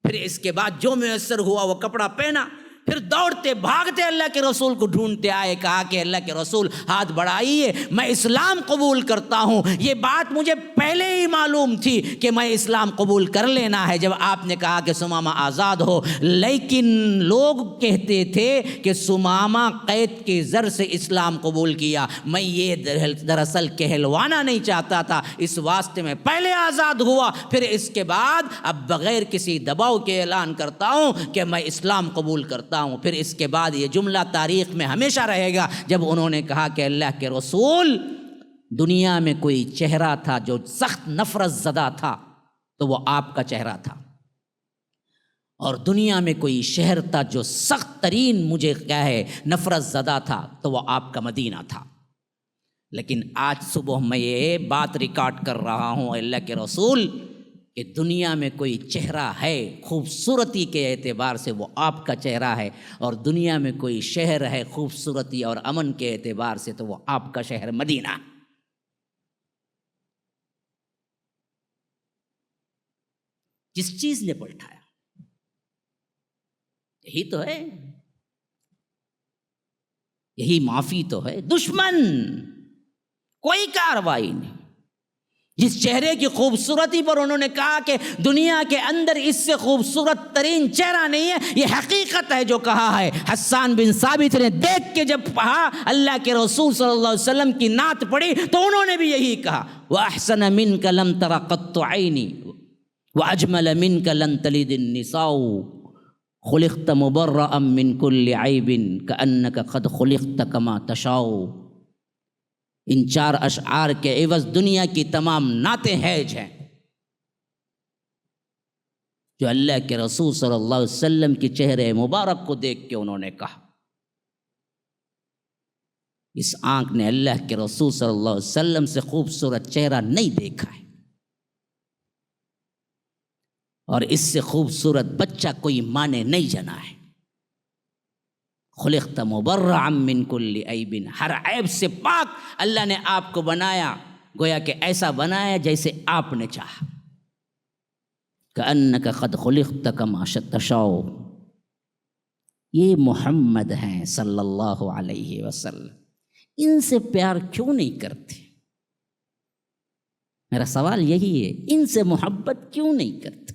پھر اس کے بعد جو میسر ہوا وہ کپڑا پہنا، پھر دوڑتے بھاگتے اللہ کے رسول کو ڈھونڈتے آئے، کہا کہ اللہ کے رسول ہاتھ بڑھائیے، میں اسلام قبول کرتا ہوں۔ یہ بات مجھے پہلے ہی معلوم تھی کہ میں اسلام قبول کر لینا ہے جب آپ نے کہا کہ سمامہ آزاد ہو، لیکن لوگ کہتے تھے کہ سمامہ قید کے زر سے اسلام قبول کیا، میں یہ دراصل کہلوانا نہیں چاہتا تھا، اس واسطے میں پہلے آزاد ہوا، پھر اس کے بعد اب بغیر کسی دباؤ کے اعلان کرتا ہوں کہ میں اسلام قبول کرتا ہوں۔ پھر اس کے بعد یہ جملہ تاریخ میں ہمیشہ رہے گا جب انہوں نے کہا کہ اللہ کے رسول دنیا میں کوئی چہرہ تھا جو سخت نفرت زدہ تھا تو وہ آپ کا چہرہ تھا، اور دنیا میں کوئی شہر تھا جو سخت ترین مجھے کیا ہے نفرت زدہ تھا تو وہ آپ کا مدینہ تھا۔ لیکن آج صبح میں یہ بات ریکارڈ کر رہا ہوں اللہ کے رسول کہ دنیا میں کوئی چہرہ ہے خوبصورتی کے اعتبار سے وہ آپ کا چہرہ ہے، اور دنیا میں کوئی شہر ہے خوبصورتی اور امن کے اعتبار سے تو وہ آپ کا شہر مدینہ۔ جس چیز نے پلٹایا یہی تو ہے، یہی معافی تو ہے۔ دشمن کوئی کارروائی نہیں، جس چہرے کی خوبصورتی پر انہوں نے کہا کہ دنیا کے اندر اس سے خوبصورت ترین چہرہ نہیں ہے، یہ حقیقت ہے جو کہا ہے۔ حسان بن ثابت نے دیکھ کے جب کہا اللہ کے رسول صلی اللہ علیہ وسلم کی نعت پڑھی تو انہوں نے بھی یہی کہا، وَأَحْسَنَ مِنْكَ لَمْ تَرَ قَطُّ عَيْنِي وَأَجْمَلَ مِنْكَ لَمْ تَلِدِ النِّسَاءُ خُلِقْتَ مُبَرَّأً مِنْ كُلِّ عَيْبٍ كَأَنَّكَ قَدْ خُلِقْتَ كَمَا تَشَاءُ۔ ان 4 اشعار کے عوض دنیا کی تمام نعتیں حیج ہیں جو اللہ کے رسول صلی اللہ علیہ وسلم کی چہرے مبارک کو دیکھ کے انہوں نے کہا۔ اس آنکھ نے اللہ کے رسول صلی اللہ علیہ وسلم سے خوبصورت چہرہ نہیں دیکھا ہے، اور اس سے خوبصورت بچہ کوئی ماں نے نہیں جنا ہے۔ خلقت مبرعا من کل عیب، ہر عیب سے پاک اللہ نے آپ کو بنایا، گویا کہ ایسا بنایا جیسے آپ نے چاہا۔ کأنک قد خلقت کما تشاء۔ یہ محمد ہیں صلی اللہ علیہ وسلم، ان سے پیار کیوں نہیں کرتے؟ میرا سوال یہی ہے، ان سے محبت کیوں نہیں کرتے؟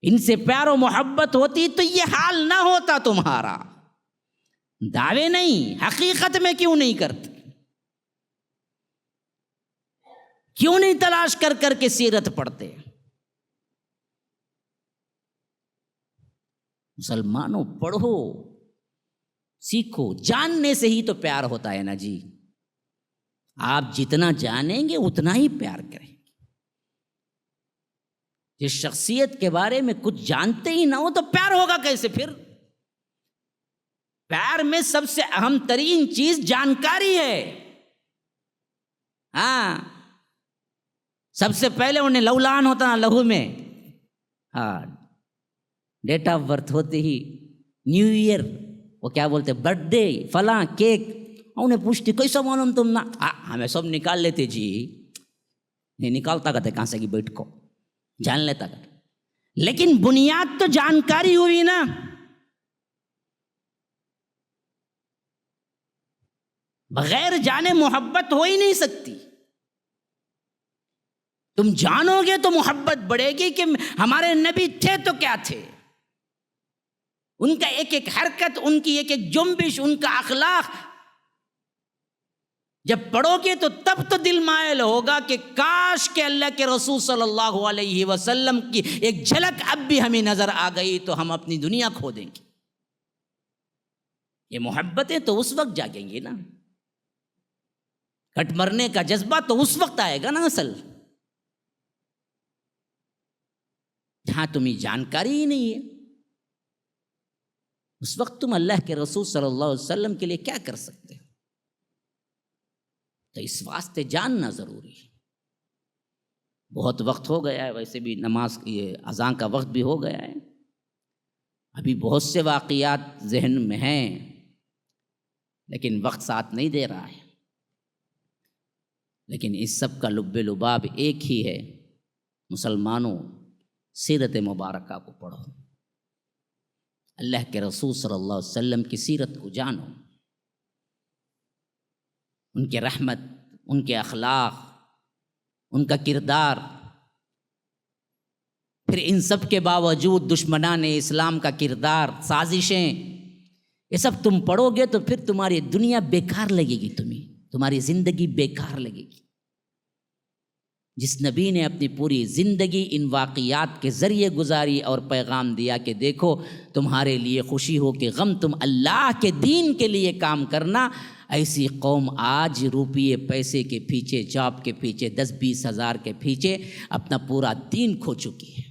ان سے پیار و محبت ہوتی تو یہ حال نہ ہوتا تمہارا۔ دعوے نہیں، حقیقت میں کیوں نہیں کرتے؟ کیوں نہیں تلاش کر کر کے سیرت پڑھتے؟ مسلمانوں پڑھو، سیکھو، جاننے سے ہی تو پیار ہوتا ہے نا جی. آپ جتنا جانیں گے اتنا ہی پیار کریں گے. جس شخصیت کے بارے میں کچھ جانتے ہی نہ ہو تو پیار ہوگا کیسے پھر؟ پیار میں سب سے اہم ترین چیز جانکاری ہے. ہاں، سب سے پہلے انہیں لولان ہوتا نا لہو میں. ہاں، ڈیٹ آف برتھ ہوتے ہی نیو ایئر، وہ کیا بولتے، برتھ ڈے، فلاں کیک، انہیں پوچھتی کیسا معلوم تم نا، ہمیں سب نکال لیتے جی. نہیں نکالتا کہتے کہاں سے کہ بیٹھ کو جان لیتا کہتے. لیکن بنیاد تو جانکاری ہوئی نا. بغیر جانے محبت ہو ہی نہیں سکتی. تم جانو گے تو محبت بڑھے گی کہ ہمارے نبی تھے تو کیا تھے، ان کا ایک ایک حرکت، ان کی ایک ایک جنبش، ان کا اخلاق جب پڑھو گے تو تب تو دل مائل ہوگا کہ کاش کہ اللہ کے رسول صلی اللہ علیہ وسلم کی ایک جھلک اب بھی ہمیں نظر آ گئی تو ہم اپنی دنیا کھو دیں گے. یہ محبتیں تو اس وقت جاگیں گی نا. کٹ مرنے کا جذبہ تو اس وقت آئے گا نا اصل، جہاں تمہیں جانکاری ہی نہیں ہے. اس وقت تم اللہ کے رسول صلی اللہ علیہ وسلم کے لیے کیا کر سکتے ہو؟ تو اس واسطے جاننا ضروری ہے. بہت وقت ہو گیا ہے، ویسے بھی نماز یہ اذان کا وقت بھی ہو گیا ہے. ابھی بہت سے واقعات ذہن میں ہیں لیکن وقت ساتھ نہیں دے رہا ہے. لیکن اس سب کا لب لباب ایک ہی ہے، مسلمانوں سیرت مبارکہ کو پڑھو، اللہ کے رسول صلی اللہ علیہ وسلم کی سیرت کو جانو، ان کے رحمت، ان کے اخلاق، ان کا کردار. پھر ان سب کے باوجود دشمنان اسلام کا کردار، سازشیں، یہ سب تم پڑھو گے تو پھر تمہاری دنیا بیکار لگے گی، تمہاری زندگی بیکار لگے گی. جس نبی نے اپنی پوری زندگی ان واقعات کے ذریعے گزاری اور پیغام دیا کہ دیکھو تمہارے لیے خوشی ہو کہ غم تم اللہ کے دین کے لیے کام کرنا، ایسی قوم آج روپیے پیسے کے پیچھے، جاب کے پیچھے، 10-20 ہزار کے پیچھے اپنا پورا دین کھو چکی ہے.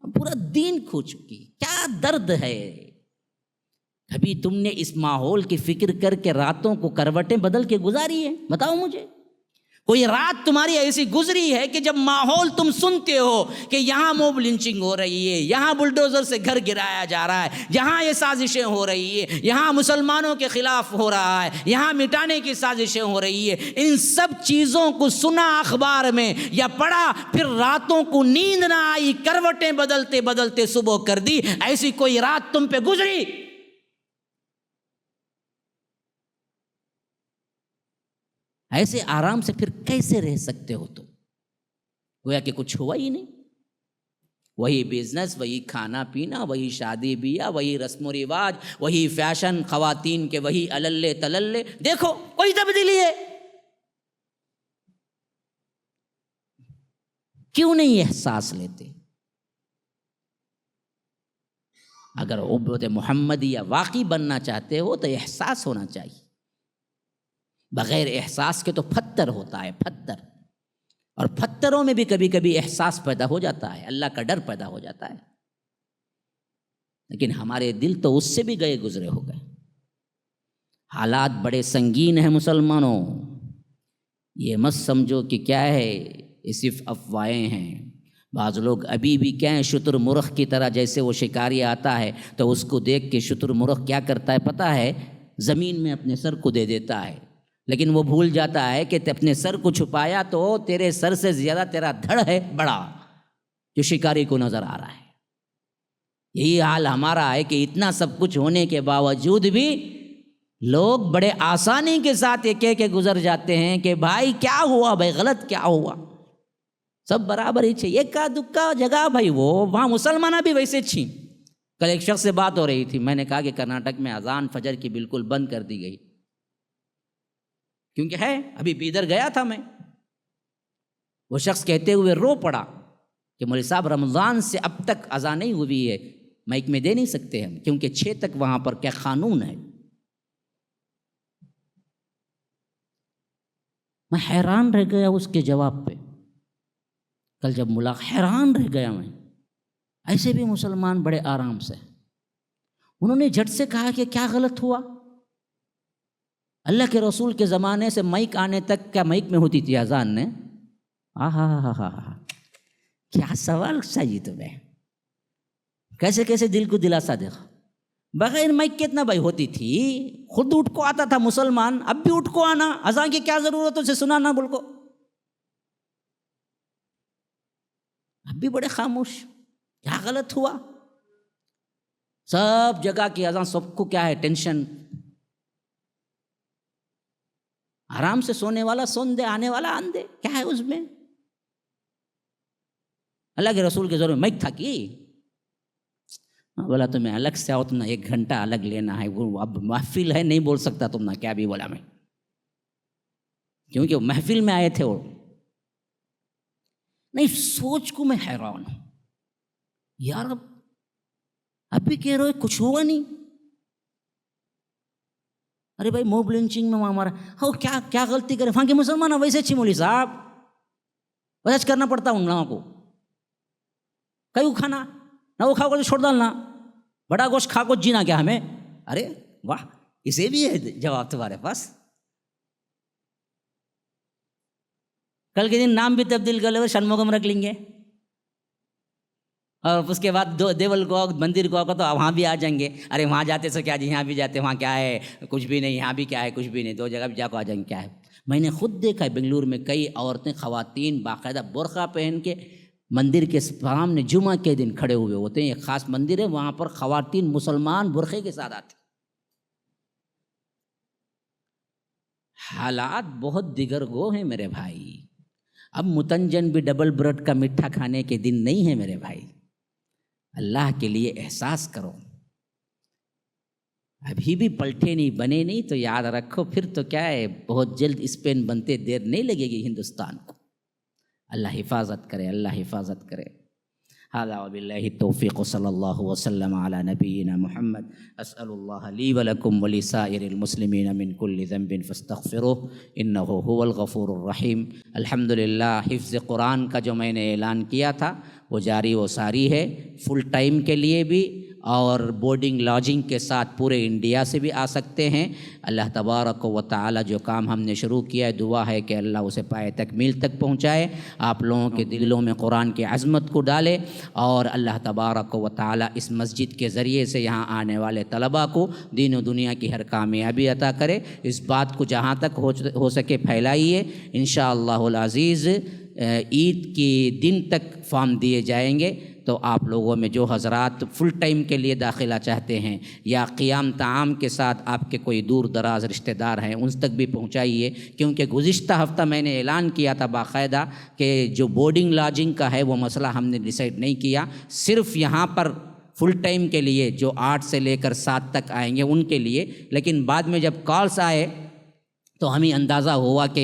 پورا دین کھو چکی. کیا درد ہے. کبھی تم نے اس ماحول کی فکر کر کے راتوں کو کروٹیں بدل کے گزاری ہے؟ بتاؤ مجھے. کوئی رات تمہاری ایسی گزری ہے کہ جب ماحول تم سنتے ہو کہ یہاں موب لنچنگ ہو رہی ہے، یہاں بلڈوزر سے گھر گرایا جا رہا ہے، یہاں یہ سازشیں ہو رہی ہے، یہاں مسلمانوں کے خلاف ہو رہا ہے، یہاں مٹانے کی سازشیں ہو رہی ہے، ان سب چیزوں کو سنا اخبار میں یا پڑھا، پھر راتوں کو نیند نہ آئی، کروٹیں بدلتے بدلتے صبح کر دی. ایسی کوئی رات تم پہ گزری؟ ایسے آرام سے پھر کیسے رہ سکتے ہو تم؟ گویا کہ کچھ ہوا ہی نہیں. وہی بزنس، وہی کھانا پینا، وہی شادی بیاہ، وہی رسم و رواج، وہی فیشن، خواتین کے وہی اللے تللے. دیکھو کوئی تبدیلی ہے؟ کیوں نہیں احساس لیتے؟ اگر امت محمدیہ واقعی بننا چاہتے ہو تو احساس ہونا چاہیے. بغیر احساس کے تو پتھر ہوتا ہے، پتھر. اور پتھروں میں بھی کبھی کبھی احساس پیدا ہو جاتا ہے، اللہ کا ڈر پیدا ہو جاتا ہے. لیکن ہمارے دل تو اس سے بھی گئے گزرے ہو گئے. حالات بڑے سنگین ہیں مسلمانوں. یہ مت سمجھو کہ کیا ہے، یہ صرف افواہیں ہیں. بعض لوگ ابھی بھی کیا ہیں، شتر مرغ کی طرح، جیسے وہ شکاری آتا ہے تو اس کو دیکھ کے شتر مرغ کیا کرتا ہے پتہ ہے؟ زمین میں اپنے سر کو دے دیتا ہے. لیکن وہ بھول جاتا ہے کہ اپنے سر کو چھپایا تو تیرے سر سے زیادہ تیرا دھڑ ہے بڑا، جو شکاری کو نظر آ رہا ہے. یہی حال ہمارا ہے کہ اتنا سب کچھ ہونے کے باوجود بھی لوگ بڑے آسانی کے ساتھ یہ کہہ کے گزر جاتے ہیں کہ بھائی کیا ہوا، بھائی غلط کیا ہوا، سب برابر ہی چاہیے. ایک کا دکا جگہ بھائی وہ وہاں مسلمانہ بھی ویسے چھیں. کل ایک شخص سے بات ہو رہی تھی، میں نے کہا کہ کرناٹک میں اذان فجر کی بالکل بند کر دی گئی، کیونکہ ہے ابھی ادھر گیا تھا میں. وہ شخص کہتے ہوئے رو پڑا کہ مولوی صاحب رمضان سے اب تک اذان نہیں ہوئی ہے، مائک میں دے نہیں سکتے ہم، کیونکہ 6 تک وہاں پر کیا قانون ہے۔ میں حیران رہ گیا اس کے جواب پہ، کل جب حیران رہ گیا میں۔ ایسے بھی مسلمان بڑے آرام سے، انہوں نے جھٹ سے کہا کہ کیا غلط ہوا؟ اللہ کے رسول کے زمانے سے مائک آنے تک کیا مائک میں ہوتی تھی اذان نے؟ کیا سوال چاہیے تمہیں، کیسے کیسے دل کو دلاسا دے۔ بغیر مائک کے اتنا بھائی ہوتی تھی، خود اٹھ کو آتا تھا مسلمان، اب بھی اٹھ کو آنا، اذان کی کیا ضرورت ہے اسے سنانا بول کو، اب بھی بڑے خاموش، کیا غلط ہوا؟ سب جگہ کی اذان، سب کو کیا ہے ٹینشن، آرام سے سونے والا سون دے، آنے والا آن دے، کیا ہے اس میں؟ اللہ کے رسول کے زور میں مائک تھا کہ بولا تمہیں الگ سے آؤ، تم نے 1 گھنٹہ الگ لینا ہے، وہ اب محفل ہے نہیں بول سکتا تم نے کیا بھی بولا میں، کیونکہ وہ محفل میں آئے تھے وہ۔ نہیں، سوچ کو میں حیران ہوں یار، اب بھی کہہ رہے کچھ ہوا نہیں۔ ارے بھائی موب لنچنگ میں وہاں ہمارا ہو کیا غلطی کرے وہاں کے مسلمان، ویسے اچھی مولوی صاحب ویسے کرنا پڑتا ان لوگوں کو، کئی وہ کھانا نہ وہ کھاؤ کو چھوڑ ڈالنا، بڑا گوشت کھا کو جینا کیا ہمیں؟ ارے واہ، اسے بھی ہے جواب تمہارے پاس۔ کل کے دن نام بھی تبدیل کر لے، شنموگم رکھ لیں گے، اور اس کے بعد دیول کو مندر کو تو وہاں بھی آ جائیں گے، ارے وہاں جاتے سو کیا جی، یہاں بھی جاتے وہاں کیا ہے کچھ بھی نہیں، یہاں بھی کیا ہے کچھ بھی نہیں، 2 جگہ بھی جا کو آ جائیں گے کیا ہے۔ میں نے خود دیکھا ہے بنگلور میں کئی عورتیں خواتین باقاعدہ برقع پہن کے مندر کے سامنے جمعہ کے دن کھڑے ہوئے ہوتے ہیں، ایک خاص مندر ہے وہاں پر خواتین مسلمان برقعے کے ساتھ آتے۔ حالات بہت دیگر گو ہیں میرے بھائی، اب متنجن بھی ڈبل بریڈ کا میٹھا کھانے کے دن نہیں ہے میرے بھائی، اللہ کے لیے احساس کرو۔ ابھی بھی پلٹے نہیں بنے نہیں تو یاد رکھو پھر تو کیا ہے، بہت جلد اسپین بنتے دیر نہیں لگے گی ہندوستان کو۔ اللہ حفاظت کرے، اللہ حفاظت کرے۔ هذا وبالله التوفيق صلى الله وسلم على نبينا محمد، أسأل الله لي ولكم ولسائر المسلمين من كل ذنب فاستغفروه إنه هو الغفور الرحيم۔ الحمدللہ حفظ قرآن کا جو میں نے اعلان کیا تھا وہ جاری و ساری ہے، فل ٹائم کے لیے بھی اور بورڈنگ لاجنگ کے ساتھ پورے انڈیا سے بھی آ سکتے ہیں۔ اللہ تبارک و تعالی جو کام ہم نے شروع کیا ہے، دعا ہے کہ اللہ اسے پائے تکمیل تک پہنچائے، آپ لوگوں کے دلوں میں قرآن کی عظمت کو ڈالے، اور اللہ تبارک و تعالی اس مسجد کے ذریعے سے یہاں آنے والے طلباء کو دین و دنیا کی ہر کامیابی عطا کرے۔ اس بات کو جہاں تک ہو سکے پھیلائیے، انشاءاللہ العزیز عید کی دن تک فارم دیے جائیں گے، تو آپ لوگوں میں جو حضرات فل ٹائم کے لیے داخلہ چاہتے ہیں یا قیام طعام کے ساتھ آپ کے کوئی دور دراز رشتہ دار ہیں ان تک بھی پہنچائیے، کیونکہ گزشتہ ہفتہ میں نے اعلان کیا تھا باقاعدہ کہ جو بورڈنگ لاجنگ کا ہے وہ مسئلہ ہم نے ڈیسائیڈ نہیں کیا، صرف یہاں پر فل ٹائم کے لیے جو 8 سے لے کر 7 تک آئیں گے ان کے لیے، لیکن بعد میں جب کالس آئے تو ہمیں اندازہ ہوا کہ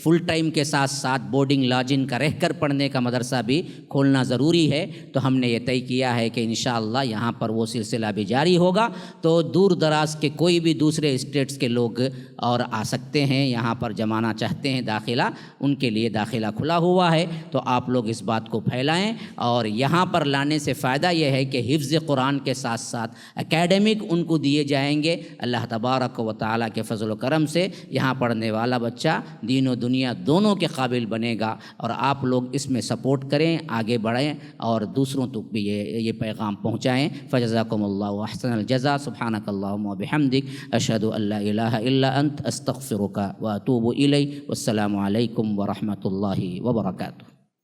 فل ٹائم کے ساتھ ساتھ بورڈنگ لاجنگ کا رہ کر پڑھنے کا مدرسہ بھی کھولنا ضروری ہے، تو ہم نے یہ طے کیا ہے کہ انشاءاللہ یہاں پر وہ سلسلہ بھی جاری ہوگا، تو دور دراز کے کوئی بھی دوسرے اسٹیٹس کے لوگ اور آ سکتے ہیں، یہاں پر جمانا چاہتے ہیں داخلہ، ان کے لیے داخلہ کھلا ہوا ہے، تو آپ لوگ اس بات کو پھیلائیں، اور یہاں پر لانے سے فائدہ یہ ہے کہ حفظ قرآن کے ساتھ ساتھ اکیڈمک ان کو دیے جائیں گے، اللہ تبارک و تعالیٰ کے فضل و کرم سے یہاں پڑھنے والا بچہ دین و دنیا دونوں کے قابل بنے گا، اور آپ لوگ اس میں سپورٹ کریں، آگے بڑھیں اور دوسروں تک بھی یہ پیغام پہنچائیں۔ فجزاکم اللہ احسن الجزاء، سبحانک اللہم و بحمدک، اشہد ان لا الہ الا انت، استغفرک و اتوب الیک، والسلام علیکم ورحمۃ اللہ وبرکاتہ۔